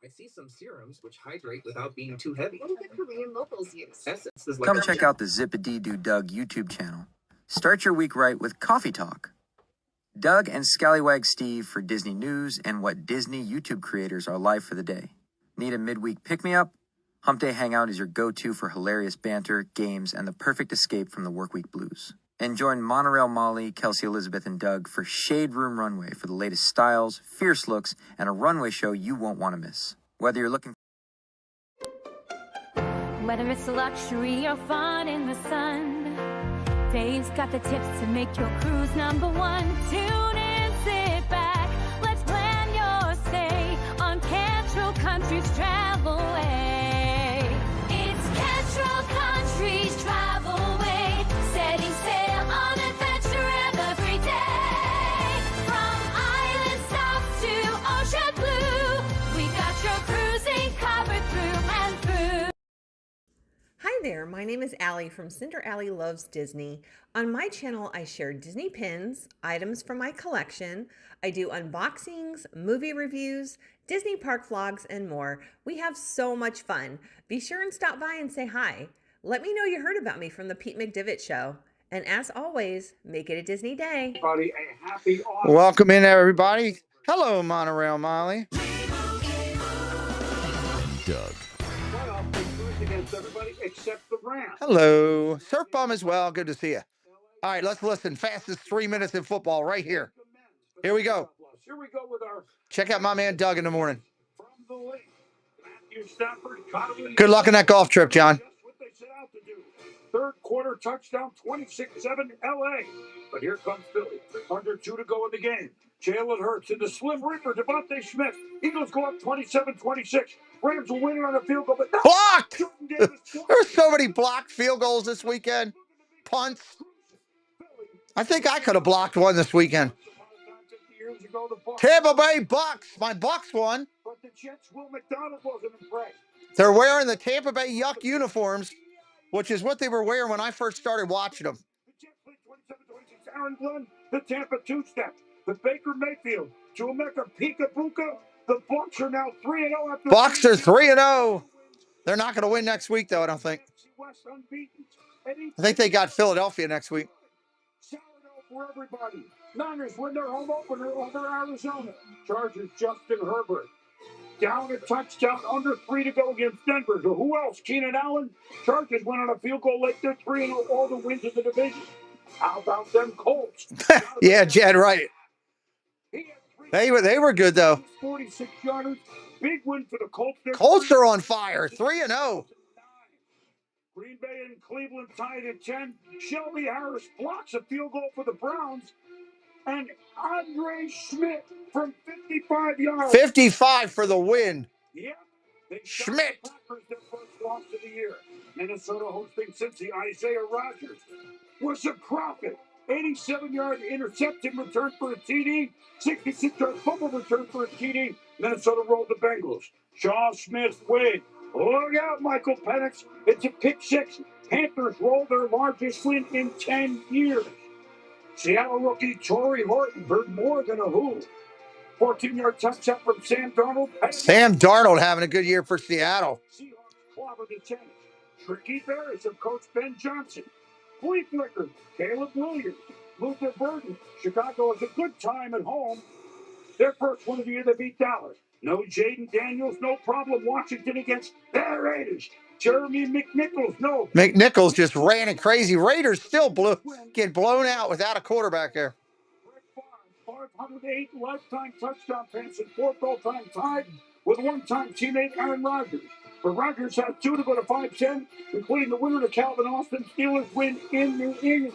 Speaker 10: I see some serums which hydrate without being too heavy.
Speaker 21: What do the Korean locals use?
Speaker 10: Essence is like
Speaker 3: Come check out the Zippity-Doo Doug YouTube channel. Start your week right with Coffee Talk. Doug and Scallywag Steve for Disney news and what Disney YouTube creators are live for the day. Need a midweek pick-me-up? Hump Day Hangout is your go-to for hilarious banter, games, and the perfect escape from the workweek blues. And join Monorail Molly, Kelsey Elizabeth, and Doug for Shade Room Runway for the latest styles, fierce looks, and a runway show you won't want to miss. Whether you're looking
Speaker 15: Whether it's luxury or fun in the sun, Dave's got the tips to make your cruise #1. Tune in, sit back, let's plan your stay on Cantrell Country's Travelway. It's Cantrell Country's Travelway, setting sail on adventure every day. From island south to ocean blue, we got your cruising covered through and through.
Speaker 16: Hi there, my name is Allie from Cinder Allie Loves Disney. On my channel, I share Disney pins, items from my collection. I do unboxings, movie reviews, Disney park vlogs, and more. We have so much fun. Be sure and stop by and say hi. Let me know you heard about me from the Pete McDivitt Show. And as always, make it a Disney day.
Speaker 1: Welcome in, everybody. Hello, Monorail Molly.
Speaker 5: Doug. Against everybody except the Rams.
Speaker 1: Hello. Surf Bum as well. Good to see you. All right, let's listen. Fastest 3 minutes in football right here. Here we go.
Speaker 5: Here we go with our
Speaker 1: Check out my man Doug in the morning.
Speaker 5: from the lake. Matthew Stafford caught it.
Speaker 1: Good luck on that golf trip, John.
Speaker 5: Just what they set out to do. Third quarter touchdown, 26-7 LA. But here comes Philly. Under 2 to go in the game. Jalen Hurts in the slim reaper, Devontae Smith. Eagles go up 27-26. Rams will win it on a field goal, but
Speaker 1: blocked. There's so many blocked field goals this weekend. Punts. I think I could have blocked one this weekend. Tampa Bay Bucks. My Bucks won.
Speaker 5: But the Jets, Will McDonald wasn't impressed.
Speaker 1: They're wearing the Tampa Bay Yuck uniforms, which is what they were wearing when I first started watching them.
Speaker 5: The Jets played 27-26. Aaron Glenn, the Tampa two-step. The Baker Mayfield, Juameka Pikabuka. The Bucks are now 3-0 after.
Speaker 1: Bucks are 3-0. They're not going to win next week, though, I don't think. I think they got Philadelphia next week.
Speaker 5: Sourdough for everybody. Niners win their home opener over Arizona. Chargers Justin Herbert. Down a touchdown, under 3 to go against Denver. So who else? Keenan Allen. Chargers went on a field goal late. They're 3-0, all the wins of the division. How about them Colts?
Speaker 1: Yeah, Jed, right. They were good, though.
Speaker 5: 46 yarders. Big win for the Colts.
Speaker 1: Colts are on fire. 3-0.
Speaker 6: Green Bay and Cleveland tied at 10. Shelby Harris blocks a field goal for the Browns. And Andre Schmidt from 55 yards.
Speaker 1: 55 for the win.
Speaker 6: Yeah.
Speaker 1: Schmidt.
Speaker 6: The Packers, their first loss of the year. Minnesota hosting Cincy. Isaiah Rodgers was a prophet. 87-yard interception return for a TD. 66-yard fumble return for a TD. Minnesota rolled the Bengals. Shaw Smith win. Look out, Michael Penix. It's a pick six. Panthers roll their largest win in 10 years. Seattle rookie Torrey Horton heard more than a who. 14-yard touchdown from Sam Darnold.
Speaker 1: Sam Darnold having a good year for Seattle.
Speaker 6: Seahawks clobber the Giants. Tricky Bears of Coach Ben Johnson. Flea Flicker, Caleb Williams, Luther Burden. Chicago has a good time at home. Their first one of the year, they beat Dallas. No Jaden Daniels, no problem. Washington against the Raiders. Jeremy McNichols, no.
Speaker 1: McNichols just ran it crazy. Raiders still get blown out without a quarterback there.
Speaker 6: 508 lifetime touchdown passes, fourth all-time tied with one-time teammate Aaron Rodgers. But Rodgers has two to go to 5-10, including the winner to Calvin Austin. Steelers win in New England.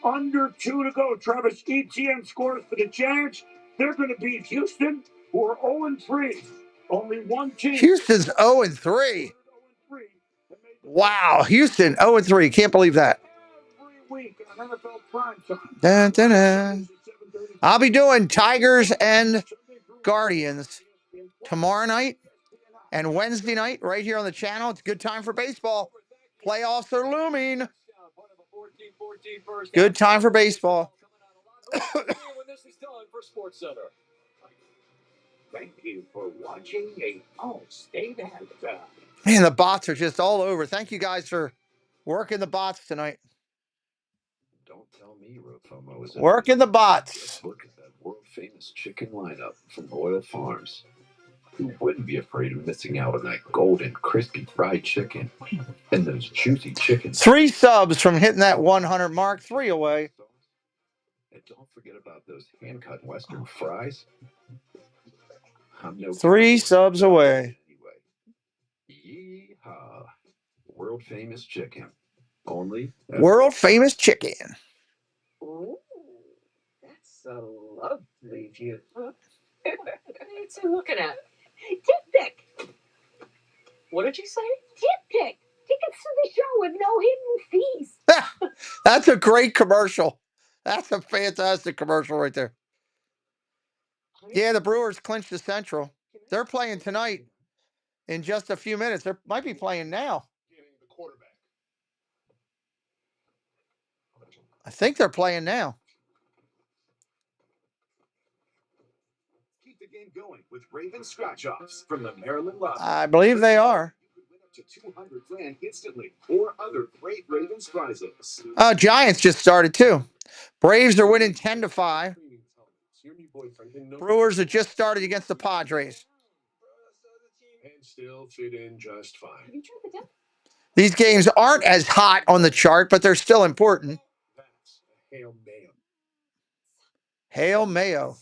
Speaker 6: Under 2 to go. Travis Etienne scores for the Giants. They're going to beat Houston, who are 0-3. Only one team.
Speaker 1: Houston's 0-3. Wow, Houston 0-3. Can't believe that.
Speaker 6: Every week on NFL primetime.
Speaker 1: Dun, dun, dun. I'll be doing Tigers and Guardians tomorrow night and Wednesday night right here on the channel. It's a good time for baseball. Playoffs are looming. Good time for baseball.
Speaker 6: Thank you for watching a BALvsDET.
Speaker 1: Man, the bots are just all over. Thank you guys for working the bots tonight.
Speaker 2: Don't tell me Rofomo is
Speaker 1: working the bots.
Speaker 2: Let's look at that world-famous chicken lineup from Royal Farms. Who wouldn't be afraid of missing out on that golden, crispy fried chicken and those juicy chicken?
Speaker 1: 3 subs from hitting that 100 mark. 3 away.
Speaker 2: And don't forget about those hand-cut Western fries. I'm no
Speaker 1: 3 subs away.
Speaker 2: Anyway. Yeehaw. World-famous chicken. Only
Speaker 1: world-famous chicken.
Speaker 25: Ooh, that's a lovely view. What's he looking at?
Speaker 21: Tip pick.
Speaker 25: What did you say?
Speaker 21: Tip pick. Tickets to the show with no hidden fees.
Speaker 1: That's a great commercial. That's a fantastic commercial right there. Yeah, the Brewers clinched the Central. They're playing tonight in just a few minutes. They might be playing now. I think they're playing now.
Speaker 7: Keep the game going with Ravens scratch-offs from the Maryland Lottery.
Speaker 1: I believe they are.
Speaker 7: You could win up to $200,000 instantly, or other great Ravens prizes.
Speaker 1: Giants just started too. Braves are winning 10-5. Brewers are just started against the Padres.
Speaker 7: And still fit in just fine.
Speaker 1: These games aren't as hot on the chart, but they're still important.
Speaker 7: That's a Hail Mayo.
Speaker 1: Hail Mayo.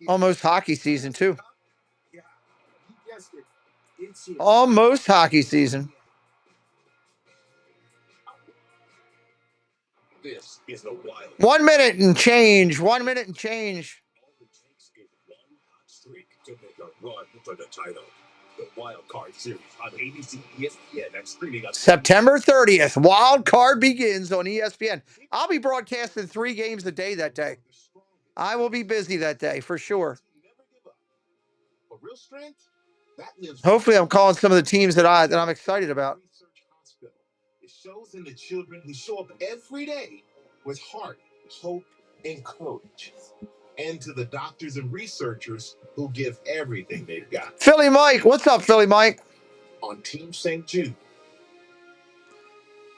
Speaker 1: Almost hockey season, too. Almost hockey season.
Speaker 7: This is the wild.
Speaker 1: 1 minute and change. 1 minute and change.
Speaker 7: Streak to make a run for the title. The Wild Card Series on ABC, ESPN, and streaming on
Speaker 1: September 30th. Wild Card begins on ESPN. I'll be broadcasting 3 games a day that day. I will be busy that day for sure. Hopefully, I'm calling some of the teams that I'm excited about.
Speaker 7: It shows in the children who show up every day with heart, hope, and courage. And to the doctors and researchers who give everything they've got.
Speaker 1: Philly Mike. What's up, Philly Mike?
Speaker 7: On Team St. Jude.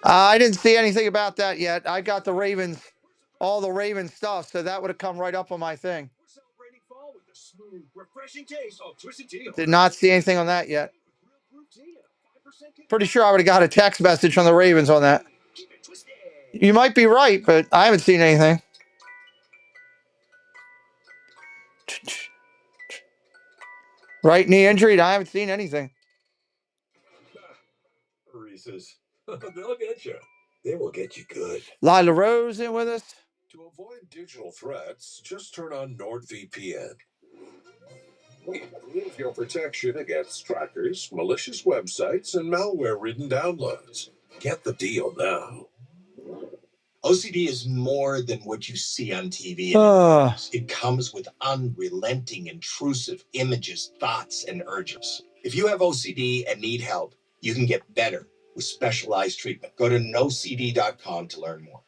Speaker 1: I didn't see anything about that yet. I got the Ravens, all the Ravens stuff, so that would have come right up on my thing. Did not see anything on that yet. Pretty sure I would have got a text message from the Ravens on that. You might be right, but I haven't seen anything. Right knee injury? I haven't seen anything.
Speaker 22: places. They'll get you. They will get you good.
Speaker 1: Lila Rose in with us.
Speaker 22: To avoid digital threats, just turn on NordVPN. We improve your protection against trackers, malicious websites, and malware-ridden downloads. Get the deal now.
Speaker 9: OCD is more than what you see on TV and in movies. It comes with unrelenting, intrusive images, thoughts, and urges. If you have OCD and need help, you can get better with specialized treatment. Go to nocd.com to learn more.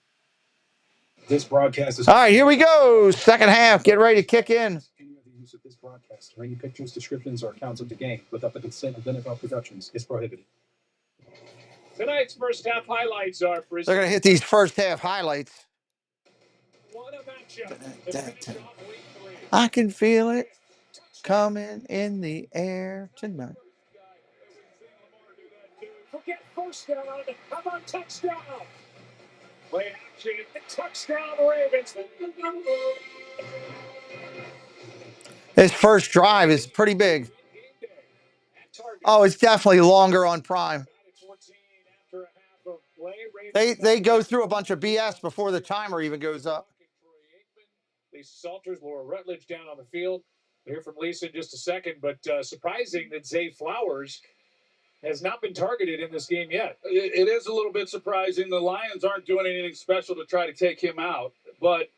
Speaker 22: This broadcast is...
Speaker 1: All right, here we go. Second half. Get ready to kick in.
Speaker 22: Any other use of this broadcast or any pictures, descriptions, or accounts of the game without the consent of NFL Productions is prohibited.
Speaker 13: Tonight's first half highlights are presented.
Speaker 1: They're going to hit these first half highlights.
Speaker 13: What a matchup. The finish off week 3.
Speaker 1: I can feel it coming in the air tonight.
Speaker 13: Forget first down. How about touchdown? Play action. Touchdown Ravens.
Speaker 1: His first drive is pretty big. Oh, it's definitely longer on Prime. They go through a bunch of BS before the timer even goes up.
Speaker 13: Lisa Salters, Laura Rutledge down on the field. We'll hear from Lisa in just a second, but surprising that Zay Flowers has not been targeted in this game yet.
Speaker 5: It is a little bit surprising. The Lions aren't doing anything special to try to take him out, but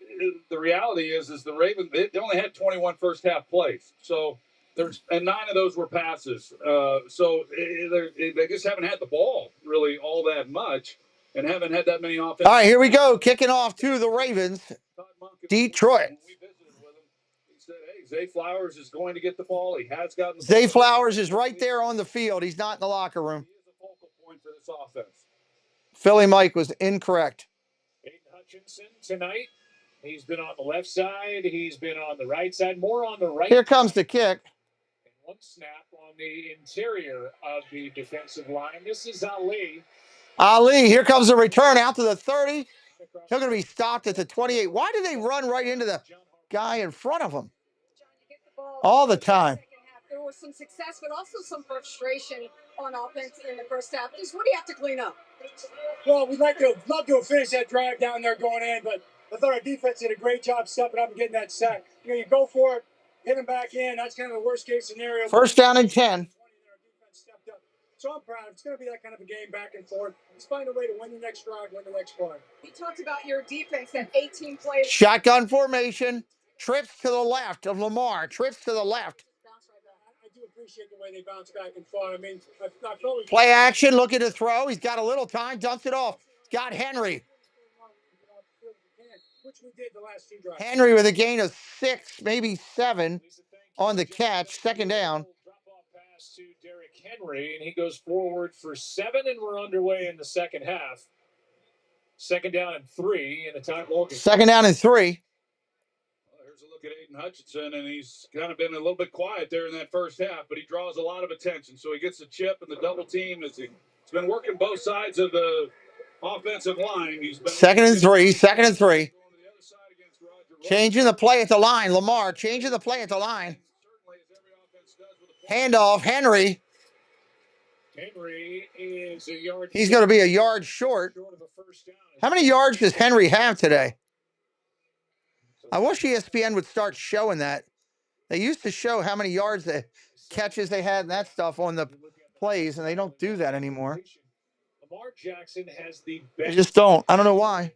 Speaker 5: the reality is the Ravens, they only had 21 first half plays. So and 9 of those were passes. So they just haven't had the ball really all that much and haven't had that many offenses.
Speaker 1: All right, here we go. Kicking off to the Ravens. Detroit.
Speaker 5: He said, hey, Zay Flowers is going to get the ball. He has gotten the
Speaker 1: Zay
Speaker 5: ball.
Speaker 1: Flowers is right there on the field. He's not in the locker room.
Speaker 5: He is a focal point for this offense.
Speaker 1: Philly Mike was incorrect.
Speaker 13: Aiden Hutchinson tonight. He's been on the left side. He's been on the right side. More on the right.
Speaker 1: Here comes the kick.
Speaker 13: And one snap on the interior of the defensive line. This is Ali.
Speaker 1: Ali, here comes the return out to the 30. He's going to be stopped at the 28. Why do they run right into the guy in front of him? All the time.
Speaker 8: There was some success, but also some frustration on offense in the first half. Just what do you have to clean up?
Speaker 14: Well, we'd love to have finished that drive down there going in, but I thought our defense did a great job stepping up and getting that sack. You go for it, hit him back in. That's kind of the worst case scenario.
Speaker 1: First down and 10.
Speaker 14: So I'm proud. It's going to be that kind of a game back and forth. Let's find a way to win the next drive, win the next play.
Speaker 8: You talked about your defense, that 18 plays.
Speaker 1: Shotgun formation. Trips to the left of Lamar. Trips to the left.
Speaker 14: I do appreciate the way they bounce back and fought. I mean, I felt
Speaker 1: play action. Looking to throw. He's got a little time. Dumps it off. He's got Henry.
Speaker 14: which we did the last 2 drives.
Speaker 1: Henry with a gain of 6, maybe 7 on the catch. Second down.
Speaker 13: Drop-off pass to Derrick Henry, and he goes forward for 7, and we're underway in the second half. Second down and 3 in a time ball game.
Speaker 1: Second down and 3.
Speaker 5: Well, here's a look at Aiden Hutchinson, and he's kind of been a little bit quiet there in that first half, but he draws a lot of attention. So he gets the chip and the double team. He's been working both sides of the offensive line. He's been
Speaker 1: Second and 3. Second and 3. Changing the play at the line. Lamar changing the play at the line. Handoff. Henry.
Speaker 13: Henry is a yard.
Speaker 1: He's going to be a yard short. How many yards does Henry have today? I wish ESPN would start showing that. They used to show how many yards, the catches they had and that stuff on the plays, and they don't do that anymore.
Speaker 13: Lamar Jackson has the best.
Speaker 1: They just don't. I don't know why.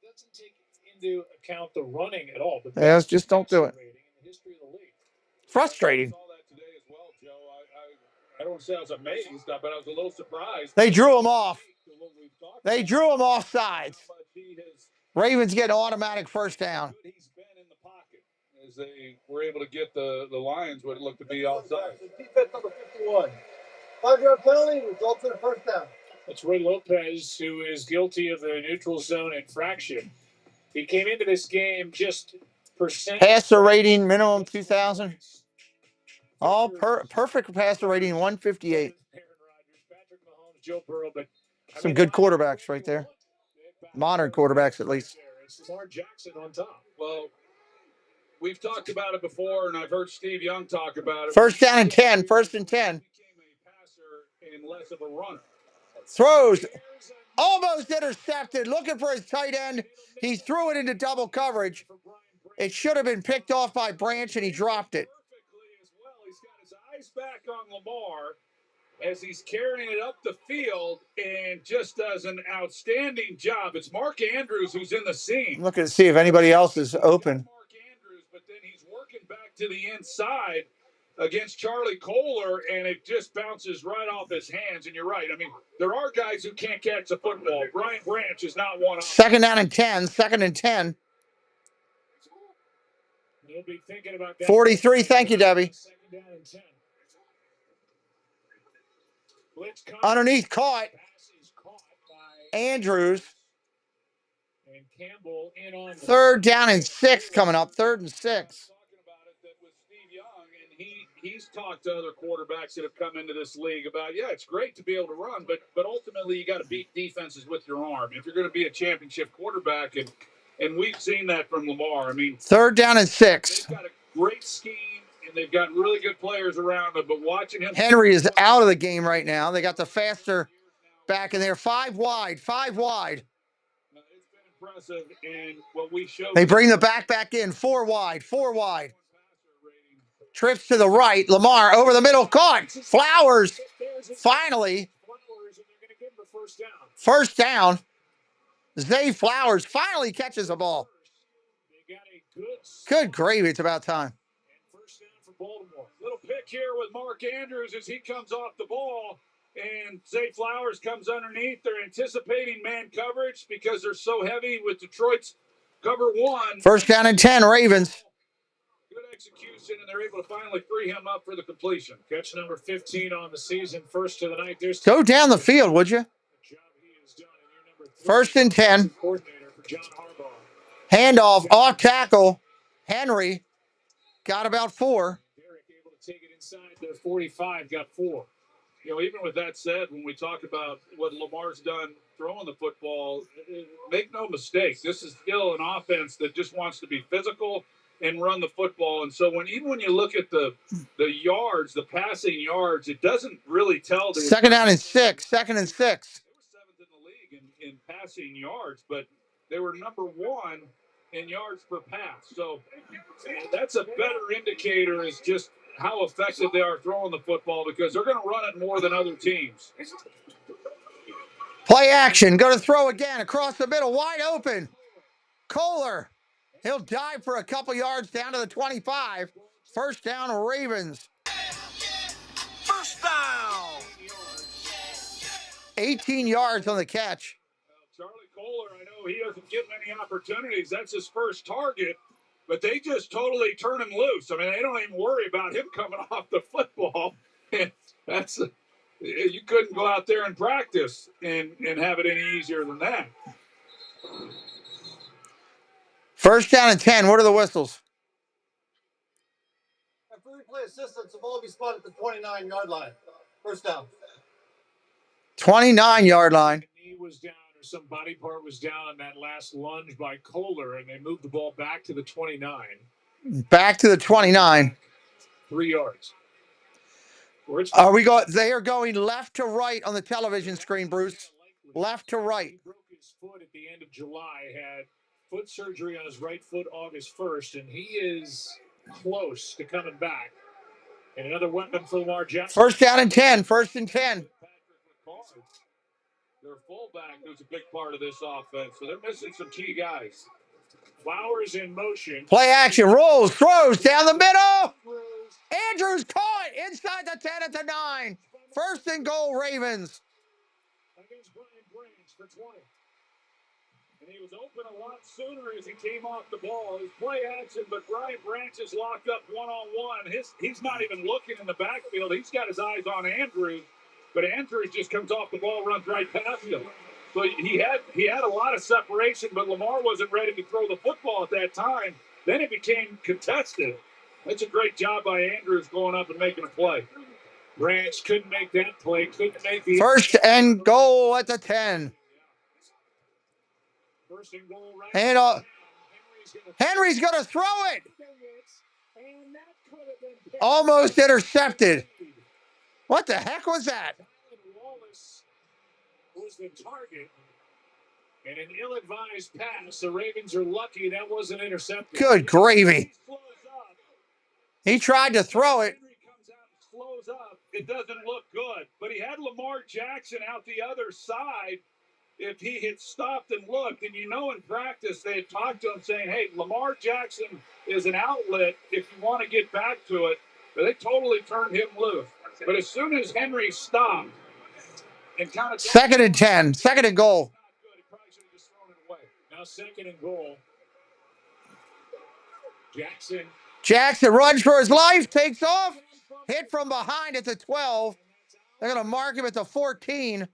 Speaker 13: Doesn't take into account the running at all.
Speaker 1: Yeah, just don't do it. Frustrating.
Speaker 5: I don't say I was amazed, but I was a little surprised.
Speaker 1: They drew him off. They drew him off sides. Ravens get an automatic first down.
Speaker 5: He's been in the pocket as they were able to get the Lions what it looked to be offside.
Speaker 14: Defense number 51. 5-yard penalty results in a first down.
Speaker 13: That's Ray Lopez, who is guilty of a neutral zone infraction. He came into this game just percent.
Speaker 1: Passer rating minimum 2,000. All perfect passer rating 158.
Speaker 13: Patrick Mahomes, Joe Burrow, but
Speaker 1: some good quarterbacks right there. Modern quarterbacks, at least.
Speaker 13: It's Lamar Jackson on top.
Speaker 5: Well, we've talked about it before, and I've heard Steve Young talk about it.
Speaker 1: First down and 10. First and 10.
Speaker 5: He became a passer and less of a runner.
Speaker 1: Throws. Almost intercepted. Looking for his tight end. He threw it into double coverage. It should have been picked off by Branch, and he dropped it.
Speaker 5: As well. He's got his eyes back on Lamar as he's carrying it up the field and just does an outstanding job. It's Mark Andrews who's in the seam.
Speaker 1: I'm looking to see if anybody else is open.
Speaker 5: Mark Andrews, but then he's working back to the inside against Charlie Kohler, and it just bounces right off his hands. And you're right. I mean, there are guys who can't catch the football. Brian Branch is not one of them.
Speaker 1: Second down and 10. Second and 10.
Speaker 13: You'll be thinking about that.
Speaker 1: 43. Thank you, Debbie.
Speaker 13: Second down and 10. Blitz
Speaker 1: Underneath, caught.
Speaker 13: Pass is caught by
Speaker 1: Andrews.
Speaker 13: and Campbell in on
Speaker 1: Third down and 6 coming up. 3rd and 6.
Speaker 5: Talking about it, that with Steve Young, and he's talked to other quarterbacks that have come into this league about, yeah, it's great to be able to run, but ultimately you got to beat defenses with your arm if you're going to be a championship quarterback, and we've seen that from Lamar. I mean,
Speaker 1: 3rd down and 6.
Speaker 5: they've got a great scheme, and they've got really good players around them, but watching him.
Speaker 1: Henry is out of the game right now. They got the faster back in there. 5 wide. 5 wide.
Speaker 5: It's been impressive, and what we showed.
Speaker 1: They bring the back in. 4 wide. 4 wide. Trips to the right. Lamar over the middle. Caught. Flowers. Finally. First down. Zay Flowers finally catches the ball. Good gravy. It's about time.
Speaker 5: First down for Baltimore. Little pick here with Mark Andrews as he comes off the ball. And Zay Flowers comes underneath. They're anticipating man coverage because they're so heavy with Detroit's cover 1.
Speaker 1: First down and 10, Ravens.
Speaker 5: Good execution, and they're able to finally free him up for the completion.
Speaker 13: Catch number 15 on the season, first to the night. There's
Speaker 1: Go down the field, would you? First and 10.
Speaker 13: Coordinator for John Harbaugh.
Speaker 1: Handoff, off tackle. Henry got about 4.
Speaker 13: Derek able to take it inside the 45, got 4.
Speaker 5: You know, even with that said, when we talk about what Lamar's done throwing the football, make no mistake, this is still an offense that just wants to be physical and run the football. And so even when you look at the yards, the passing yards, it doesn't really tell.
Speaker 1: Second down and 6. Second and 6.
Speaker 5: They were 7th in the league in passing yards, but they were number 1 in yards per pass. So that's a better indicator is just how effective they are throwing the football because they're going to run it more than other teams.
Speaker 1: Play action. Go to throw again. Across the middle. Wide open. Kohler. He'll dive for a couple yards down to the 25. First down, Ravens.
Speaker 9: First down.
Speaker 1: 18 yards on the catch.
Speaker 5: Charlie Kohler, I know he doesn't get many opportunities. That's his first target. But they just totally turn him loose. I mean, they don't even worry about him coming off the football. You couldn't go out there and practice and have it any easier than that.
Speaker 1: First down and 10. What are the whistles?
Speaker 11: After replay assistance will all be spotted at the 29-yard line. First down.
Speaker 1: 29-yard line.
Speaker 13: Knee was down or some body part was down on that last lunge by Kohler, and they moved the ball back to the 29.
Speaker 1: Back to the 29.
Speaker 13: 3 yards.
Speaker 1: Are we going? They are going left to right on the television screen, Bruce. Left to right.
Speaker 13: He broke his foot at the end of July, had foot surgery on his right foot August 1st, and he is close to coming back. And another weapon for Lamar Jackson.
Speaker 1: First down and 10. First and 10.
Speaker 5: Their fullback was a big part of this offense, so they're missing some key guys.
Speaker 13: Flowers in motion.
Speaker 1: Play action. Rolls. Throws down the middle. Andrews caught inside the 10 at the 9. First and goal, Ravens.
Speaker 13: Against Brian Branch for 20.
Speaker 5: And he was open a lot sooner as he came off the ball. His play action, but Brian Branch is locked up one-on-one. He's not even looking in the backfield. He's got his eyes on Andrews, but Andrews just comes off the ball, runs right past him. So he had a lot of separation, but Lamar wasn't ready to throw the football at that time. Then it became contested. That's a great job by Andrews going up and making a play.
Speaker 13: Branch couldn't make that play. Couldn't make the
Speaker 1: First and goal at the 10.
Speaker 13: First and goal right.
Speaker 1: And Henry's going to throw it. Almost intercepted. What the heck was that?
Speaker 13: was the target. And an ill-advised pass. The Ravens are lucky that wasn't intercepted.
Speaker 1: Good gravy. He tried to throw it.
Speaker 5: Henry comes out and slows up. It doesn't look good. But he had Lamar Jackson out the other side. If he had stopped and looked, and you know in practice they had talked to him saying, hey, Lamar Jackson is an outlet if you want to get back to it. But they totally turned him loose. But as soon as Henry stopped and kind of...
Speaker 1: 2nd and 10. 2nd and goal.
Speaker 13: Now 2nd and goal.
Speaker 1: Jackson runs for his life, takes off, hit from behind at the 12. They're going to mark him at the 14.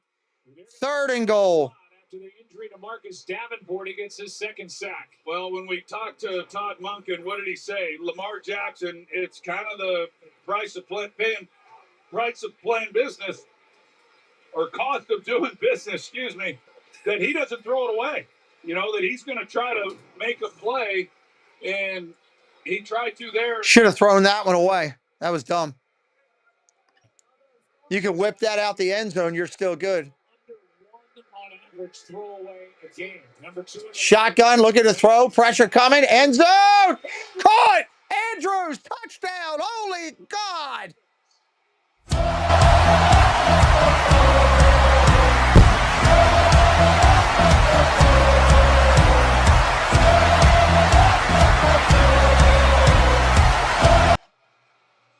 Speaker 1: 3rd and goal.
Speaker 13: After the injury to Marcus Davenport, he gets his 2nd sack.
Speaker 5: Well, when we talked to Todd Monken, what did he say? Lamar Jackson, it's kind of the price of playing business, or cost of doing business, excuse me, that he doesn't throw it away. You know, that he's going to try to make a play, and he tried to there.
Speaker 1: Should have thrown that one away. That was dumb. You can whip that out the end zone. You're still good. Shotgun, look at the throw. Pressure coming. End zone. Caught. Andrews, touchdown. Holy God.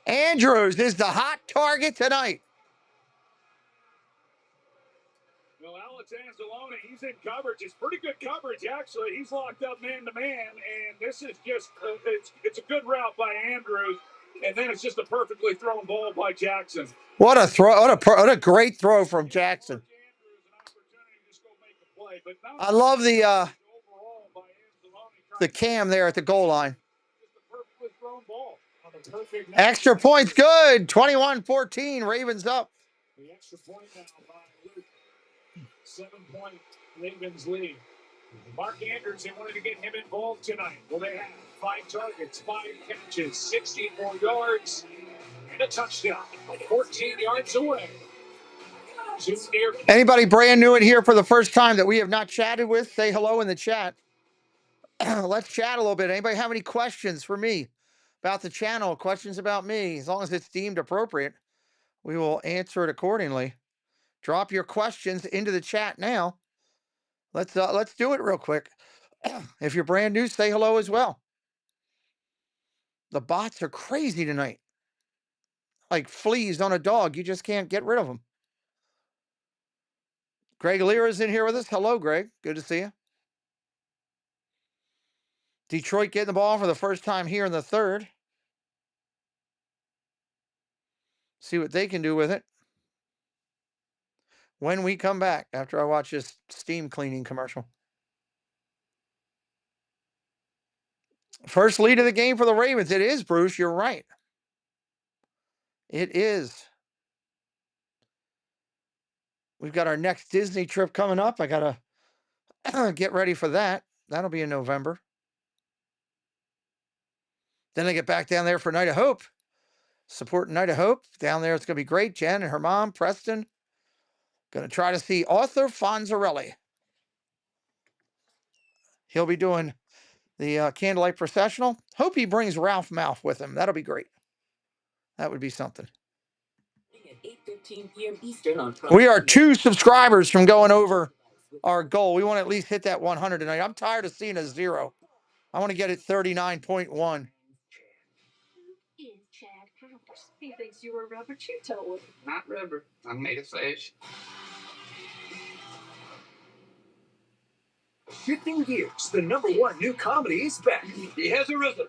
Speaker 1: Andrews is the hot target tonight.
Speaker 5: Well, Alex Anzalone, he's in coverage. It's pretty good coverage, actually. He's locked up man-to-man, and this is just, it's a good route by Andrews, and then it's just a perfectly thrown ball by Jackson.
Speaker 1: What a throw. What a great throw from Jackson. I love the cam there at the goal line. Extra points good. 21-14. Ravens up.
Speaker 13: The extra point now by Luke. 7-point Ravens lead. Mark Andrews, they wanted to get him involved tonight. Well, they have 5 targets, 5 catches, 64 yards, and a touchdown. 14 yards away.
Speaker 1: Anybody brand new in here for the first time that we have not chatted with, say hello in the chat. Let's chat a little bit. Anybody have any questions for me about the channel? Questions about me? As long as it's deemed appropriate, we will answer it accordingly. Drop your questions into the chat now. Let's do it real quick. If you're brand new, say hello as well. The bots are crazy tonight. Like fleas on a dog. You just can't get rid of them. Greg Lira's in here with us. Hello, Greg. Good to see you. Detroit getting the ball for the first time here in the 3rd. See what they can do with it when we come back after I watch this steam cleaning commercial. First lead of the game for the Ravens. It is, Bruce. You're right. It is. We've got our next Disney trip coming up. I got to get ready for that. That'll be in November. Then I get back down there for Night of Hope. Support Night of Hope. Down there, it's going to be great. Jen and her mom, Preston. Going to try to see Arthur Fonzarelli. He'll be doing the Candlelight Processional. Hope he brings Ralph Mouth with him. That'll be great. That would be something.
Speaker 17: At 8:15 p.m. Eastern on
Speaker 1: We are 2 subscribers from going over our goal. We want to at least hit that 100 tonight. I'm tired of seeing a 0. I want to get it 39.1.
Speaker 17: He thinks you were rubber Cheeto. Not rubber. I'm made of flesh.
Speaker 4: Shifting gears, the #1 new comedy is back. He has arisen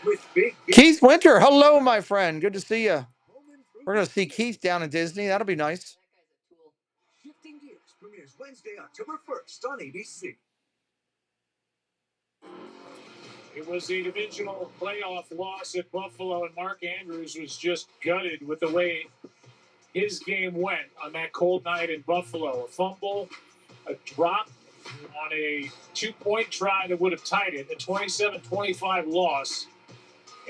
Speaker 4: with big.
Speaker 1: Keith Winter, hello, my friend. Good to see you. We're going to see Keith down in Disney. That'll be nice.
Speaker 4: Shifting Gears premieres Wednesday, October 1st on ABC.
Speaker 13: It was the divisional playoff loss at Buffalo, and Mark Andrews was just gutted with the way his game went on that cold night in Buffalo. A fumble, a drop on a 2-point try that would have tied it, a 27-25 loss,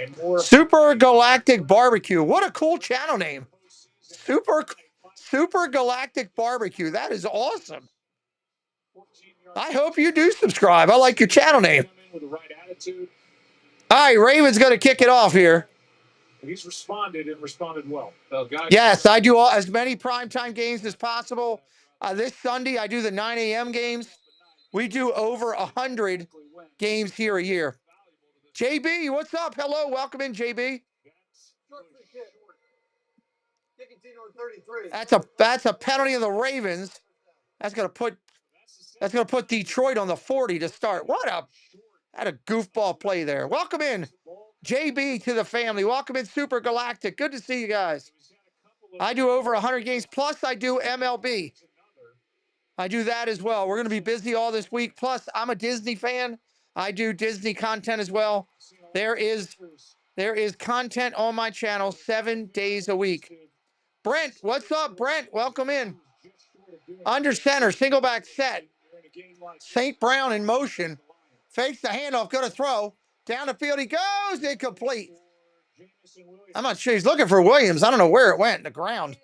Speaker 13: and more.
Speaker 1: Super Galactic Barbecue. What a cool channel name. Super. Super Galactic Barbecue. That is awesome. I hope you do subscribe. I like your channel name.
Speaker 13: With the right attitude.
Speaker 1: All right, Raven's going to kick it off here.
Speaker 13: He's responded and responded well.
Speaker 1: Yes, I do as many primetime games as possible. This Sunday, I do the 9 a.m. games. We do over 100 games here a year. JB, what's up? Hello, welcome in, JB. That's a penalty of the Ravens. That's gonna put Detroit on the 40 to start. Had a goofball play there. Welcome in, JB, to the family. Welcome in, Super Galactic. Good to see you guys. I do over 100 games, plus I do MLB. I do that as well. We're going to be busy all this week. Plus, I'm a Disney fan. I do Disney content as well. There is content on my channel 7 days a week. Brent, what's up, Brent? Welcome in. Under center, single back set. St. Brown in motion. Fakes the handoff, going to throw. Down the field he goes, incomplete. I'm not sure. He's looking for Williams. I don't know where it went. In the ground.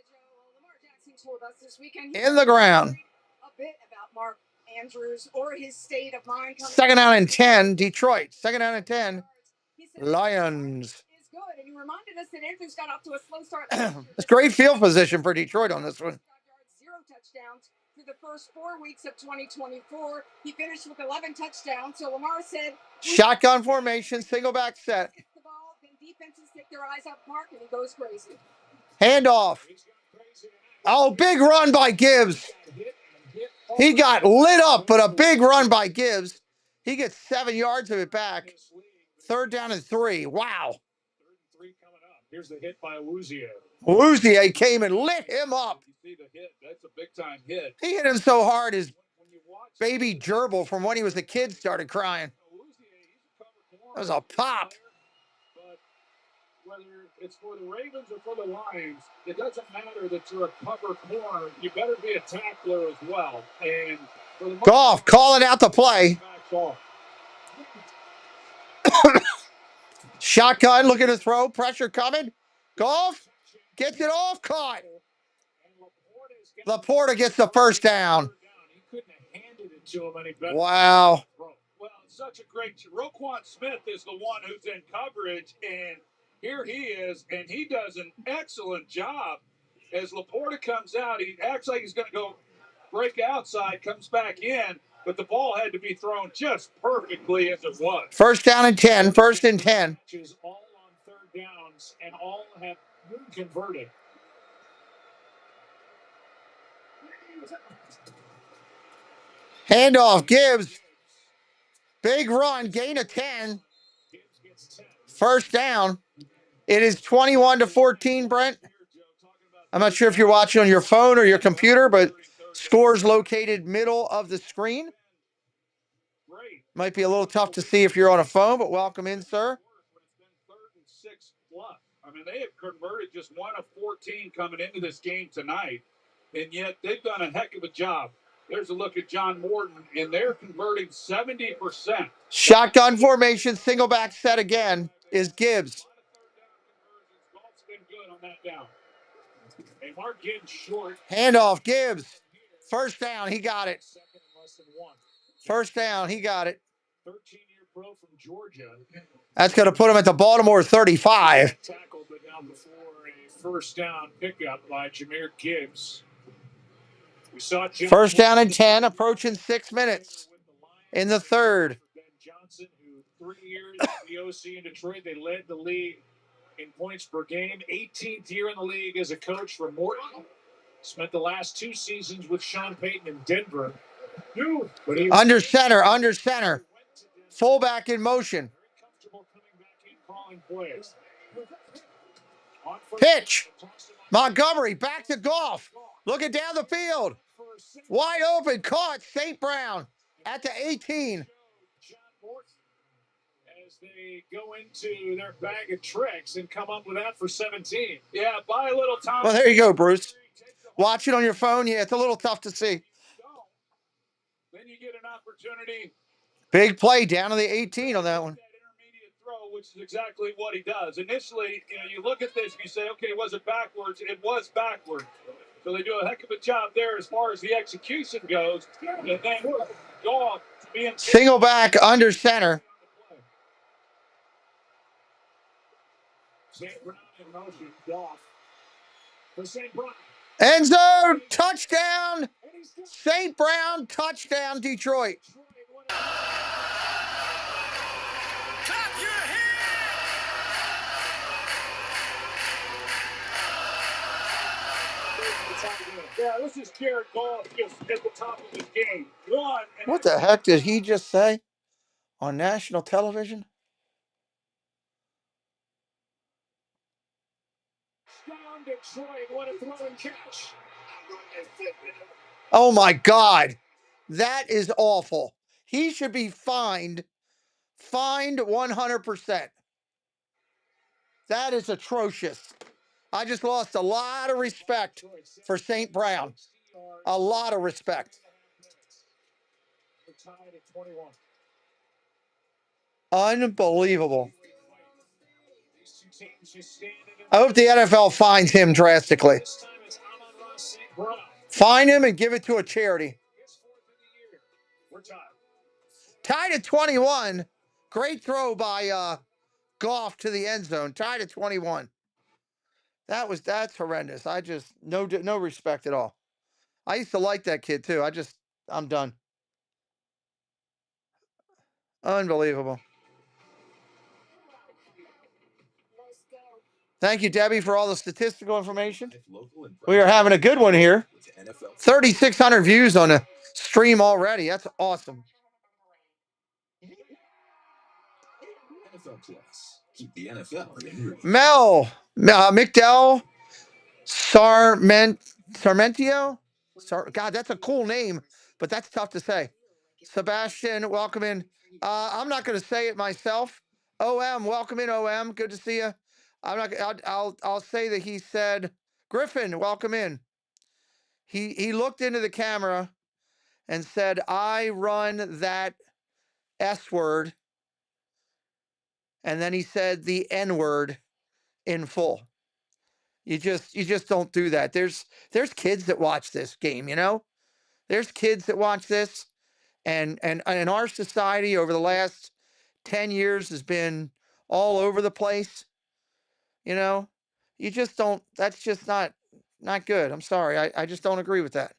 Speaker 1: In the ground.
Speaker 8: A bit about Mark Andrews or his state of mind.
Speaker 1: Second down and 10, Detroit. Second down and 10, Lions.
Speaker 8: Is good, and he reminded us that Andrews got off to a slow start.
Speaker 1: It's great field position for Detroit on this one.
Speaker 8: 0 touchdowns through the first 4 weeks of 2024. He finished with 11 touchdowns. So Lamar said,
Speaker 1: shotgun formation, single back set.
Speaker 8: The ball, then defenses take their eyes off Mark, and he goes crazy.
Speaker 1: Handoff. Oh, big run by Gibbs. He got lit up, but a big run by Gibbs. He gets 7 yards of it back. Third down and 3. Wow.
Speaker 13: Here's the hit by Awuzie.
Speaker 1: Awuzie came and lit him up.
Speaker 5: You see the hit. That's a big-time hit.
Speaker 1: He hit him so hard his baby gerbil from when he was a kid started crying. That was a pop.
Speaker 13: But whether it's for the Ravens or for the Lions, it doesn't matter that you're a cover corner. You better be a tackler as well. And for the
Speaker 1: Goff calling out the play. Shotgun, looking to throw. Pressure coming. Goff gets it off, caught. Laporta gets the first down.
Speaker 13: He couldn't have handed it to him any better.
Speaker 1: Wow.
Speaker 5: Well, such a great... Roquan Smith is the one who's in coverage, and here he is, and he does an excellent job. As Laporta comes out, he acts like he's going to go break outside, comes back in, but the ball had to be thrown just perfectly as it was.
Speaker 1: First down and 10. First and 10.
Speaker 13: All on third downs, and all have converted.
Speaker 1: Handoff, Gibbs. Big run, gain of 10. First down. It is 21-14, Brent. I'm not sure if you're watching on your phone or your computer, but score's located middle of the screen. Might be a little tough to see if you're on a phone, but welcome in, sir.
Speaker 5: I mean, they have converted just 1 of 14 coming into this game tonight, and yet they've done a heck of a job. There's a look at John Morton, and they're converting 70%.
Speaker 1: Shotgun formation, single back set again is Gibbs. Handoff, Gibbs. First down, he got it. First down, he got it.
Speaker 13: 13-year pro from Georgia.
Speaker 1: That's going to put him at the Baltimore 35.
Speaker 13: Tackled, but now before a first down pickup by Jahmyr Gibbs. We saw
Speaker 1: first down and 10, approaching 6 minutes in the third.
Speaker 13: Ben Johnson, who 3 years at the OC in Detroit, they led the league in points per game. 18th year in the league as a coach for Morton. Spent the last 2 seasons with Sean Payton in Denver.
Speaker 1: Under center. Fullback in motion. Pitch. Montgomery back to Goff. Looking down the field. Wide open. Caught. St. Brown at the 18.
Speaker 13: As they go into their bag of tricks and come up with that for 17.
Speaker 5: Yeah, buy a little time.
Speaker 1: Well, there you go, Bruce. Watch it on your phone. Yeah, it's a little tough to see.
Speaker 5: Then you get an opportunity.
Speaker 1: Big play down to the 18 on that one.
Speaker 5: That intermediate throw, which is exactly what he does. Initially, you look at this and you say, okay, was it backwards? It was backwards.
Speaker 13: So they do a heck of a job there as far as the execution goes. And then Goff being
Speaker 1: Single back under center.
Speaker 13: St. Brown in motion. Goff for St. Brown.
Speaker 1: End zone, touchdown. St. Brown, touchdown, Detroit.
Speaker 13: Yeah, this is Jared Goff just at the top of his game.
Speaker 1: What the heck did he just say on national television?
Speaker 13: Down Detroit, what a throw and catch.
Speaker 1: Oh my God. That is awful. He should be fined 100%. That is atrocious. I just lost a lot of respect for St. Brown. A lot of respect. Unbelievable. I hope the NFL fines him drastically. Fine him and give it to a charity. Tied at 21. Great throw by Goff to the end zone. Tied at 21. That's horrendous. I just no respect at all. I used to like that kid too. I'm done. Unbelievable. Thank you, Debbie, for all the statistical information. We are having a good one here. 3,600 views on the stream already. That's awesome.
Speaker 2: Keep the NFL in your
Speaker 1: McDowell Sarmentio. God, that's a cool name, but that's tough to say. Sebastian, welcome in. I'm not going to say it myself. OM, welcome in. OM, good to see you. I'm not. I'll say that he said. Griffin, welcome in. He looked into the camera and said, "I run that S word," and then he said the N word in full. You just don't do that. There's kids that watch this game, you know? There's kids that watch this, and our society over the last 10 years has been all over the place, you know? You just don't, that's just not good. I'm sorry. I just don't agree with that.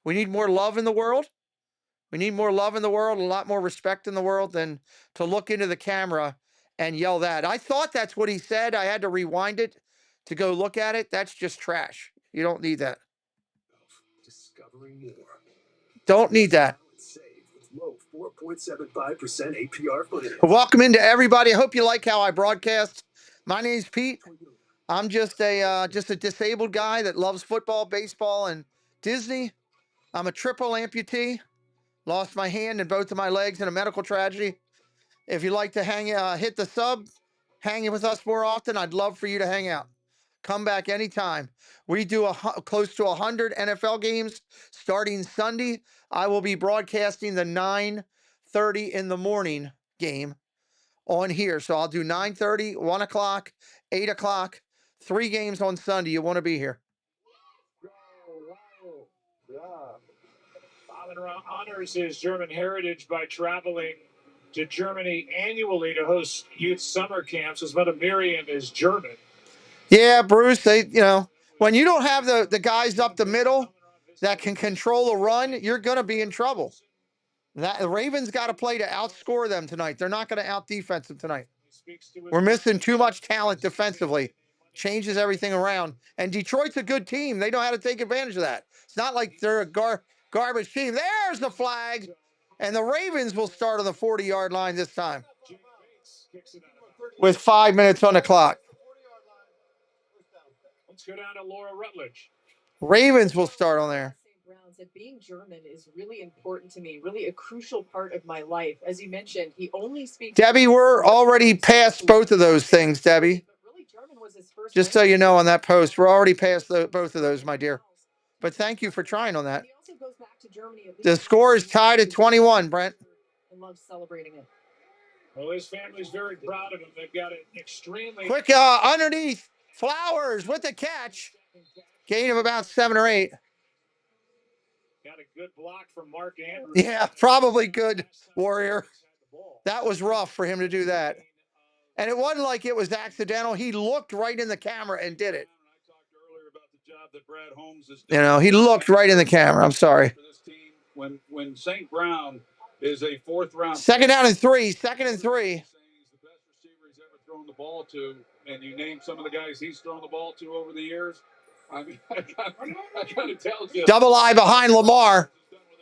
Speaker 1: We need more love in the world. We need more love in the world, a lot more respect in the world than to look into the camera and yell that. I thought that's what he said. I had to rewind it to go look at it. That's just trash. You don't need that.
Speaker 2: Discovering more.
Speaker 1: Don't need that.
Speaker 2: Low 4.75% APR finance.
Speaker 1: Welcome into everybody. I hope you like how I broadcast. My name's Pete. I'm just a disabled guy that loves football, baseball, and Disney. I'm a triple amputee. Lost my hand and both of my legs in a medical tragedy. If you'd like to hit the sub, hang with us more often, I'd love for you to hang out. Come back anytime. We do close to 100 NFL games starting Sunday. I will be broadcasting the 9:30 in the morning game on here. So I'll do 9:30, 1 o'clock, 8 o'clock, 3 games on Sunday. You want to be here.
Speaker 13: Father honors his German heritage by traveling to Germany annually to host youth summer camps. His mother Miriam is German.
Speaker 1: Yeah, Bruce, when you don't have the guys up the middle that can control a run, you're going to be in trouble. The Ravens got to play to outscore them tonight. They're not going to out-defense them tonight. We're missing too much talent defensively. Changes everything around. And Detroit's a good team. They know how to take advantage of that. It's not like they're a garbage team. There's the flag. And the Ravens will start on the 40-yard line this time with 5 minutes on the clock.
Speaker 13: Let's go down to Laura Rutledge.
Speaker 1: Ravens will start on there.
Speaker 12: That being German is really important to me, really a crucial part of my life. As you mentioned, he only speaks.
Speaker 1: Debbie, we're already past both of those things, Debbie. Just so you know on that post, we're already past both of those, my dear. But thank you for trying on that. The score is tied at 21, Brent.
Speaker 12: I love celebrating it.
Speaker 13: Well, his family's very proud of him. They've got an extremely
Speaker 1: quick underneath. Flowers with the catch. Gain of about 7 or 8.
Speaker 13: Got a good block from Mark Andrews.
Speaker 1: Yeah, probably good, Warrior. That was rough for him to do that. And it wasn't like it was accidental. He looked right in the camera and did it.
Speaker 5: I talked earlier about the job that Brad Holmes has
Speaker 1: You
Speaker 5: done.
Speaker 1: know, he looked right in the camera. I'm sorry.
Speaker 5: For this team, when St. Brown is a 4th round.
Speaker 1: Second down and 3. Second and 3.
Speaker 5: He's the best receiver he's ever thrown the ball to, and you name some of the guys he's thrown the ball to over the years. I mean, I got to tell you.
Speaker 1: Double eye behind Lamar.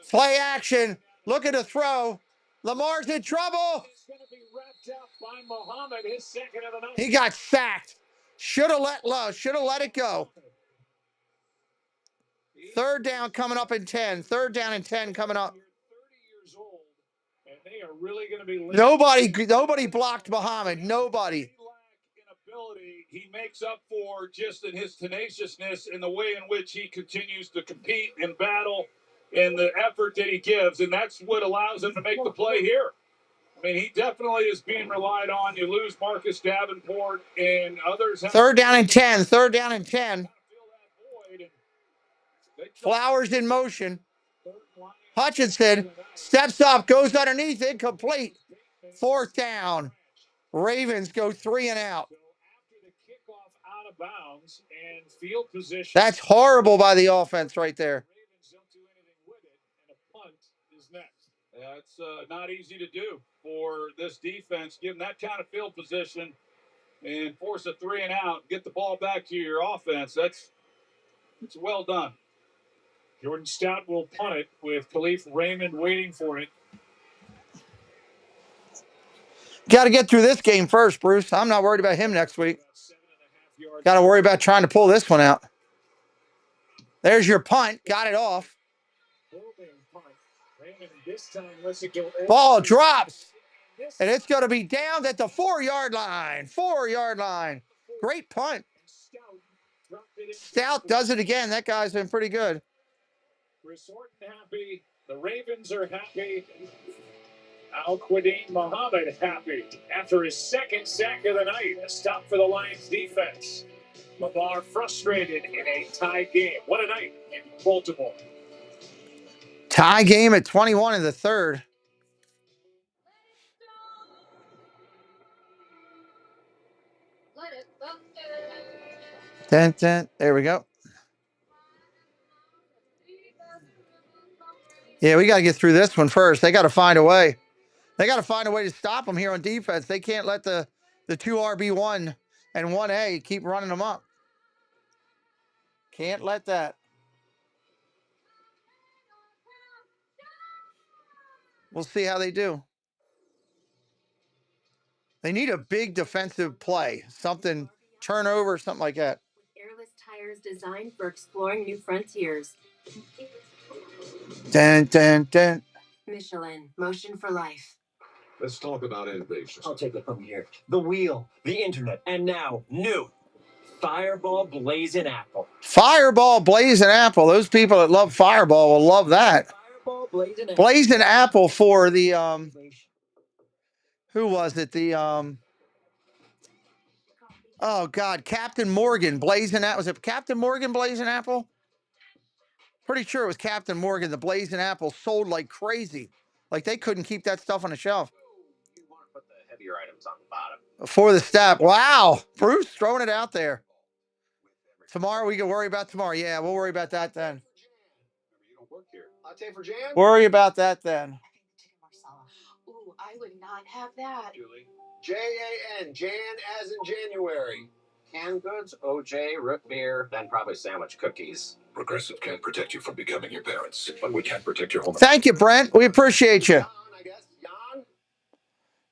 Speaker 1: Play action. Look at the throw. Lamar's in trouble.
Speaker 13: He's going to be wrapped up by Muhammad, his second of the night.
Speaker 1: He got sacked. Should have let it go. Third down coming up in 10. Third down and 10 coming up.
Speaker 13: 30 years old, and they are really going to be
Speaker 1: Nobody blocked Muhammad. Nobody.
Speaker 5: Ability he makes up for just in his tenaciousness in the way in which he continues to compete and battle and the effort that he gives, and that's what allows him to make the play here. I mean, he definitely is being relied on. You lose Marcus Davenport and others.
Speaker 1: Third down and 10. Third down and 10. Flowers in motion. Hutchinson steps up, goes underneath, incomplete. Fourth down. Ravens go 3 and out.
Speaker 13: Out of bounds and field position.
Speaker 1: That's horrible by the offense right there.
Speaker 13: Ravens don't do anything with it, and a punt is next.
Speaker 5: That's not easy to do for this defense, given that kind of field position and force a 3 and out, get the ball back to your offense. It's well done.
Speaker 13: Jordan Stout will punt it with Khalif Raymond waiting for it.
Speaker 1: Got to get through this game first, Bruce. I'm not worried about him next week. Got to worry about trying to pull this one out. There's your punt. Got it off. Ball drops. And it's going to be down at the 4-yard line. 4-yard line. Great punt. Stout does it again. That guy's been pretty good.
Speaker 13: Chris Horton happy. The Ravens are happy. Al-Quadin Muhammad happy after his second sack of the night. A stop for the Lions defense. Lamar frustrated in a tie game. What a night in Baltimore.
Speaker 1: Tie game at 21 in the third. Dun, dun. There we go. Yeah, we got to get through this one first. They got to find a way. They got to find a way to stop them here on defense. They can't let the 2 RB1 and 1A keep running them up. Can't let that. We'll see how they do. They need a big defensive play. Something, turnover, something like that.
Speaker 18: With airless tires designed for exploring new frontiers.
Speaker 1: Dun, dun, dun.
Speaker 18: Michelin, motion for life.
Speaker 22: Let's talk about innovations.
Speaker 10: I'll take it from here. The wheel, the internet, and now new Fireball Blazing Apple.
Speaker 1: Fireball Blazing Apple. Those people that love Fireball will love that.
Speaker 10: Fireball Blazing Apple.
Speaker 1: Blazing Apple for the who was it? The oh God, Captain Morgan Blazing Apple. Was it Captain Morgan Blazing Apple? Pretty sure it was Captain Morgan. The Blazing Apple sold like crazy. Like they couldn't keep that stuff on the shelf.
Speaker 10: You want to put the heavier items on the bottom.
Speaker 1: For the step. Wow. Bruce throwing it out there. Tomorrow we can worry about tomorrow. Yeah, we'll worry about that then.
Speaker 10: You don't work here. Latte for Jan?
Speaker 1: Worry about that then.
Speaker 18: Ooh, I would not have that.
Speaker 10: Julie. Jan, Jan as in January. Canned goods, OJ, root beer, then probably sandwich cookies.
Speaker 22: Progressive can't protect you from becoming your parents, but we can protect your home.
Speaker 1: Thank you, Brent. We appreciate you.
Speaker 10: Jan, I guess. Jan?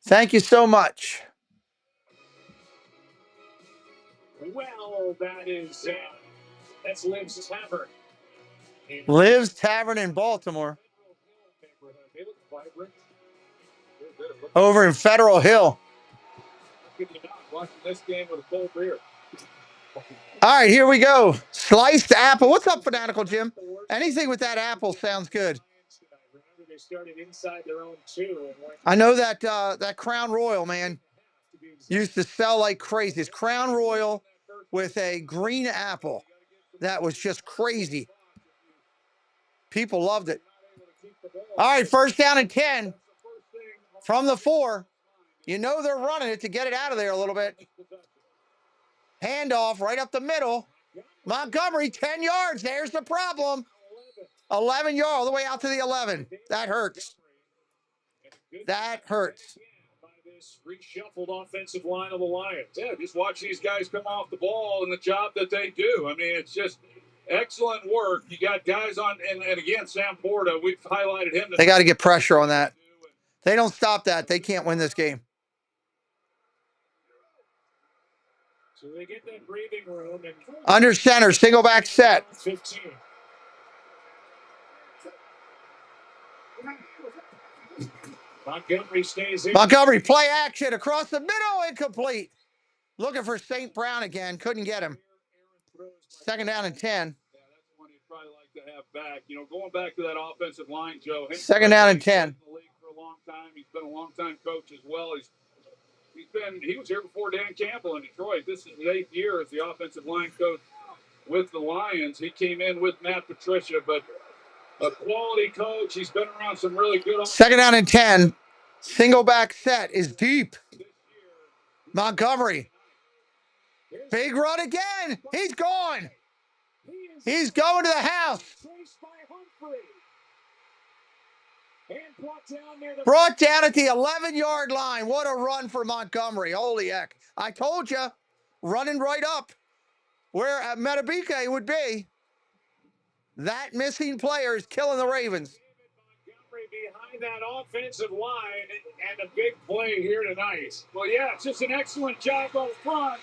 Speaker 1: Thank you so much.
Speaker 13: Well, that's Liv's Tavern.
Speaker 1: Liv's Tavern in Baltimore.
Speaker 13: They look vibrant.
Speaker 1: Over in Federal Hill.
Speaker 5: Watching this game with a cold beer.
Speaker 1: All right, here we go. Sliced apple. What's up, Fanatical Jim? Anything with that apple sounds good.
Speaker 13: Remember, they started inside their own two.
Speaker 1: I know that that Crown Royal, man, used to sell like crazy. It's Crown Royal with a green apple. That was just crazy. People loved it. All right, first down and 10 from the 4. You know they're running it to get it out of there a little bit. Handoff right up the middle. Montgomery, 10 yards. There's the problem. 11 yards all the way out to the 11. That hurts. That hurts.
Speaker 5: Reshuffled offensive line of the Lions. Yeah, just watch these guys come off the ball and the job that they do. I mean, it's just excellent work. You got guys on, and again, Sam Porta, we've highlighted him.
Speaker 1: They got to get pressure on that. They don't stop that, they can't win this game.
Speaker 13: So they get that breathing room. And
Speaker 1: under center, single back set.
Speaker 13: 15. Montgomery stays in.
Speaker 1: Montgomery, play action across the middle, incomplete. Looking for St. Brown again, couldn't get him. Second down and 10.
Speaker 5: Yeah, that's one you'd probably like to have back. You know, going back to that offensive line, Joe.
Speaker 1: Second down and 10.
Speaker 5: In the league for a long time. He's been a long-time coach as well. He was here before Dan Campbell in Detroit. This is his 8th year as the offensive line coach with the Lions. He came in with Matt Patricia, but a quality coach. He's been around some really good.
Speaker 1: Second down and 10. Single back set is deep. Montgomery. Big run again. He's gone. He's going to the house. Brought down at the 11-yard line. What a run for Montgomery. Holy heck. I told you, running right up where Metabike would be. That missing player is killing the Ravens.
Speaker 13: Montgomery behind that offensive line and a big play here tonight.
Speaker 5: Well, yeah, it's just an excellent job up front.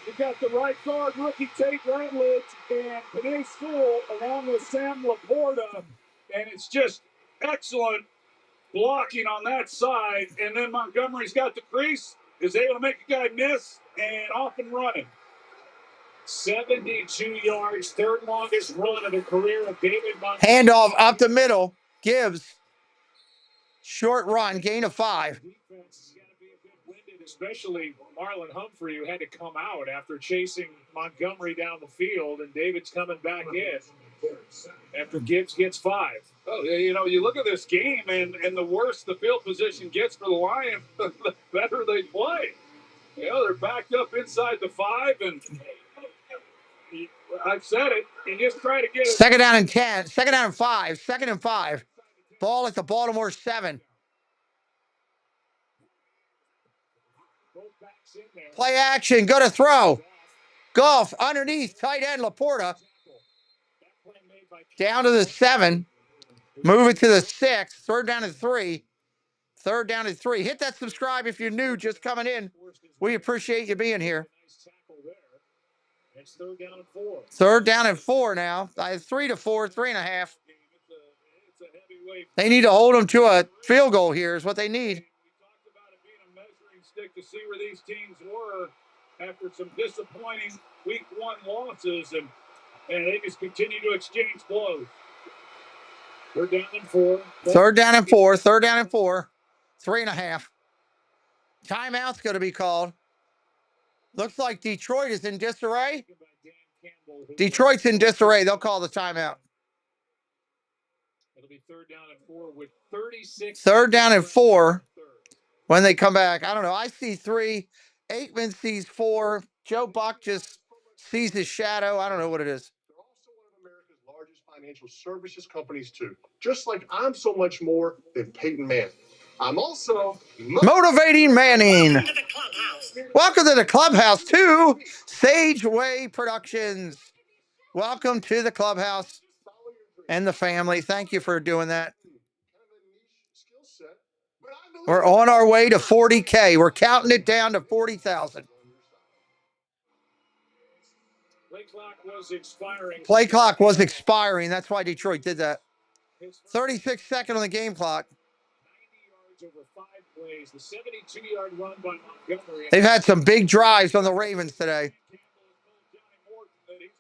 Speaker 5: You've got the right guard, rookie Tate Ratledge, and Panay Sewell along with Sam Laporta. And it's just excellent blocking on that side. And then Montgomery's got the crease, is able to make a guy miss, and off and running.
Speaker 13: 72 yards, third longest run of the career of David Montgomery.
Speaker 1: Handoff up the middle. Gibbs. Short run, gain of 5.
Speaker 13: Defense got to be a bit winded, especially Marlon Humphrey, who had to come out after chasing Montgomery down the field, and David's coming back in after Gibbs gets 5.
Speaker 5: Oh, you know, you look at this game, and the worse the field position gets for the Lions, the better they play. You know, they're backed up inside the 5, and I've said it. You just try to get it.
Speaker 1: Second down and 10. Second down and 5. Second and 5. Ball at the Baltimore 7. Play action. Go to throw. Goff underneath. Tight end Laporta. Down to the 7. Move it to the 6. Third down and 3. Third down and 3. Hit that subscribe if you're new, just coming in. We appreciate you being here.
Speaker 13: It's third down and 4.
Speaker 1: Third down and 4 now. 3 to 4, 3.5. They need to hold them to a field goal here is what they need.
Speaker 5: We talked about it being a measuring stick to see where these teams were after some disappointing week 1 losses, and they just continue to exchange blows.
Speaker 13: Third down and 4.
Speaker 1: Third down and 4. Third down and 4. 3.5. Timeout's going to be called. Looks like Detroit is in disarray. Detroit's in disarray. They'll call the timeout.
Speaker 13: It'll be third down and 4 with 36.
Speaker 1: Third down and 4 when they come back. I don't know. I see 3. Aikman sees 4. Joe Buck just sees his shadow. I don't know what it is.
Speaker 3: They're also one of America's largest financial services companies, too. Just like I'm so much more than Peyton Manning. I'm also
Speaker 1: Motivating Manning. Welcome to the clubhouse to Sageway Productions. Welcome to the clubhouse and the family. Thank you for doing that. We're on our way to 40K. We're counting it down to 40,000. Play clock was expiring. That's why Detroit did that. 36 seconds on the game clock.
Speaker 13: Over 5 plays, the 72-yard run by Montgomery.
Speaker 1: They've had some big drives on the Ravens today.
Speaker 5: He's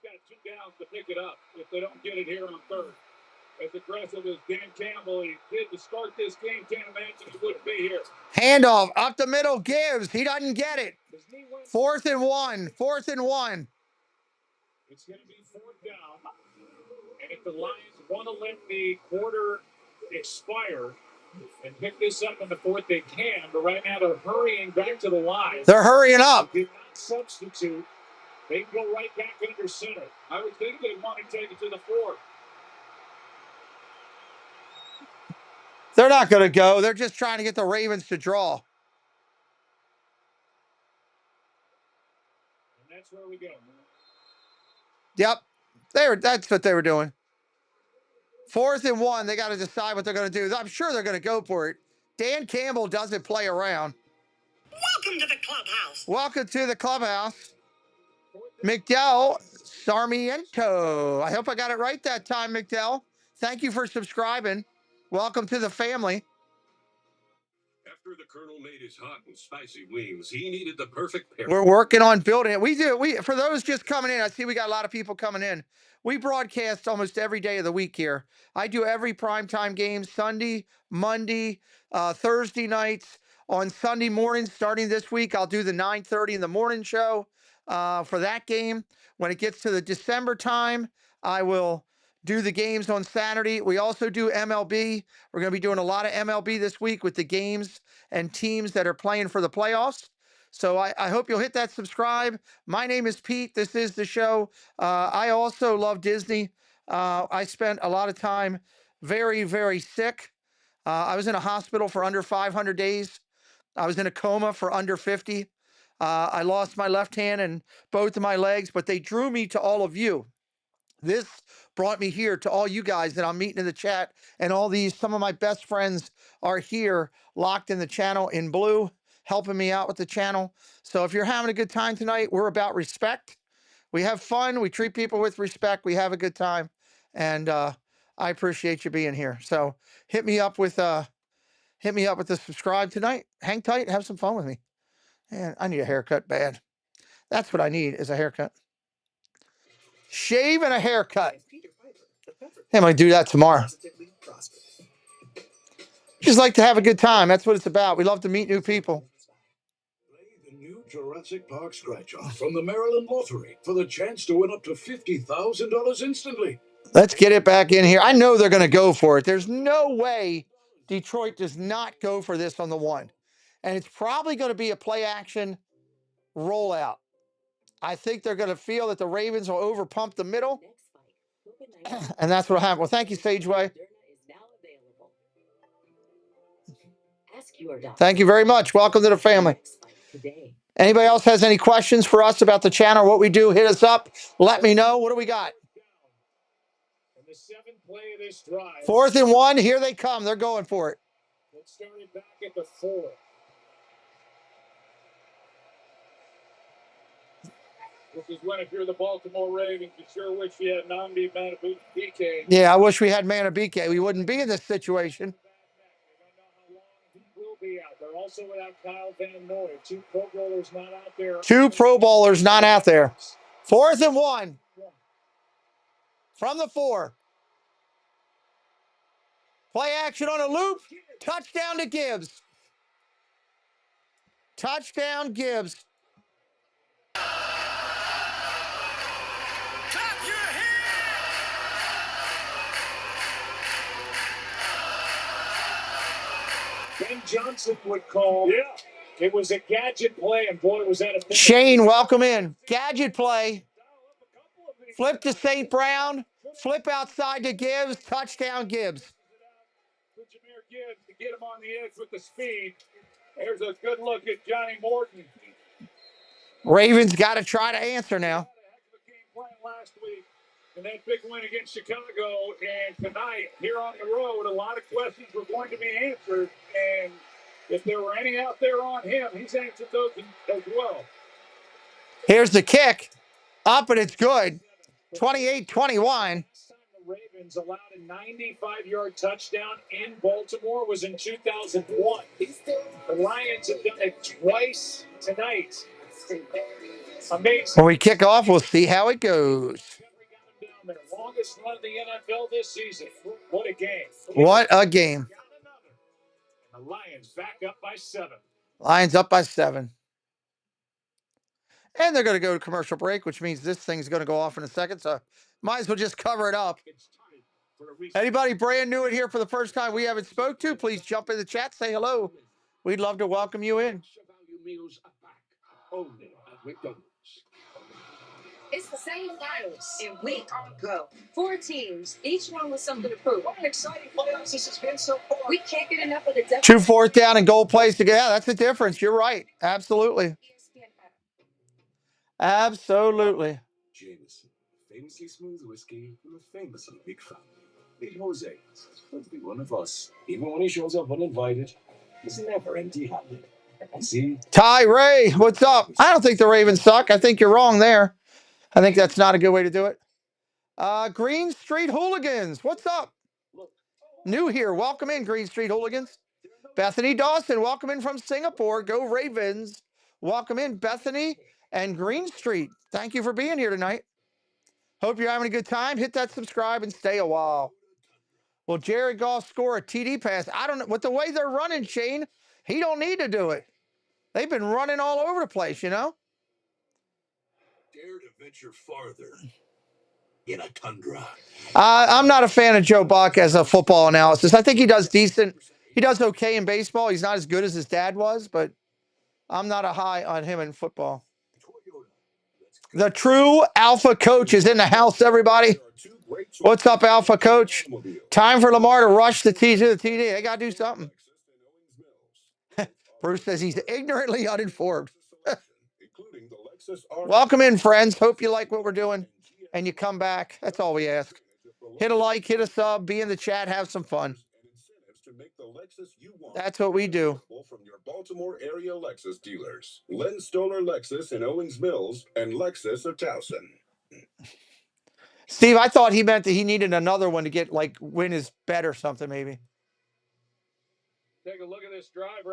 Speaker 5: got 2 downs to pick it up if they don't get it here on third. As aggressive as Dan Campbell he did to start this game, can't imagine he wouldn't be here.
Speaker 1: Handoff up the middle, Gibbs. He doesn't get it. 4th and 1. 4th and 1.
Speaker 13: It's going to be 4th down. And if the Lions want to let the quarter expire and pick this up in the 4th, they can. But right now they're hurrying back to the line.
Speaker 1: They're hurrying up.
Speaker 13: They did not substitute. They can go right back under center. I would think they'd want to take it to the 4th.
Speaker 1: They're not going to go. They're just trying to get the Ravens to draw.
Speaker 13: And that's where we go.
Speaker 1: Yep. That's what they were doing. 4th and 1. They got to decide what they're going to do. I'm sure they're going to go for it. Dan Campbell doesn't play around.
Speaker 15: Welcome to the clubhouse.
Speaker 1: Welcome to the clubhouse. McDell Sarmiento. I hope I got it right that time, McDell. Thank you for subscribing. Welcome to the family.
Speaker 22: After the Colonel made his hot and spicy wings, he needed the perfect pair.
Speaker 1: We're working on building it. For those just coming in, I see we got a lot of people coming in. We broadcast almost every day of the week here. I do every primetime game, Sunday, Monday, Thursday nights. On Sunday mornings, starting this week, I'll do the 9:30 in the morning show for that game. When it gets to the December time, I will do the games on Saturday. We also do MLB. We're going to be doing a lot of MLB this week with the games and teams that are playing for the playoffs. So I hope you'll hit that subscribe. My name is Pete. This is the show. I also love Disney. I spent a lot of time very, very sick. I was in a hospital for under 500 days. I was in a coma for under 50. I lost my left hand and both of my legs, but they drew me to all of you. This brought me here to all you guys that I'm meeting in the chat, and some of my best friends are here locked in the channel in blue, helping me out with the channel. So if you're having a good time tonight, we're about respect. We have fun. We treat people with respect. We have a good time. And I appreciate you being here. So hit me up with the subscribe tonight. Hang tight. Have some fun with me. And I need a haircut bad. That's what I need is a haircut. Shave and a haircut. I'm going to do that tomorrow. Just like to have a good time. That's what it's about. We love to meet new people.
Speaker 22: Play the new Jurassic Park scratch-off from the Maryland Lottery for the chance to win up to $50,000 instantly.
Speaker 1: Let's get it back in here. I know they're going to go for it. There's no way Detroit does not go for this on the 1. And it's probably going to be a play action rollout. I think they're going to feel that the Ravens will overpump the middle. And that's what happened. Well, thank you, Sageway. Thank you very much. Welcome to the family. Anybody else has any questions for us about the channel, what we do, hit us up. Let me know. What do we got?
Speaker 13: The 7th play of this drive.
Speaker 1: 4th and 1. Here they come. They're going for it.
Speaker 13: Let's start it back at the 4. This is when, if you're the Baltimore Ravens, you sure wish you had Namdi BK.
Speaker 1: Yeah, I wish we had BALvsDET. We wouldn't be in this situation.
Speaker 13: He will be out. They're also without Kyle Van Noy. 2 Pro Bowlers not out there.
Speaker 1: 2 Pro Bowlers not out there. 4th and 1. From the 4. Play action on a loop. Touchdown to Gibbs. Touchdown Gibbs.
Speaker 13: Ben Johnson would call. Yeah. It was a gadget play, and boy, was that a...
Speaker 1: Shane, welcome in. Gadget play. Flip to St. Brown. Flip outside to Gibbs. Touchdown Gibbs.
Speaker 13: Jameer Gibbs to get him on the edge with the speed. There's a good look at Johnny Morton.
Speaker 1: Ravens got to try to answer now.
Speaker 13: Last week, and that big win against Chicago, and tonight here on the road, a lot of questions were going to be answered, and if there were any out there on him, he's answered those as well.
Speaker 1: Here's the kick. Up, and it's good. 28-21.
Speaker 13: The Ravens allowed a 95-yard touchdown in Baltimore was in 2001. The Lions have done it twice tonight. Amazing.
Speaker 1: When we kick off, we'll see how it goes.
Speaker 13: Longest run in the NFL this season. What a game.
Speaker 1: What a game.
Speaker 13: The Lions back up by 7.
Speaker 1: Lions up by 7. And they're going to go to commercial break, which means this thing's going to go off in a second. So might as well just cover it up. Anybody brand new in here for the first time we haven't spoke to, please jump in the chat, say hello. We'd love to welcome you in.
Speaker 8: It's the same finals, and we are go. 4 teams, each one with something to prove. What an exciting playoffs this has been so far. We can't get enough of the depth.
Speaker 1: 2 fourth down and goal plays together. Yeah, that's the difference. You're right. Absolutely. Absolutely.
Speaker 16: Jameson, famously smooth whiskey from a famously big family. Big Jose is supposed to be one of us. Even when he shows up uninvited, he's never empty-handed. See?
Speaker 1: Ty Ray, what's up? I don't think the Ravens suck. I think you're wrong there. I think that's not a good way to do it. Green Street Hooligans, what's up? New here. Welcome in, Green Street Hooligans. Bethany Dawson, welcome in from Singapore. Go Ravens. Welcome in, Bethany and Green Street. Thank you for being here tonight. Hope you're having a good time. Hit that subscribe and stay a while. Will Jared Goff score a TD pass? I don't know. With the way they're running, Shane, he don't need to do it. They've been running all over the place, you know?
Speaker 22: Dare to venture farther in a tundra.
Speaker 1: I'm not a fan of Joe Buck as a football analysis. I think he does decent. He does okay in baseball. He's not as good as his dad was, but I'm not a high on him in football. The true alpha coach is in the house, everybody. What's up, alpha coach? Time for Lamar to rush the TD. They got to do something. Bruce says he's ignorantly uninformed. Welcome in, friends. Hope you like what we're doing and you come back. That's all we ask. Hit a like, hit a sub, be in the chat, have some fun. That's what we do.
Speaker 22: From your Baltimore area Lexus dealers, Len Stoller Lexus in Owings Mills and Lexus of Towson.
Speaker 1: Steve, I thought he meant that he needed another one to get, like, win his bet or something, maybe.
Speaker 5: Take a look at this drive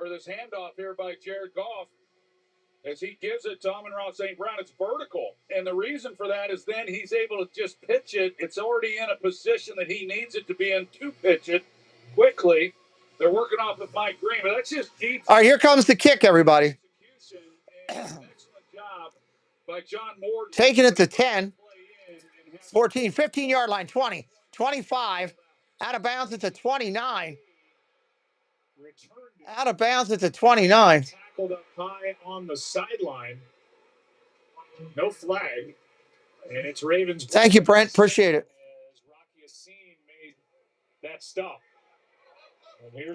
Speaker 5: this handoff here by Jared Goff. As he gives it to Amon-Ra St. Brown, it's vertical. And the reason for that is then he's able to just pitch it. It's already in a position that he needs it to be in to pitch it quickly. They're working off of Mike Green, but that's just deep.
Speaker 1: All right, here comes the kick, everybody.
Speaker 5: Excellent job by John Moore.
Speaker 1: Taking it to 10, 14, 15-yard line, 20, 25. Out of bounds, it's a 29. Out of bounds, it's a 29.
Speaker 13: Tackled up high on the sideline. No flag. And it's Ravens.
Speaker 1: Thank you, Brent. Appreciate it.
Speaker 13: As Rocky Yassin made that stop.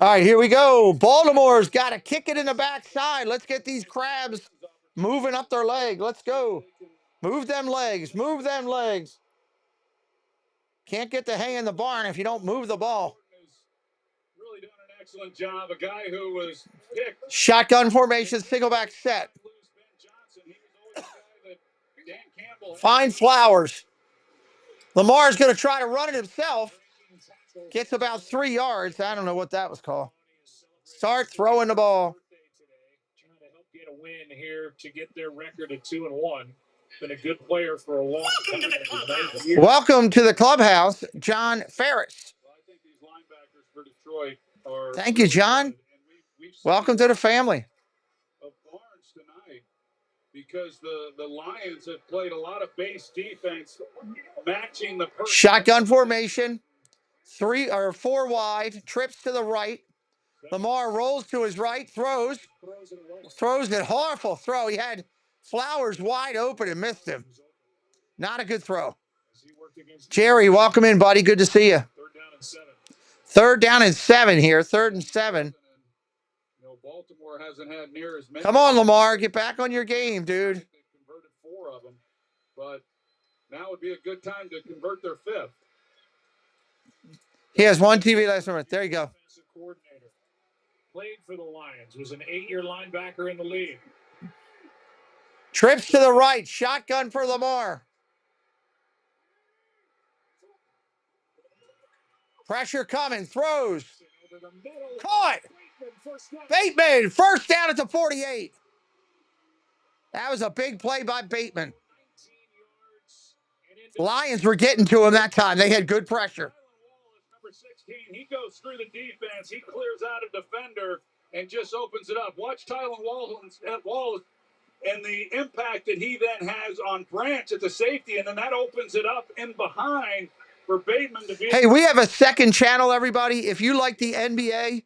Speaker 1: All right, here we go. Baltimore's got to kick it in the backside. Let's get these crabs moving up their leg. Let's go. Move them legs. Move them legs. Can't get the hay in the barn if you don't move the ball.
Speaker 5: Really done an excellent job. A guy who was picked.
Speaker 1: Shotgun formation, single back set. Find Flowers. Lamar's going to try to run it himself. Gets about 3 yards. I don't know what that was called. Start throwing the ball.
Speaker 13: Trying to help get a win here to get their record at 2-1. Been a good player for a long time.
Speaker 1: Welcome to the clubhouse, John Ferris.
Speaker 5: Well, I think these linebackers for Detroit are.
Speaker 1: Thank you, John. Welcome to the family.
Speaker 5: Of Barnes tonight, because the Lions have played a lot of base defense, matching the
Speaker 1: shotgun formation, 3 or 4 wide, trips to the right. Lamar rolls to his right, throws it. Horrible throw. He had Flowers wide open and missed him. Not a good throw. Jerry, welcome in, buddy. Good to see you. 3rd down and 7 here. 3rd and 7.
Speaker 5: Baltimore hasn't had near as many.
Speaker 1: Come on, Lamar. Get back on your game, dude.
Speaker 5: They've converted 4 of them, but now would be a good time to convert their 5th.
Speaker 1: He has 1 TV last minute. There you go.
Speaker 13: Coordinator. Played for the Lions. Was an 8-year linebacker in the league.
Speaker 1: Trips to the right. Shotgun for Lamar. Pressure coming. Throws. Caught. Bateman. First down at the 48. That was a big play by Bateman. Lions were getting to him that time. They had good pressure.
Speaker 5: Number 16, he goes through the defense. He clears out a defender and just opens it up. Watch Tylan Wallace and the impact that he then has on Branch at the safety, and then that opens it up in behind for Bateman to be.
Speaker 1: Hey, we have a second channel, everybody. If you like the NBA,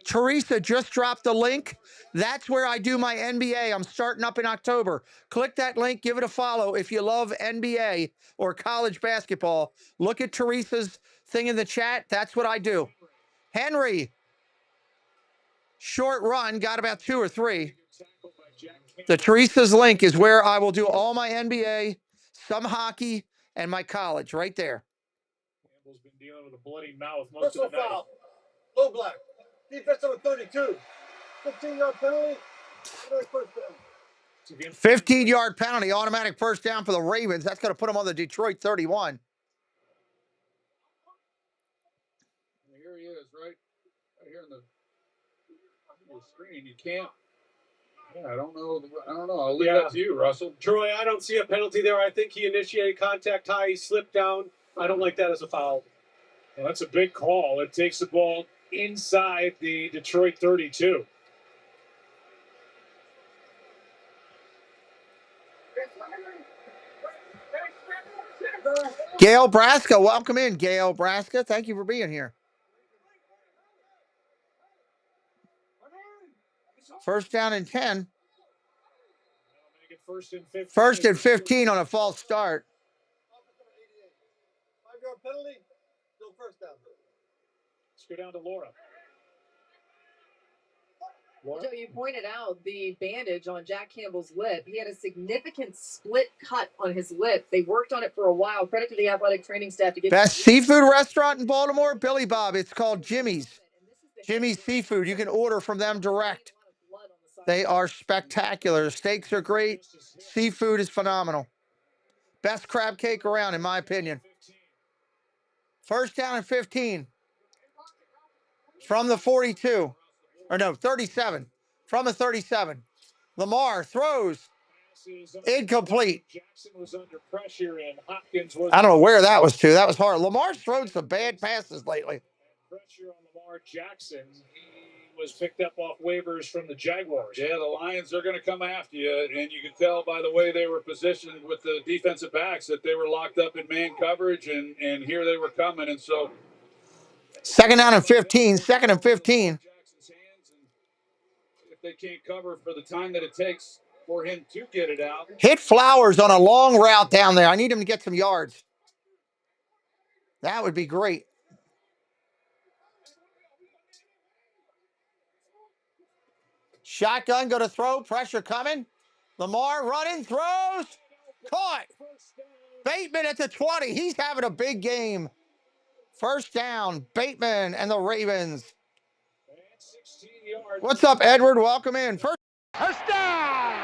Speaker 1: Teresa just dropped the link. That's where I do my NBA. I'm starting up in October. Click that link, give it a follow. If you love NBA or college basketball, look at Teresa's thing in the chat. That's what I do. Henry, short run, got about 2 or 3. The Teresa's link is where I will do all my NBA, some hockey, and my college right there.
Speaker 13: Campbell's been dealing with a bloody mouth most of the night.
Speaker 11: Foul. Low black. Defense number 32. 15-yard penalty. First down.
Speaker 1: 15-yard penalty, automatic first down for the Ravens. That's going to put them on the Detroit 31.
Speaker 5: Here he is, right here in the screen. You can't. Yeah, I don't know. I'll leave that to you, Russell.
Speaker 4: Troy, I don't see a penalty there. I think he initiated contact high. He slipped down. I don't like that as a foul.
Speaker 13: Well, that's a big call. It takes the ball inside the Detroit 32.
Speaker 1: Gail Braska, welcome in, Gail Braska. Thank you for being here. First down and 10.
Speaker 13: First and 15.
Speaker 1: First and 15 on a false start.
Speaker 11: 5-yard penalty. Still first down.
Speaker 13: Let's go down to Laura.
Speaker 12: Joe, you pointed out the bandage on Jack Campbell's lip. He had a significant split cut on his lip. They worked on it for a while. Credit to the athletic training staff to get
Speaker 1: Best seafood restaurant in Baltimore, Billy Bob. It's called Jimmy's. Jimmy's Seafood. You can order from them direct. They are spectacular. The steaks are great. Seafood is phenomenal. Best crab cake around, in my opinion. First down and 15. From the 42. Or no, 37. From the 37. Lamar throws. Incomplete.
Speaker 13: Jackson was under pressure and Hopkins was.
Speaker 1: I don't know where that was to. That was hard. Lamar's thrown some bad passes lately.
Speaker 13: Pressure on Lamar Jackson. He was picked up off waivers from the Jaguars.
Speaker 5: Yeah, the Lions are going to come after you, and you can tell by the way they were positioned with the defensive backs that they were locked up in man coverage, and here they were coming, and so.
Speaker 1: Second down and 15. Second and 15.
Speaker 5: If they can't cover for the time that it takes for him to get it out.
Speaker 1: Hit Flowers on a long route down there. I need him to get some yards. That would be great. Shotgun, go to throw. Pressure coming. Lamar running, throws. Caught. Bateman at the 20. He's having a big game. First down. Bateman and the Ravens. What's up, Edward? Welcome in. First down.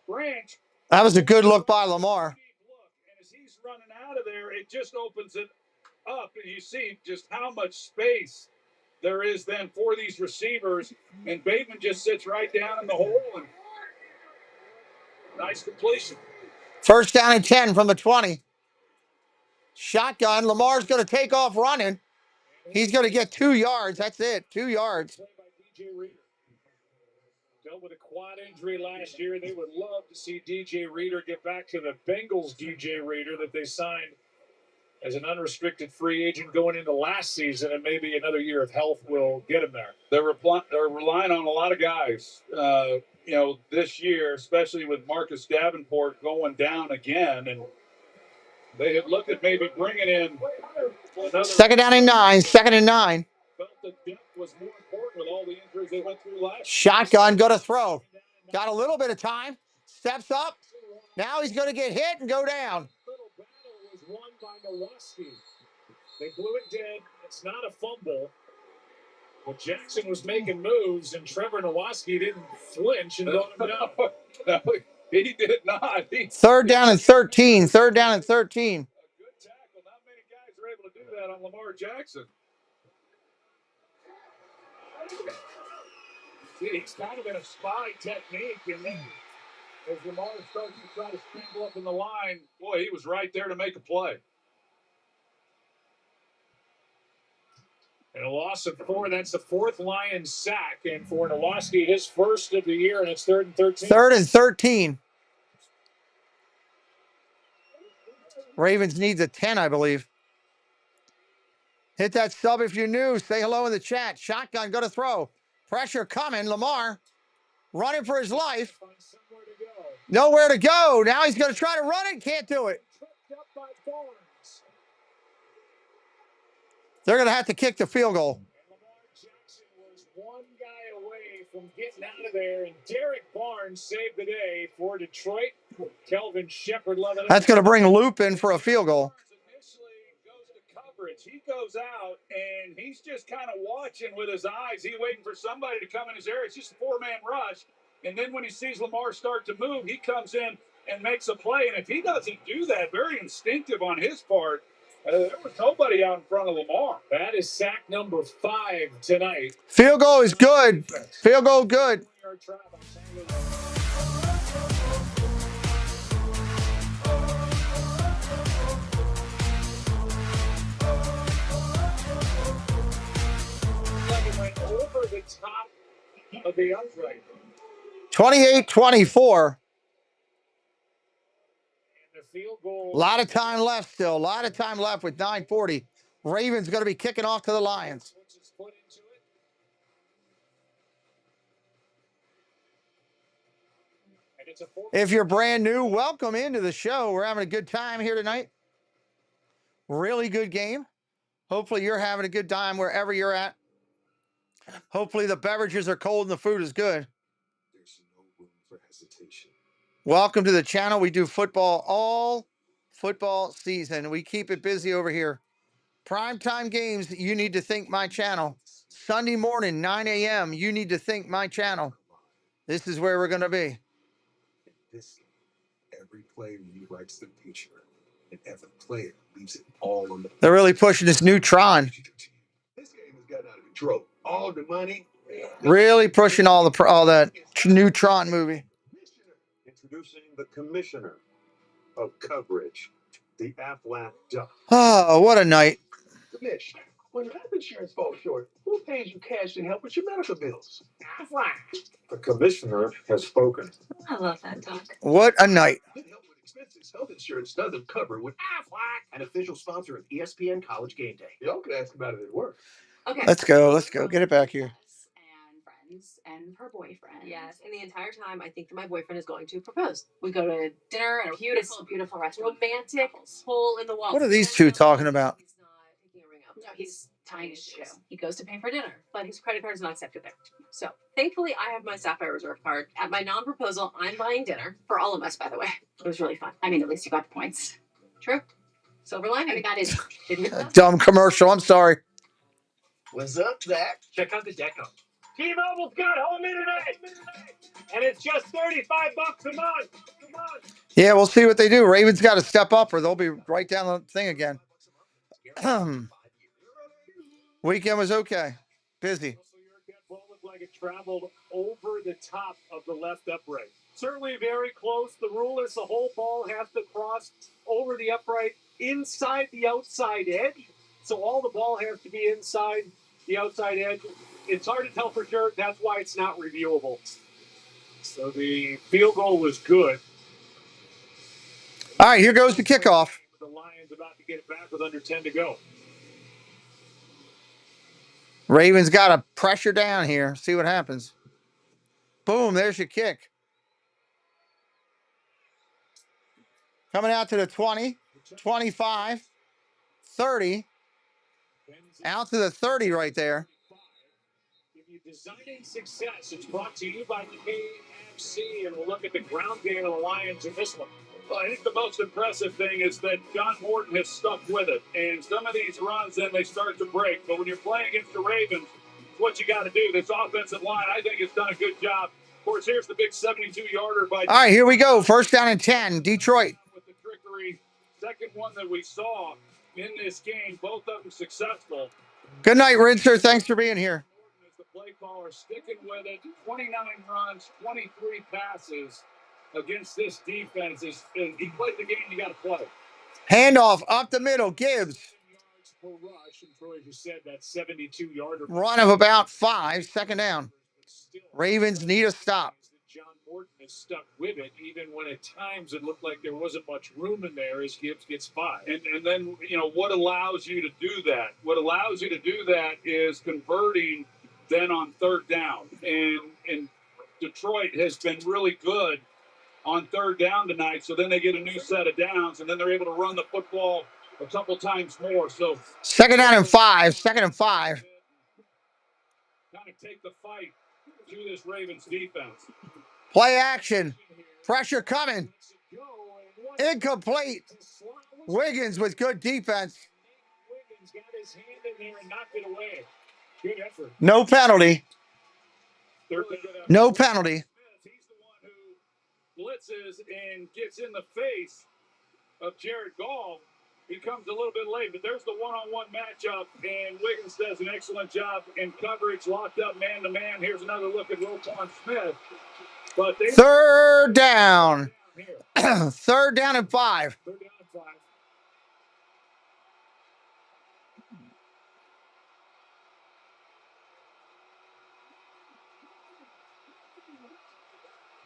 Speaker 5: Branch.
Speaker 1: That was a good look by Lamar.
Speaker 5: And as he's running out of there, it just opens it up, and you see just how much space there is then for these receivers, and Bateman just sits right down in the hole, and nice completion.
Speaker 1: First down and 10 from the 20. Shotgun. Lamar's going to take off running. He's going to get 2 yards. That's it. 2 yards.
Speaker 13: Dealt with a quad injury last year. They would love to see DJ Reader get back to the Bengals DJ Reader that they signed as an unrestricted free agent going into last season, and maybe another year of health will get him there.
Speaker 5: They're relying on a lot of guys, this year, especially with Marcus Davenport going down again, and they had looked at maybe bringing in another.
Speaker 1: Second down and 9. Second and 9.
Speaker 5: Felt the depth was more important with all the injuries they went through last year.
Speaker 1: Shotgun, go to throw. Got a little bit of time. Steps up. Now he's going to get hit and go down.
Speaker 13: Little battle was won by Nowaski. They blew it dead. It's not a fumble. But Jackson was making moves, and Trevor Nowaski didn't flinch and brought him down.
Speaker 5: No, he did not.
Speaker 1: Third down and 13. Third down and 13.
Speaker 5: A good tackle. Not many guys are able to do that on Lamar Jackson.
Speaker 13: See, he's kind of in a spy technique, and then as Lamar starts to try to scramble up in the line,
Speaker 5: Boy, he was right there to make a play.
Speaker 13: And a loss of 4. That's the 4th Lions sack. And for Nowoski, his first of the year, and it's 3rd and 13.
Speaker 1: 3rd and 13. Ravens needs a 10, I believe. Hit that sub if you're new. Say hello in the chat. Shotgun, go to throw. Pressure coming. Lamar running for his life. Nowhere to go. Now he's going to try to run it. Can't do it. They're going to have to kick the field goal.
Speaker 13: Was one guy away from getting out of there, and Derek Barnes saved the day for Detroit. Kelvin Shepard loving it.
Speaker 1: That's going to bring Loop in for a field goal.
Speaker 5: Initially goes to coverage. He goes out, and he's just kind of watching with his eyes. He's waiting for somebody to come in his area. It's just a 4-man rush. And then when he sees Lamar start to move, he comes in and makes a play. And if he doesn't do that, very instinctive on his part, there was nobody out in front of Lamar.
Speaker 13: That is sack number 5 tonight.
Speaker 1: Field goal is good. Field goal good.
Speaker 13: Like it went over the top of the upright.
Speaker 1: 28-24.
Speaker 13: Field goal.
Speaker 1: A lot of time left still. A lot of time left with 9:40. Ravens going to be kicking off to the Lions. If you're brand new, welcome into the show. We're having a good time here tonight. Really good game. Hopefully you're having a good time wherever you're at. Hopefully the beverages are cold and the food is good.
Speaker 22: There's no room for hesitation.
Speaker 1: Welcome to the channel. We do football all football season. We keep it busy over here. Primetime games, you need to think my channel. Sunday morning, 9 a.m., you need to think my channel. This is where we're going to be.
Speaker 22: In this game, every player rewrites the future, and every player leaves it all on the.
Speaker 1: They're really pushing this new Tron.
Speaker 22: This game has gotten out of control. All the money.
Speaker 1: Really pushing all that new Tron movie.
Speaker 22: Introducing the commissioner of coverage, the BALvsDET.
Speaker 1: Oh, what a night.
Speaker 22: Commish, when health insurance falls short, who pays you cash to help with your medical bills? The commissioner has spoken.
Speaker 18: I love that dog.
Speaker 1: What a night.
Speaker 22: Help with expenses. Health insurance doesn't cover with an official sponsor of ESPN College Game Day. Y'all can ask about it at work.
Speaker 18: Okay.
Speaker 1: Let's go. Let's go. Get it back here.
Speaker 18: And friends and her boyfriend. Yes, and the entire time I think that my boyfriend is going to propose. We go to dinner at a beautiful, beautiful restaurant. Romantic hole in the wall.
Speaker 1: What are these two talking about?
Speaker 18: He's not picking a ring up. No, he's tying his shoe. He goes to pay for dinner, but his credit card is not accepted there. So thankfully, I have my Sapphire Reserve card. At my non-proposal, I'm buying dinner for all of us. By the way, it was really fun. I mean, at least you got the points. True. Silver lining. I got it.
Speaker 1: Dumb commercial. I'm sorry.
Speaker 22: What's up, Zach?
Speaker 13: Check out the deco. T-Mobile's got home internet, and it's just $35 a month. Come on.
Speaker 1: Yeah, we'll see what they do. Ravens got to step up or they'll be right down the thing again. Weekend was okay. Busy.
Speaker 13: Ball looked like it traveled over the top of the left upright. Certainly very close. The rule is the whole ball has to cross over the upright inside the outside edge. So all the ball has to be inside the outside edge. It's hard to tell for sure. That's why it's not reviewable. So the field goal was good.
Speaker 1: All right, here goes the kickoff.
Speaker 13: The Lions about to get it back with under 10 to go.
Speaker 1: Ravens got to pressure down here. See what happens. Boom, there's your kick. Coming out to the 20, 25, 30. Out to the 30 right there.
Speaker 13: If you're designing success, it's brought to you by KFC, and we'll look at the ground game of the Lions in this one.
Speaker 5: Well, I think the most impressive thing is that John Morton has stuck with it. And some of these runs, then they start to break. But when you're playing against the Ravens, it's what you got to do. This offensive line, I think, has done a good job. Of course, here's the big 72-yarder by...
Speaker 1: All right, here we go. First down and 10, Detroit.
Speaker 5: With the trickery, second one that we saw in this game, both of them successful.
Speaker 1: Good night, Rinser. Thanks for being here.
Speaker 5: As the play caller, sticking with it, 29 runs, 23 passes against this defense. He played the game you got to play.
Speaker 1: Handoff up the middle, Gibbs.
Speaker 13: per rush, and Troy just said that 72-yarder.
Speaker 1: Run of about 5, second down. Ravens need a stop.
Speaker 13: John Morton is stuck with it, even when at times it looked like there wasn't much room in there as Gibbs gets 5.
Speaker 5: And then, what allows you to do that? What allows you to do that is converting then on third down. And Detroit has been really good on third down tonight, so then they get a new set of downs, and then they're able to run the football a couple times more. So
Speaker 1: second down and 5, second and 5.
Speaker 5: Kind of take the fight to this Ravens defense.
Speaker 1: Play action. Pressure coming. Incomplete. Wiggins with good defense.
Speaker 13: Wiggins got his hand in there and knocked it away. Good effort.
Speaker 1: No penalty. No penalty.
Speaker 5: He's the one who blitzes and gets in the face of Jared Goff. He comes a little bit late, but there's the one-on-one matchup, and Wiggins does an excellent job in coverage, locked up man-to-man. Here's another look at Roquan Smith. But
Speaker 1: third down. Third down and 5.
Speaker 13: Third down and 5.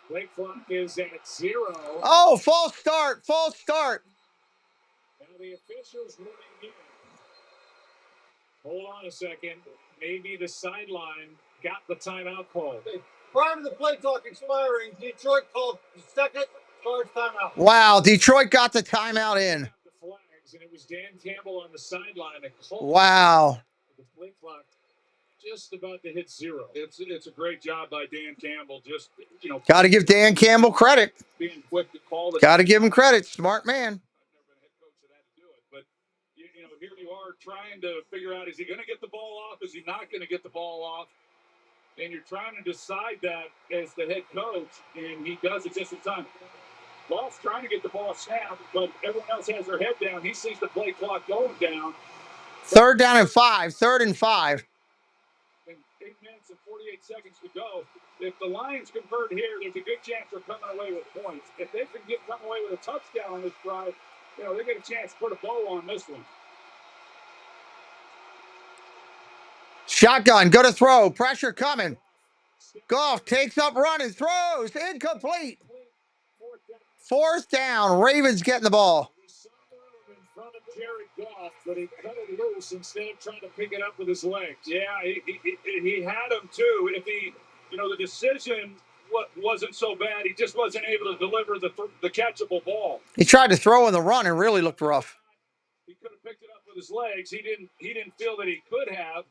Speaker 13: Play clock is at 0.
Speaker 1: Oh, false start. False start.
Speaker 13: Now the officials moving in. Hold on a second. Maybe the sideline got the timeout call.
Speaker 11: Prior to the play clock expiring, Detroit called the second charge timeout.
Speaker 1: Wow, Detroit got the timeout in.
Speaker 13: The flags, and it was Dan Campbell on the sideline that called.
Speaker 1: Wow.
Speaker 13: The play clock just about to hit 0.
Speaker 5: It's a great job by Dan Campbell. Just,
Speaker 1: got to give Dan Campbell credit.
Speaker 5: Being quick to call the.
Speaker 1: Got to give him credit. Smart man.
Speaker 5: But here you are trying to figure out, is he going to get the ball off? Is he not going to get the ball off? And you're trying to decide that as the head coach, and he does it just in time. Goff's trying to get the ball snapped, but everyone else has their head down. He sees the play clock going down.
Speaker 1: Third down and 5. Third and 5.
Speaker 5: And 8 minutes and 48 seconds to go. If the Lions convert here, there's a good chance they're coming away with points. If they can come away with a touchdown on this drive, they get a chance to put a bow on this one.
Speaker 1: Shotgun, go to throw. Pressure coming. Goff takes up running, throws, incomplete. Fourth down, Ravens getting the ball.
Speaker 13: In front of Jared Goff, but he cut it loose instead of trying to pick it up with his legs.
Speaker 5: Yeah, he had him too. If the decision wasn't so bad, he just wasn't able to deliver the catchable ball.
Speaker 1: He tried to throw in the run and really looked rough.
Speaker 5: He could have picked it up with his legs. He didn't feel that he could have.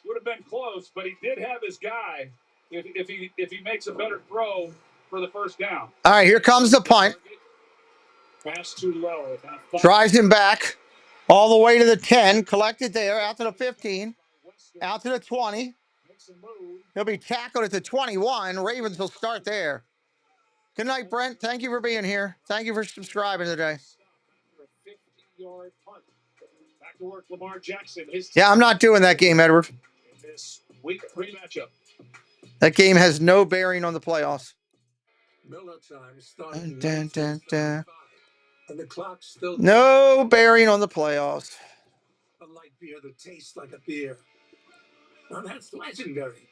Speaker 5: Would have been close, but he did have his guy. If he makes a better throw for the first down.
Speaker 1: All right, here comes the punt.
Speaker 13: Pass too low.
Speaker 1: Drives him back all the way to the 10. Collected there, out to the 15. Out to the 20. He'll be tackled at the 21. Ravens will start there. Good night, Brent. Thank you for being here. Thank you for subscribing today.
Speaker 13: 50-yard punt. Back to work, Lamar Jackson.
Speaker 1: Yeah, I'm not doing that game, Edward.
Speaker 13: This week 3 matchup.
Speaker 1: That game has no bearing on the playoffs.
Speaker 16: Miller time started and the clock's still
Speaker 1: no bearing on the playoffs.
Speaker 16: A light beer that tastes like a beer. Now that's legendary.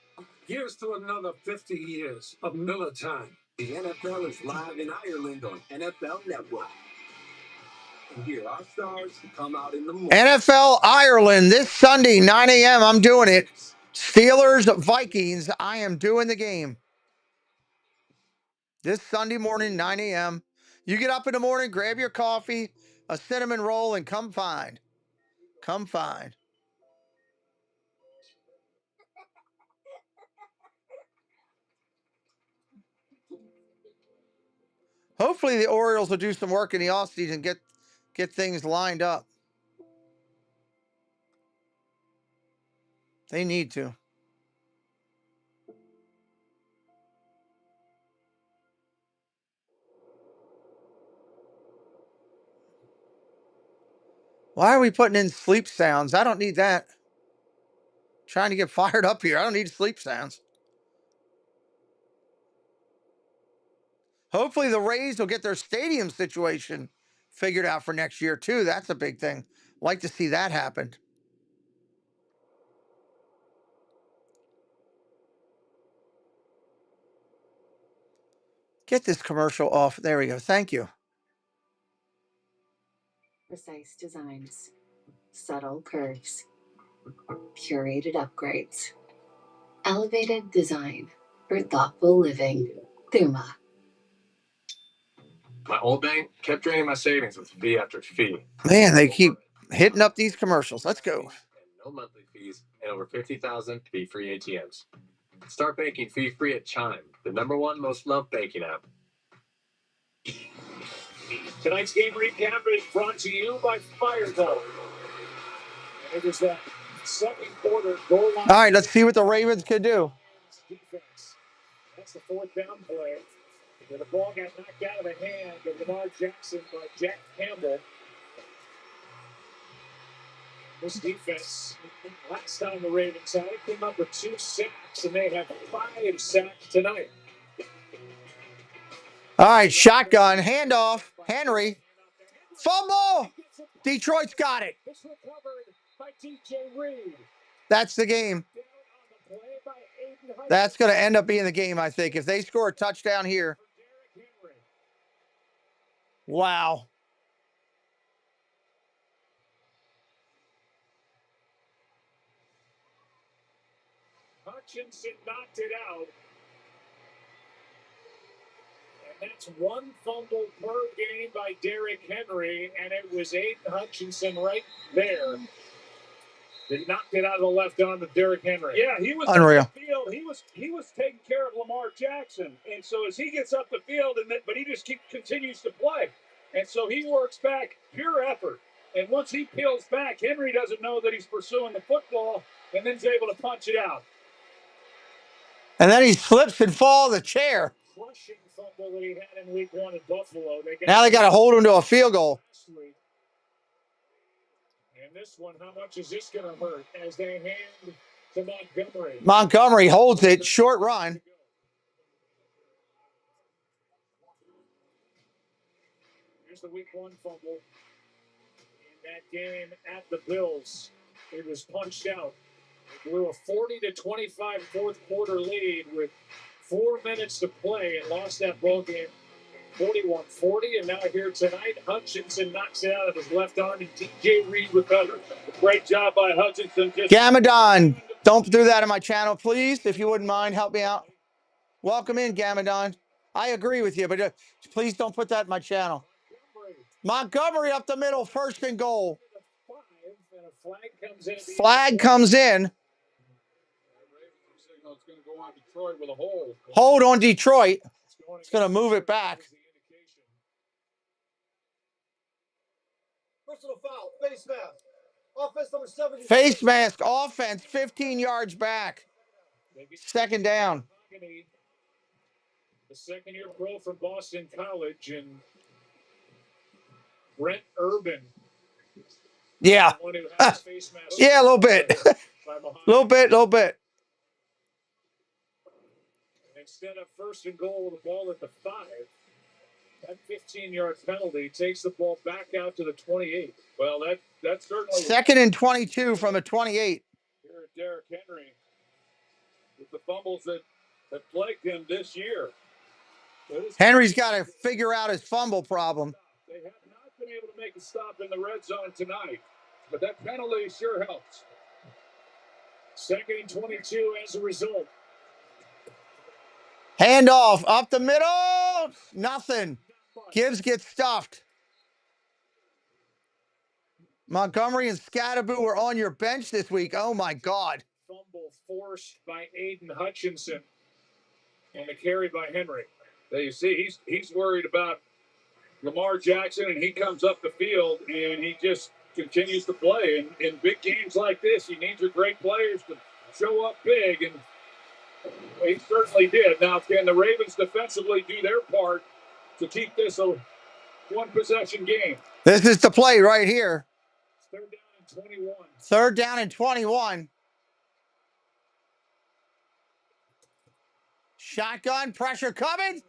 Speaker 16: Here's to another 50 years of Miller time.
Speaker 10: The NFL is live in Ireland on NFL Network. And here our stars come out in the morning.
Speaker 1: NFL Ireland this Sunday, 9 a.m. I'm doing it. Steelers, Vikings. I am doing the game. This Sunday morning, 9 a.m. You get up in the morning, grab your coffee, a cinnamon roll, and come find. Come find. Hopefully the Orioles will do some work in the offseason, get things lined up. They need to. Why are we putting in sleep sounds? I don't need that. Trying to get fired up here. I don't need sleep sounds. Hopefully the Rays will get their stadium situation figured out for next year, too. That's a big thing. Like to see that happen. Get this commercial off. There we go. Thank you.
Speaker 18: Precise designs, subtle curves, curated upgrades, elevated design for thoughtful living. Thuma.
Speaker 4: My old bank kept draining my savings with fee after fee.
Speaker 1: Man, they keep hitting up these commercials. Let's go.
Speaker 4: And no monthly fees and over 50,000 fee-free ATMs. Start banking fee-free at Chime, the #1 most loved banking app.
Speaker 13: Tonight's game recap is brought to you by Fireball. And it is that second quarter goal line.
Speaker 1: All right, let's see what the Ravens could do.
Speaker 13: Defense. That's the fourth down play. Where the ball got knocked out of the hand of Lamar Jackson by Jack Campbell. This defense, last time the Ravens had it, came up with 2 sacks, and they have 5 sacks tonight.
Speaker 1: All right, shotgun, handoff, Henry. Fumble! Detroit's got it.
Speaker 13: This recovered by DJ Reed.
Speaker 1: That's the game. That's going to end up being the game, I think. If they score a touchdown here. Wow.
Speaker 13: Hutchinson knocked it out. And that's 1 fumble per game by Derrick Henry, and it was Aiden Hutchinson right there that knocked it out of the left arm of Derrick Henry.
Speaker 5: Yeah, he was
Speaker 1: unreal.
Speaker 5: up the field. He was taking care of Lamar Jackson, and so as he gets up the field, but he just continues to play, and so he works back, pure effort. And once he peels back, Henry doesn't know that he's pursuing the football, and then he's able to punch it out.
Speaker 1: And then he slips and falls the chair.
Speaker 13: Crushing fumble that he had in week 1 in Buffalo.
Speaker 1: Now they got to hold him to a field goal.
Speaker 13: And this one, how much is this going to hurt as they hand to Montgomery?
Speaker 1: Montgomery holds it, short run.
Speaker 13: Here's the week 1 fumble in that game at the Bills. It was punched out. They blew a 40-25 fourth quarter lead with 4 minutes to play and lost that ball game 41-40. And now here tonight, Hutchinson knocks it out of his left arm, and DJ Reed recovers.
Speaker 5: Great job by Hutchinson.
Speaker 1: Gamadon, don't do that on my channel, please. If you wouldn't mind, help me out. Welcome in, Gamadon. I agree with you, but please don't put that in my channel. Montgomery up the middle, 1st and goal. Flag comes in. Hold on Detroit. It's going to move it back.
Speaker 11: Personal foul, face mask. Offense number 7.
Speaker 1: Face mask, offense, 15 yards back. 2nd down.
Speaker 13: The second-year pro from Boston College, and Brent Urban.
Speaker 1: Yeah. Yeah, a little bit. little bit.
Speaker 13: Instead of 1st and goal with the ball at the 5, that 15-yard penalty takes the ball back out to the 28. Well, that's certainly
Speaker 1: 2nd and 22 from the 28.
Speaker 5: Here at Derrick Henry with the fumbles that plagued him this year.
Speaker 1: Henry's got to figure out his fumble problem.
Speaker 5: They have not been able to make a stop in the red zone tonight, but that penalty sure helps.
Speaker 13: 2nd and 22 as a result.
Speaker 1: Handoff up the middle. Nothing. Gibbs gets stuffed. Montgomery and Scatterboo were on your bench this week. Oh, my God.
Speaker 13: Fumble forced by Aiden Hutchinson and a carry by Henry.
Speaker 5: There you see, he's worried about Lamar Jackson, and he comes up the field, and he just continues to play. And in big games like this, you need your great players to show up big, and he certainly did. Now, can the Ravens defensively do their part to keep this a one-possession game?
Speaker 1: This is the play right here.
Speaker 13: 3rd down and 21.
Speaker 1: 3rd down and 21. Shotgun, pressure coming.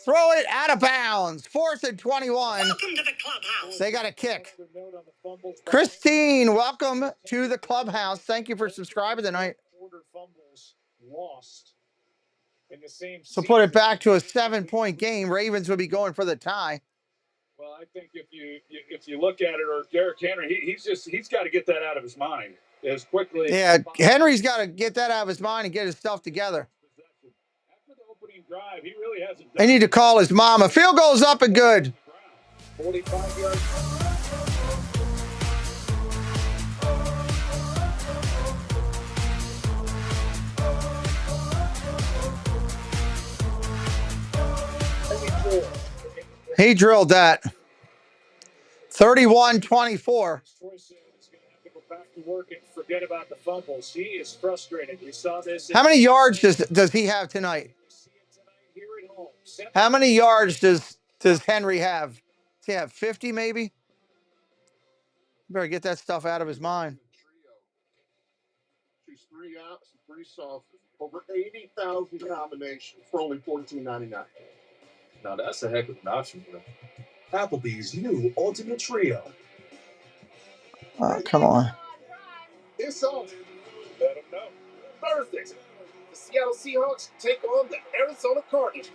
Speaker 1: Throw it out of bounds. 4th and 21.
Speaker 15: Welcome to the clubhouse.
Speaker 1: They got a kick. Christine, welcome to the clubhouse. Thank you for subscribing tonight. So put it back to a 7-point game. Ravens would be going for the tie.
Speaker 5: Well, I think if you look at it, or Derrick Henry, he's got to get that out of his mind as quickly.
Speaker 1: Yeah, Henry's got to get that out of his mind and get his stuff together.
Speaker 5: After the opening drive, he really hasn't.
Speaker 1: They need to call his mom. A field goal's up and good.
Speaker 5: 45 yards.
Speaker 1: He drilled that. 31-24.
Speaker 13: Back to work and forget about the fumbles. He is frustrated. We saw this.
Speaker 1: How many yards does he have tonight? How many yards does Henry have? Does he have 50 maybe? Better get that stuff out of his mind.
Speaker 3: She's 3 outs, 3 soft, over 80,000 combinations for only $14.99.
Speaker 16: Now that's a heck of an option for them. Applebee's new Ultimate Trio.
Speaker 1: Oh, come on.
Speaker 3: It's on. Let them know. Thursday, the Seattle Seahawks take on the Arizona Cardinals.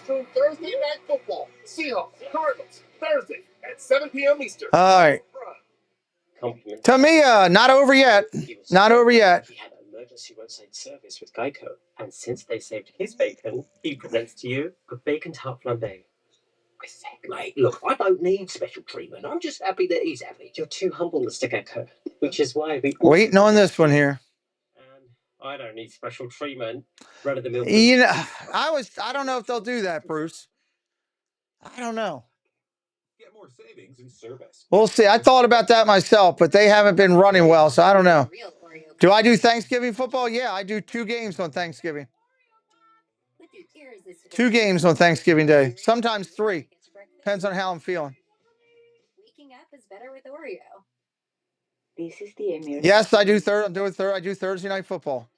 Speaker 3: Through Thursday Night Football. Seahawks, Cardinals, Thursday at 7 p.m. Eastern.
Speaker 1: All right. Tamia, not over yet. Not over yet.
Speaker 10: He had emergency roadside service with Geico, and since they saved his bacon, he presents to you a bacon tart flambe. Mate, look, I don't need special treatment. I'm just happy that he's happy. You're too humble, Mr. Gecko, which is why we...
Speaker 1: Waiting on this one here.
Speaker 10: And I don't need special treatment. Run of the mill.
Speaker 1: You know, I don't know if they'll do that, Bruce. I don't know.
Speaker 16: Get more savings in service.
Speaker 1: We'll see. I thought about that myself, but they haven't been running well, so I don't know. Do I do Thanksgiving football? Yeah, I do 2 games on Thanksgiving. 2 games on Thanksgiving Day. Sometimes 3. Depends on how I'm feeling.
Speaker 12: Waking up is better with Oreo.
Speaker 21: This is the emergency.
Speaker 1: Yes, I do I do Thursday Night Football.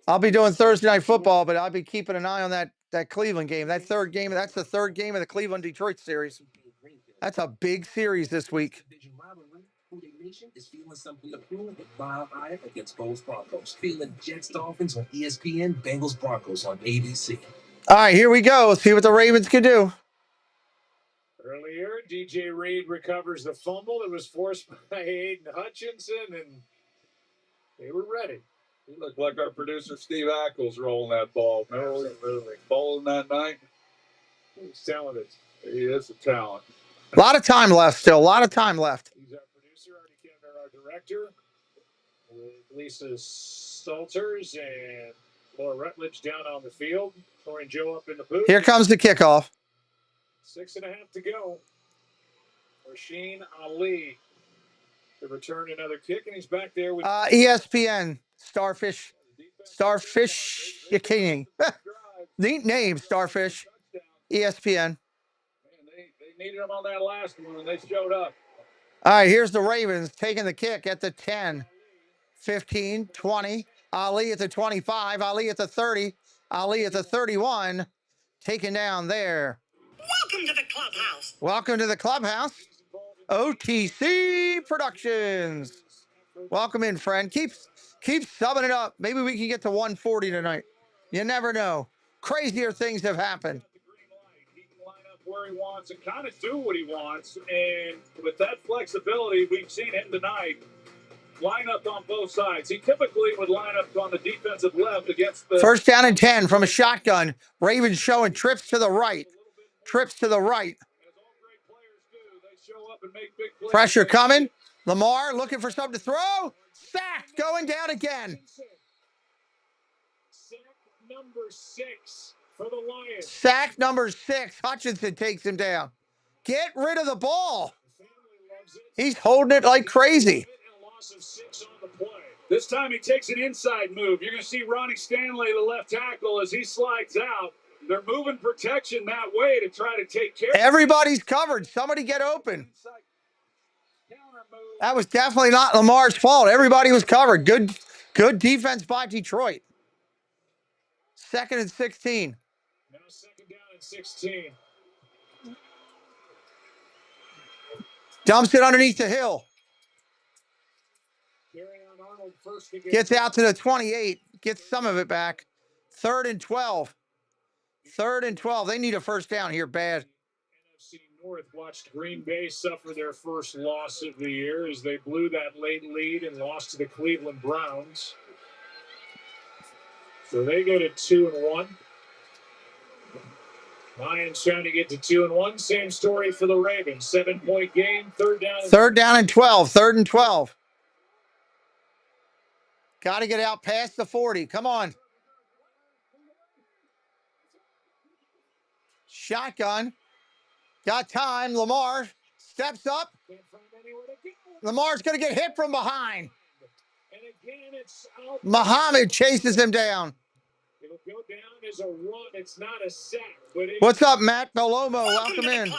Speaker 1: I'll be doing Thursday Night Football, but I'll be keeping an eye on that Cleveland game. That 3rd game. That's the 3rd game of the Cleveland-Detroit series. That's a big series this week.
Speaker 16: Nation is feeling something to prove with BALvsDET against Bulls Broncos. Feeling Jets Dolphins on ESPN, Bengals Broncos on ABC.
Speaker 1: All right, here we go. Let's see what the Ravens can do.
Speaker 13: Earlier, DJ Reed recovers the fumble that was forced by Aiden Hutchinson, and they were ready.
Speaker 5: He looked like our producer Steve Ackles rolling that ball. No, really bowling that night.
Speaker 13: He's talented.
Speaker 5: He is a talent.
Speaker 1: A lot of time left still. A lot of time left.
Speaker 13: He's our producer, Artie Kemner, our director, with Lisa Salters and Laura Rutledge down on the field. Tori and Joe up in the booth.
Speaker 1: Here comes the kickoff.
Speaker 13: 6.5 to go. Rasheen Ali to return another kick, and he's back there with
Speaker 1: ESPN Starfish King. Neat name, Starfish. ESPN.
Speaker 5: Man, they needed him on that last one, and they showed up.
Speaker 1: All right, here's the Ravens taking the kick at the 10, 15, 20. Ali at the 25. Ali at the 30. Ali at the 31. Taken down there.
Speaker 15: Welcome to the clubhouse.
Speaker 1: Welcome to the clubhouse. OTC Productions. Welcome in, friend. Keep subbing it up. Maybe we can get to 140 tonight. You never know. Crazier things have happened.
Speaker 5: He can line up where he wants and kind of do what he wants. And with that flexibility, we've seen him tonight line up on both sides. He typically would line up on the defensive left against the...
Speaker 1: 1st down and 10 from a shotgun. Ravens showing trips to the right. Trips to the right.
Speaker 5: As all great players do, they show up and make big plays.
Speaker 1: Pressure coming. Lamar looking for something to throw. Sacked. Going down again.
Speaker 13: sack number 6 for the Lions.
Speaker 1: Sack number 6. Hutchinson takes him down. Get rid of the ball. He's holding it like crazy.
Speaker 5: This time he takes an inside move. You're going to see Ronnie Stanley, the left tackle, as he slides out. They're moving protection that way to try to take care.
Speaker 1: Everybody's covered. Somebody get open. That was definitely not Lamar's fault. Everybody was covered. Good defense by Detroit. 2nd and 16.
Speaker 13: Now 2nd down and 16.
Speaker 1: Dumps it underneath the hill. Gets out to the 28. Gets some of it back. 3rd and 12. 3rd and 12. They need a first down here bad.
Speaker 13: NFC North watched Green Bay suffer their first loss of the year as they blew that late lead and lost to the Cleveland Browns. So they go to 2-1. Lions trying to get to 2-1. Same story for the Ravens. 7-point game. 3rd down.
Speaker 1: 3rd down and 12. 3rd and 12. Got to get out past the 40. Come on. Shotgun. Got time. Lamar steps up. Lamar's going to get hit from behind. Muhammad chases him down.
Speaker 13: It'll go down as a run. It's not a sack. But
Speaker 1: what's up, Matt Belomo? Welcome in.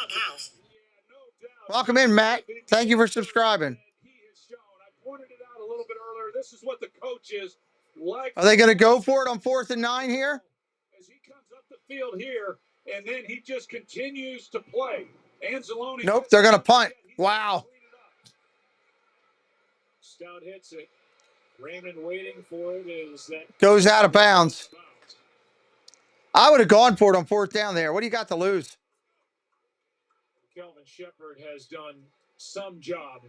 Speaker 1: Welcome in, Matt. Thank you for subscribing.
Speaker 5: I pointed it out a little bit earlier. This is what the coaches like.
Speaker 1: Are they going to go for it on 4th and 9 here?
Speaker 5: As he comes up the field here, and then he just continues to play. Anzalone.
Speaker 1: Nope, they're going to punt. Wow.
Speaker 13: Stout hits it. Raymond waiting for it is that
Speaker 1: goes out of bounds. I would have gone for it on 4th down there. What do you got to lose?
Speaker 13: Kelvin Shepard has done some job.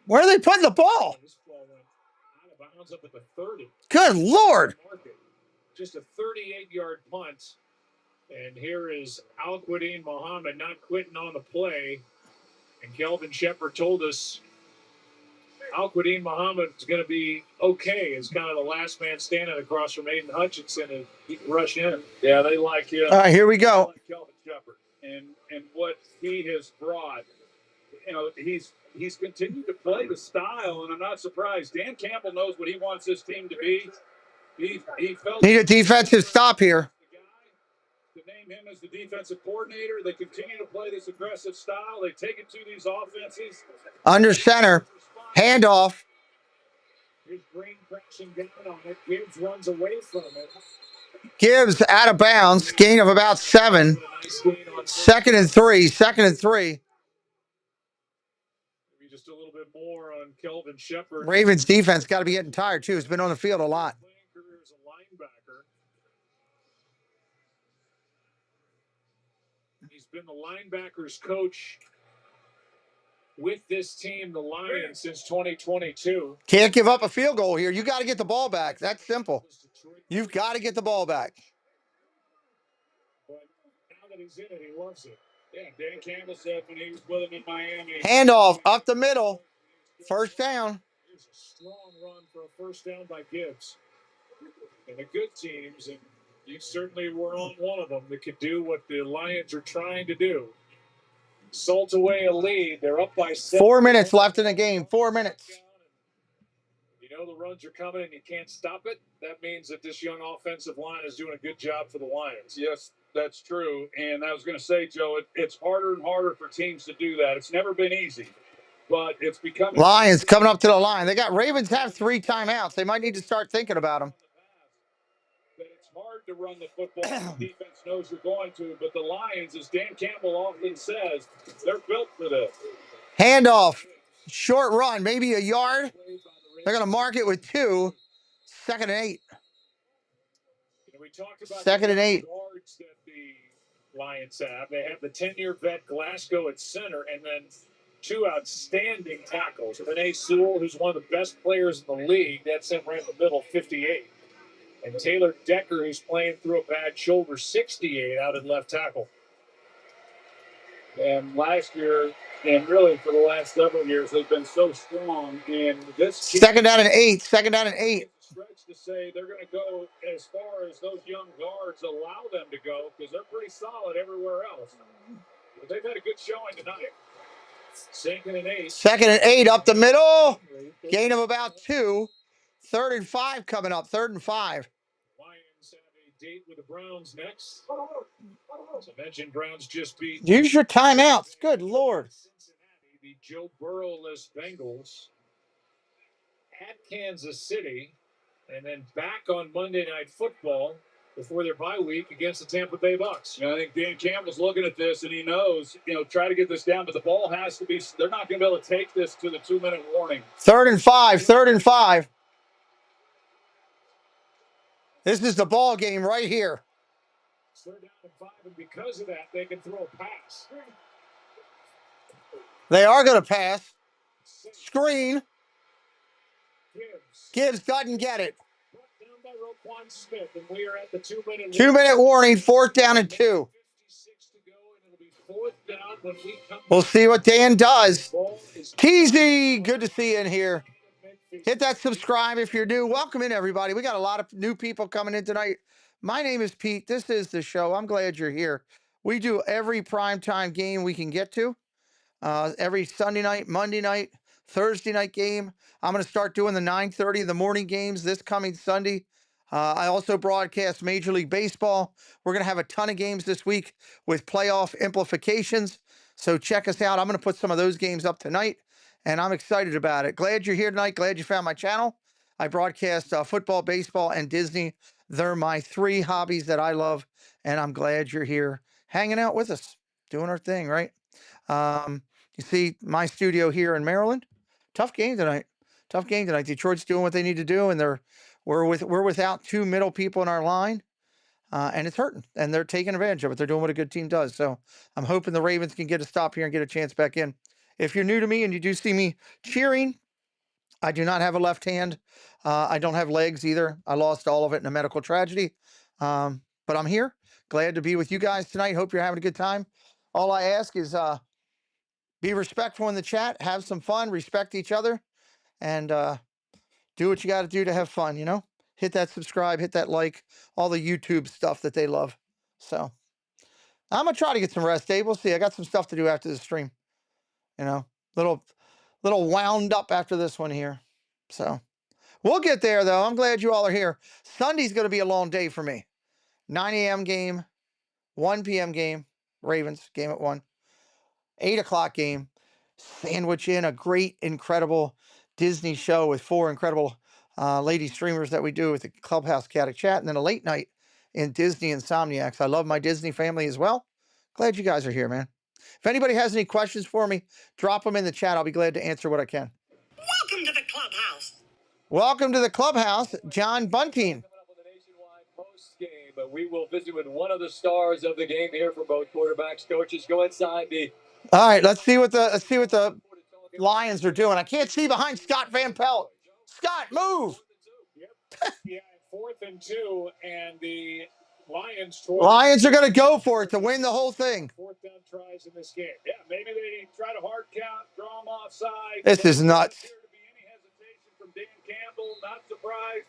Speaker 1: Where are they putting the ball?
Speaker 13: This ball went out of bounds up at the 30.
Speaker 1: Good Lord.
Speaker 13: Just a 38-yard punt. And here is Al-Quadin Muhammad not quitting on the play. And Kelvin Shepard told us Al-Quadin Muhammad is going to be okay. Is kind of the last man standing across from Aiden Hutchinson, and he can rush in.
Speaker 5: Yeah, they like him.
Speaker 1: All right, here we go.
Speaker 5: Like Kelvin Shepard and what he has brought. You know, he's continued to play the style, and I'm not surprised. Dan Campbell knows what he wants his team to be. He felt
Speaker 1: need a defensive stop here.
Speaker 5: To name him as the defensive coordinator, they continue to play this aggressive style. They take it to these offenses.
Speaker 1: Under center, handoff.
Speaker 13: Here's Green crashing down on it. Gibbs runs away from it.
Speaker 1: Gibbs out of bounds, gain of about 7. 2nd and 3. 2nd and 3.
Speaker 13: Maybe just a little bit more on Kelvin Shepard.
Speaker 1: Ravens defense got to be getting tired too. It's been on the field a lot.
Speaker 13: As a linebacker. He's been the linebackers coach with this team, the Lions, since 2022.
Speaker 1: Can't give up a field goal here. You got to get the ball back. That's simple. You've got to get the ball back.
Speaker 13: But now that he's in it, he loves it. Yeah, Dan Campbell said when he was with him in Miami.
Speaker 1: Handoff up the middle. 1st down.
Speaker 13: Here's a strong run for a 1st down by Gibbs. And the good teams, and you certainly were on one of them, that could do what the Lions are trying to do. Salt away a lead. They're up by 7.
Speaker 1: 4 minutes left in the game. 4 minutes.
Speaker 13: You know the runs are coming and you can't stop it. That means that this young offensive line is doing a good job for the Lions.
Speaker 5: Yes, that's true. And I was going to say, Joe, it's harder and harder for teams to do that. It's never been easy, but it's becoming.
Speaker 1: Lions coming up to the line. They got Ravens have 3 timeouts. They might need to start thinking about them.
Speaker 5: It's hard to run the football. The defense knows you're going to, but the Lions, as Dan Campbell often says, they're built for this.
Speaker 1: Handoff. Short run, maybe a yard. They're going to mark it with 2. 2nd and 8.
Speaker 13: We talked about
Speaker 1: 2nd and 8.
Speaker 13: Guards that the Lions have. They have the 10-year vet Glasgow at center, and then 2 outstanding tackles. Renee Sewell, who's one of the best players in the league, that's him right in the middle, 58. And Taylor Decker, who's playing through a bad shoulder, 68 out at left tackle. And last year, and really for the last several years, they've been so strong. And this
Speaker 1: 2nd down and 8. 2nd down and 8.
Speaker 5: Stretch to say they're going to go as far as those young guards allow them to go because they're pretty solid everywhere else. But they've had a good showing tonight. 2nd and 8.
Speaker 1: 2nd and 8 up the middle. Gain of about 2. 3rd and 5 coming up. 3rd and 5.
Speaker 13: Lions have a Date with the Browns next. As I mentioned, Browns just beat.
Speaker 1: Use your timeouts. Good Lord.
Speaker 13: Cincinnati, the Joe Burrow-less Bengals at Kansas City, and then back on Monday Night Football before their bye week against the Tampa Bay Bucks.
Speaker 5: I think Dan Campbell's looking at this and he knows, try to get this down, but the ball has to be. They're not going to be able to take this to the 2-minute warning.
Speaker 1: 3rd and 5. 3rd and 5. This is the ball game right here.
Speaker 13: They're down to 5, and because of that, they can throw a pass.
Speaker 1: They are going to pass. Screen. Gibbs doesn't get it.
Speaker 13: Down by Roquan Smith, and we are at the 2-minute
Speaker 1: 2-minute warning. 4th down and 2.
Speaker 13: 56 to go, and it'll be 4th down when we come.
Speaker 1: We'll see what Dan does. TZ, good to see you in here. Hit that subscribe if you're new. Welcome in, everybody. We got a lot of new people coming in tonight. My name is Pete. This is the show. I'm glad you're here. We do every primetime game we can get to. Every Sunday night, Monday night, Thursday night game. I'm going to start doing the 9:30 in the morning games this coming Sunday. I also broadcast Major League Baseball. We're going to have a ton of games this week with playoff implications. So check us out. I'm going to put some of those games up tonight, and I'm excited about it. Glad you're here tonight. Glad you found my channel. I broadcast football, baseball, and Disney. They're my 3 hobbies that I love, and I'm glad you're here hanging out with us, doing our thing, right? You see my studio here in Maryland. Tough game tonight. Tough game tonight. Detroit's doing what they need to do, and we're without 2 middle people in our line, and it's hurting. And they're taking advantage of it. They're doing what a good team does. So I'm hoping the Ravens can get a stop here and get a chance back in. If you're new to me and you do see me cheering, I do not have a left hand. I don't have legs either. I lost all of it in a medical tragedy. But I'm here. Glad to be with you guys tonight. Hope you're having a good time. All I ask is be respectful in the chat, have some fun, respect each other, and do what you got to do to have fun, Hit that subscribe, hit that like, all the YouTube stuff that they love. So I'm going to try to get some rest, Dave. We'll see. I got some stuff to do after the stream, little wound up after this one here. So we'll get there, though. I'm glad you all are here. Sunday's going to be a long day for me. 9 a.m. game, 1 p.m. game, Ravens game at 1. 8 o'clock game, sandwich in a great, incredible Disney show with 4 incredible lady streamers that we do with the Clubhouse Caddick Chat, and then a late night in Disney Insomniacs. I love my Disney family as well. Glad you guys are here, man. If anybody has any questions for me, drop them in the chat. I'll be glad to answer what I can.
Speaker 15: Welcome to the clubhouse.
Speaker 1: Welcome to the clubhouse, John Bunting.
Speaker 4: Post-game, but we will visit with one of the stars of the game here for both quarterbacks. Coaches, go inside the.
Speaker 1: All right, let's see what the Lions are doing. I can't see behind Scott Van Pelt. Scott, move.
Speaker 13: Yeah, 4th and 2, and the Lions
Speaker 1: are going to go for it to win the whole thing.
Speaker 13: 4th down tries in this game. Yeah, maybe they try to hard count, draw them offside.
Speaker 1: This is nuts.
Speaker 13: There to be any hesitation from Dan Campbell. Not surprised.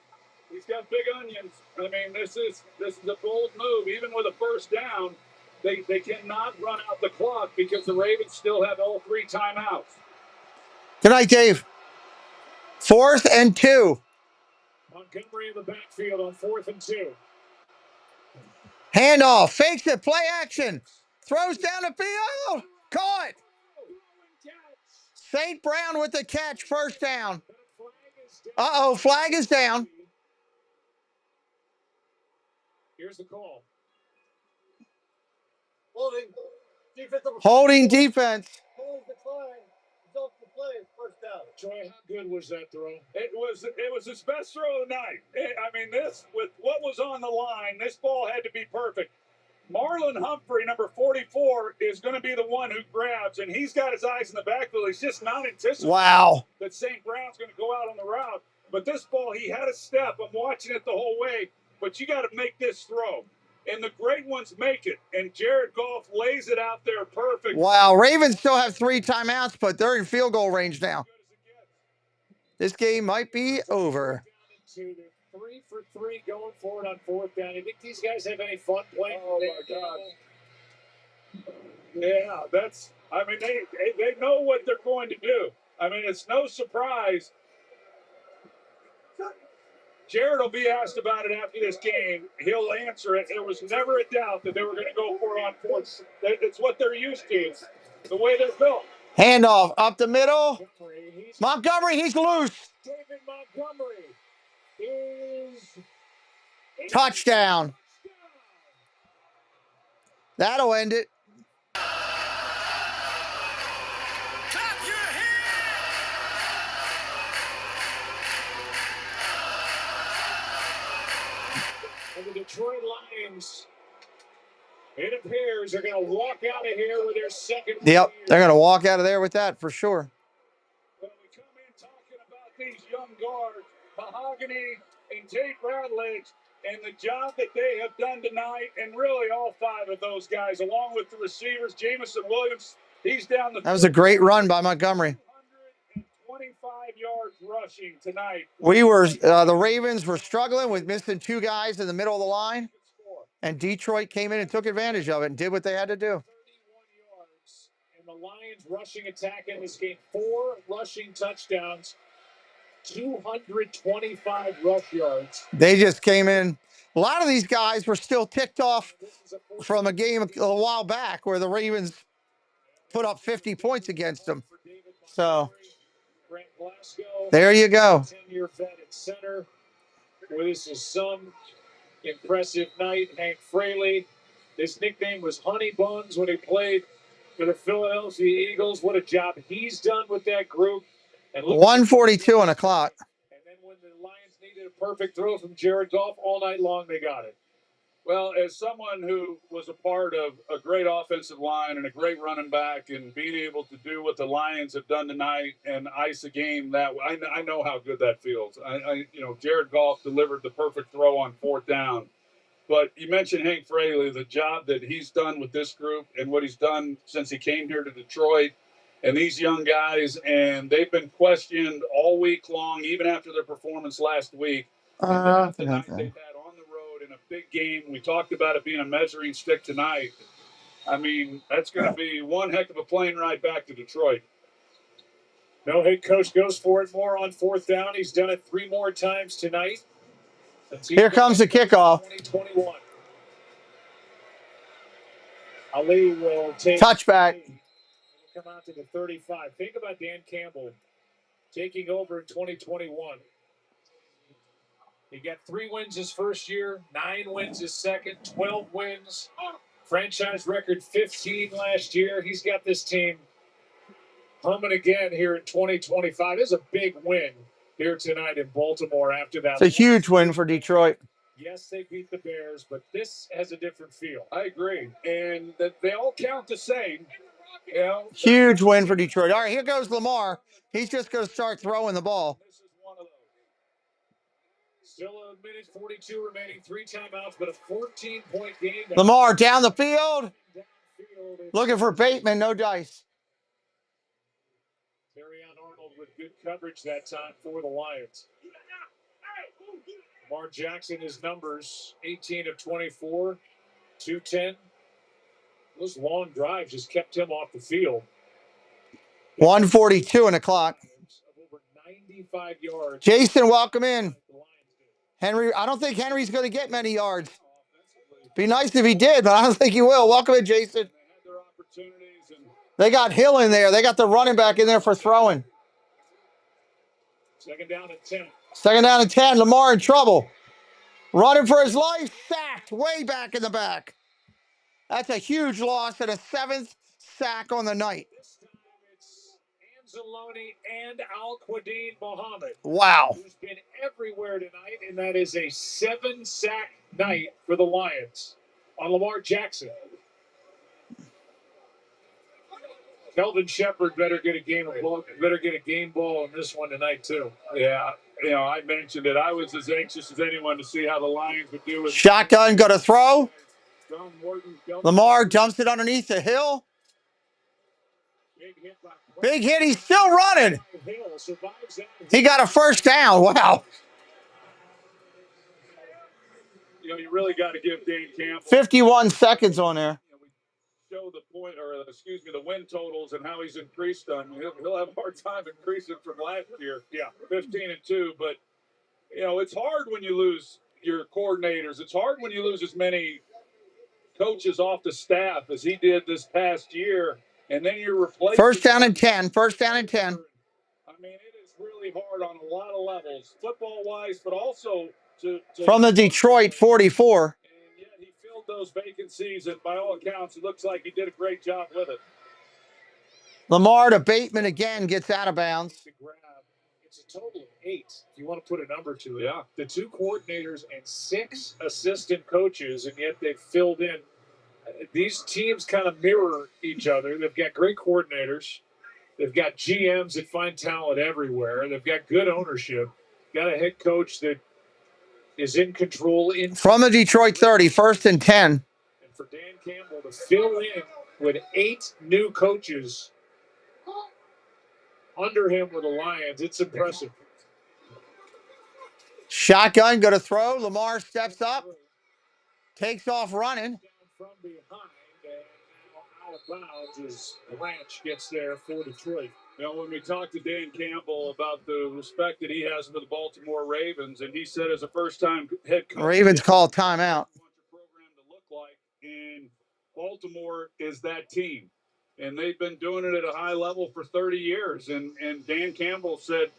Speaker 13: He's got big onions. I mean, this is a bold move. Even with a 1st down, they cannot run out the clock because the Ravens still have all 3 timeouts.
Speaker 1: Good night, Dave. 4th and 2.
Speaker 13: Montgomery in the backfield on 4th and 2.
Speaker 1: Handoff. Fakes it. Play action. Throws down the field. Caught. St. Brown with the catch. 1st down. Uh-oh. Flag is down.
Speaker 13: Here's the call.
Speaker 1: Holding defense.
Speaker 11: Hold the flag. Don't play. 1st down.
Speaker 13: Troy, how good was that throw?
Speaker 5: It was his best throw of the night. This, with what was on the line, this ball had to be perfect. Marlon Humphrey, number 44, is going to be the one who grabs, and he's got his eyes in the backfield. He's just not anticipating that St. Brown's going to go out on the route. But this ball, he had a step. I'm watching it the whole way. But you got to make this throw. And the great ones make it. And Jared Goff lays it out there perfect.
Speaker 1: Wow. Ravens still have 3 timeouts, but they're in field goal range now. This game might be over.
Speaker 13: 3 for 3 going forward on 4th down. You think these guys have any fun playing?
Speaker 5: Oh, my God. Yeah, they know what they're going to do. It's no surprise.
Speaker 13: Jared will be asked about it after this game. He'll answer it. There was never a doubt that they were going to go for it on fourth. It's what they're used to. It's the way they're built.
Speaker 1: Handoff up the middle. Montgomery, he's loose.
Speaker 13: David Montgomery is
Speaker 1: touchdown. That'll end it.
Speaker 13: And the Detroit Lions, it appears, are going to walk out of here with their second.
Speaker 1: Yep, they're going to walk out of there with that for sure.
Speaker 13: When we come in talking about these young guards, Mahogany and Tate Ratledge, and the job that they have done tonight, and really all five of those guys, along with the receivers, Jamison Williams, he's down the.
Speaker 1: That was a great run by Montgomery.
Speaker 13: 25 yards rushing tonight.
Speaker 1: We were, the Ravens were struggling with missing two guys in the middle of the line, and Detroit came in and took advantage of it and did what they had to do.
Speaker 13: 31 yards, and the Lions rushing attack in this game, 4 rushing touchdowns, 225 rush yards.
Speaker 1: They just came in. A lot of these guys were still ticked off from a game a while back where the Ravens put up 50 points against them. So there you go.
Speaker 13: 10-year vet at center. Well, this is some impressive night. Hank Fraley. His nickname was Honey Buns when he played for the Philadelphia Eagles. What a job he's done with that group.
Speaker 1: And 1:42 on the clock.
Speaker 13: And then when the Lions needed a perfect throw from Jared Goff all night long, they got it.
Speaker 5: Well, as someone who was a part of a great offensive line and a great running back, and being able to do what the Lions have done tonight and ice a game that I know how good that feels. Jared Goff delivered the perfect throw on 4th down. But you mentioned Hank Fraley, the job that he's done with this group and what he's done since he came here to Detroit, and these young guys, and they've been questioned all week long, even after their performance last week. And the night they've had on the road in a big game. We talked about it being a measuring stick tonight. I mean, that's going to be one heck of a plane ride back to Detroit.
Speaker 13: No head coach goes for it more on 4th down. He's done it 3 more times tonight.
Speaker 1: Here comes the kickoff.
Speaker 13: 2021. Ali will take
Speaker 1: touchback.
Speaker 13: Come out to the 35. Think about Dan Campbell taking over in 2021. He got 3 wins his first year, 9 wins his second, 12 wins. Franchise record 15 last year. He's got this team humming again here in 2025. This is a big win here tonight in Baltimore after that.
Speaker 1: It's a huge win for Detroit.
Speaker 13: Yes, they beat the Bears, but this has a different feel.
Speaker 5: I agree. And that they all count the same.
Speaker 1: Huge win for Detroit. All right, here goes Lamar. He's just going to start throwing the ball.
Speaker 13: This is one of those. Still a minute 42 remaining, 3 timeouts, but a 14-point game.
Speaker 1: Lamar down the field. Looking for Bateman, no dice.
Speaker 13: Terrion Arnold with good coverage that time for the Lions. Lamar Jackson, his numbers, 18 of 24, 210. Those long drives just kept him off the field.
Speaker 1: 1:42 on the clock.
Speaker 13: Over 95 yards.
Speaker 1: Jason, welcome in. Henry, I don't think Henry's going to get many yards. Be nice if he did, but I don't think he will. Welcome in, Jason. They got Hill in there. They got the running back in there for throwing.
Speaker 13: 2nd down and 10.
Speaker 1: 2nd down and 10. Lamar in trouble. Running for his life. Sacked way back in the back. That's a huge loss and a 7th sack on the night.
Speaker 13: This time it's Anzalone and Al-Quadin Muhammad.
Speaker 1: Wow.
Speaker 13: Who's been everywhere tonight, and that is a 7-sack night for the Lions on Lamar Jackson. Kelvin Shepard better get a game ball in this one tonight too.
Speaker 5: Yeah, I mentioned it. I was as anxious as anyone to see how the Lions would do it.
Speaker 1: Shotgun got to throw. Lamar dumps it underneath the Hill. Big hit. He's still running. He got a 1st down. Wow.
Speaker 5: You really got to give Dan Campbell
Speaker 1: 51 seconds on there.
Speaker 5: Show the the win totals and how he's increased them. He'll have a hard time increasing from last year.
Speaker 13: Yeah,
Speaker 5: 15-2, but You know, it's hard when you lose your coordinators. It's hard when you lose as many coaches off the staff as he did this past year, and then you're replacing.
Speaker 1: First down and 10. First down and 10.
Speaker 5: I mean, it is really hard on a lot of levels, football-wise, but also to
Speaker 1: From the Detroit 44.
Speaker 5: And yet he filled those vacancies, and by all accounts, it looks like he did a great job with it.
Speaker 1: Lamar to Bateman again gets out of bounds.
Speaker 13: It's a total of 8. If you want to put a number to it.
Speaker 5: Yeah.
Speaker 13: The 2 coordinators and 6 assistant coaches, and yet they've filled in. These teams kind of mirror each other. They've got great coordinators. They've got GMs that find talent everywhere. They've got good ownership. Got a head coach that is in control.
Speaker 1: From the Detroit 30, first and 10.
Speaker 13: And for Dan Campbell to fill in with 8 new coaches under him with the Lions, it's impressive.
Speaker 1: Shotgun, go to throw. Lamar steps up, takes off running.
Speaker 13: From behind, and now out of bounds as Branch gets there for Detroit.
Speaker 5: You know, when we talked to Dan Campbell about the respect that he has for the Baltimore Ravens, and he said as a first-time head coach,
Speaker 1: Ravens call timeout.
Speaker 5: What your program to look like, and Baltimore is that team, and they've been doing it at a high level for 30 years. And Dan Campbell said,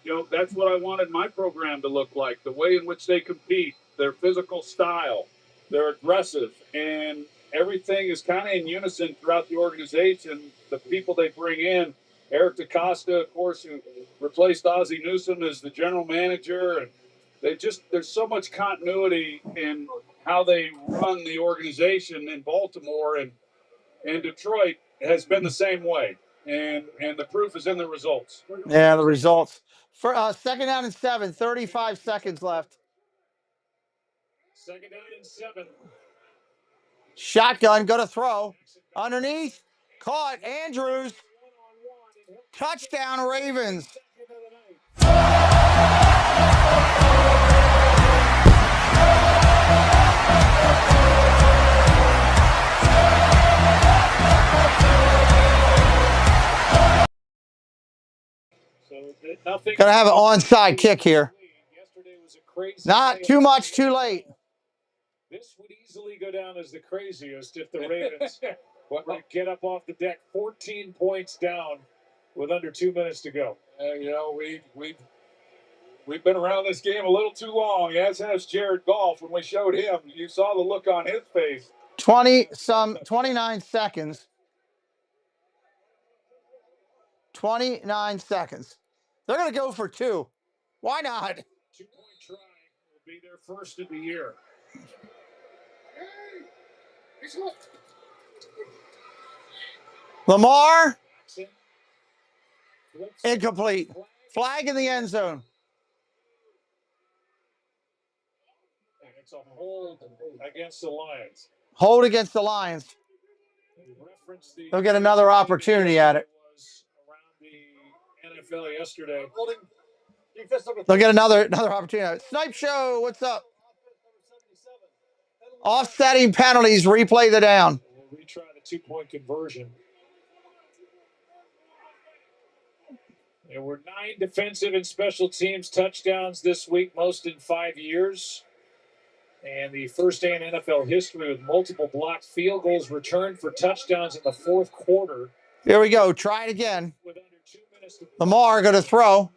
Speaker 5: you know, that's what I wanted my program to look like, the way in which they compete, their physical style, they're aggressive, and everything is kind of in unison throughout the organization. The people they bring in, Eric DaCosta, of course, who replaced Ozzie Newsome as the general manager, and there's so much continuity in how they run the organization in Baltimore, and Detroit has been the same way, and the proof is in the results.
Speaker 1: Yeah, the results. For second down and 7, 35 seconds left.
Speaker 13: Second down and 7.
Speaker 1: Shotgun, go to throw. Underneath, caught. Andrews. Touchdown, Ravens. Gonna have an onside kick here. Not too much too late.
Speaker 13: This would easily go down as the craziest if the Ravens get up off the deck 14 points down with under 2 minutes to go.
Speaker 5: You know, we've been around this game a little too long, as has Jared Goff. When we showed him, you saw the look on his face.
Speaker 1: 29 seconds. 29 seconds. They're going to go for 2. Why not?
Speaker 13: 2-point try will be their first of the year.
Speaker 1: Lamar. Incomplete. Flag in the end zone.
Speaker 13: And it's a hold against the Lions.
Speaker 1: Hold against the Lions. They'll get another opportunity at it.
Speaker 13: Around the NFL yesterday.
Speaker 1: They'll get another opportunity. Snipe Show, what's up? Offsetting penalties, replay the down.
Speaker 13: We'll retry the 2-point conversion. There were 9 defensive and special teams touchdowns this week, most in 5 years. And the first day in NFL history with multiple blocked field goals returned for touchdowns in the fourth quarter.
Speaker 1: Here we go. Try it again. Lamar going to throw.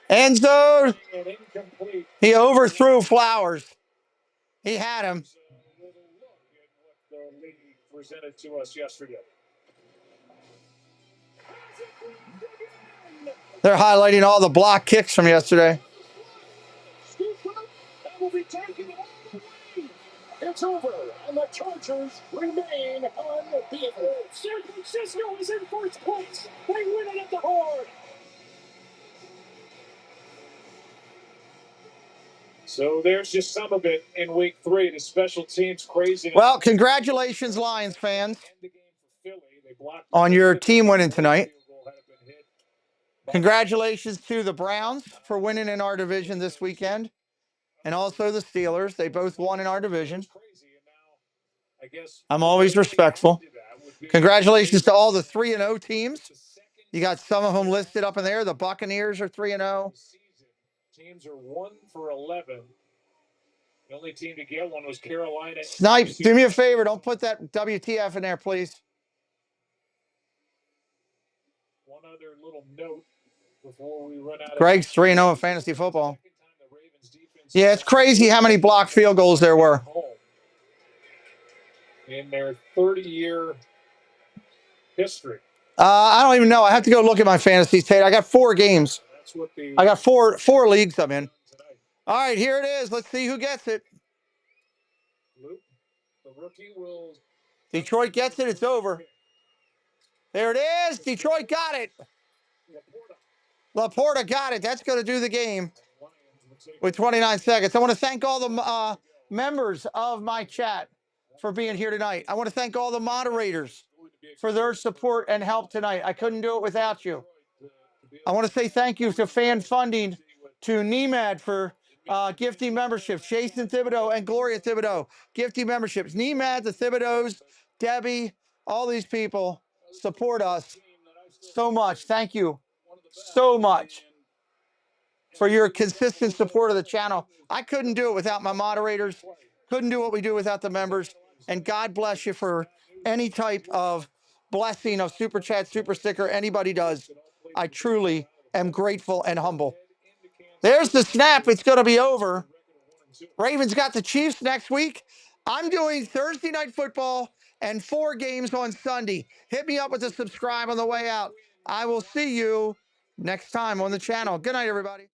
Speaker 1: End zone. He overthrew Flowers. He had him.
Speaker 13: The league presented to us yesterday.
Speaker 1: They're highlighting all the block kicks from yesterday.
Speaker 3: It's over, and the Chargers remain undefeated. San Francisco is in first place. They win it at the Horn.
Speaker 13: So there's just some of it in week 3. The special teams crazy.
Speaker 1: Well, congratulations, Lions fans, on your team winning tonight. Congratulations to the Browns for winning in our division this weekend, and also the Steelers. They both won in our division. I'm always respectful. Congratulations to all the 3-0 teams. You got some of them listed up in there. The Buccaneers are 3-0.
Speaker 13: Teams are 1 for 11. The only team to get one was Carolina.
Speaker 1: Snipes, do me a favor. Don't put that WTF in there, please.
Speaker 13: One other little note before we run out.
Speaker 1: Greg's 3-0 in fantasy football. Yeah, it's crazy how many blocked field goals there were.
Speaker 13: In their 30-year history.
Speaker 1: I don't even know. I have to go look at my fantasies, Tate. I got 4 games. I got four leagues I'm in. All right, here it is. Let's see who gets it.
Speaker 13: The rookie will.
Speaker 1: Detroit gets it. It's over. There it is. Detroit got it. Laporta got it. That's going to do the game with 29 seconds. I want to thank all the members of my chat for being here tonight. I want to thank all the moderators for their support and help tonight. I couldn't do it without you. I want to say thank you to Fan Funding, to NEMAD for gifting memberships, Jason Thibodeau and Gloria Thibodeau, gifting memberships. NEMAD, the Thibodeaus, Debbie, all these people support us so much. Thank you so much for your consistent support of the channel. I couldn't do it without my moderators, couldn't do what we do without the members. And God bless you for any type of blessing of super chat, super sticker, anybody does. I truly am grateful and humble. There's the snap. It's going to be over. Ravens got the Chiefs next week. I'm doing Thursday Night Football and 4 games on Sunday. Hit me up with a subscribe on the way out. I will see you next time on the channel. Good night, everybody.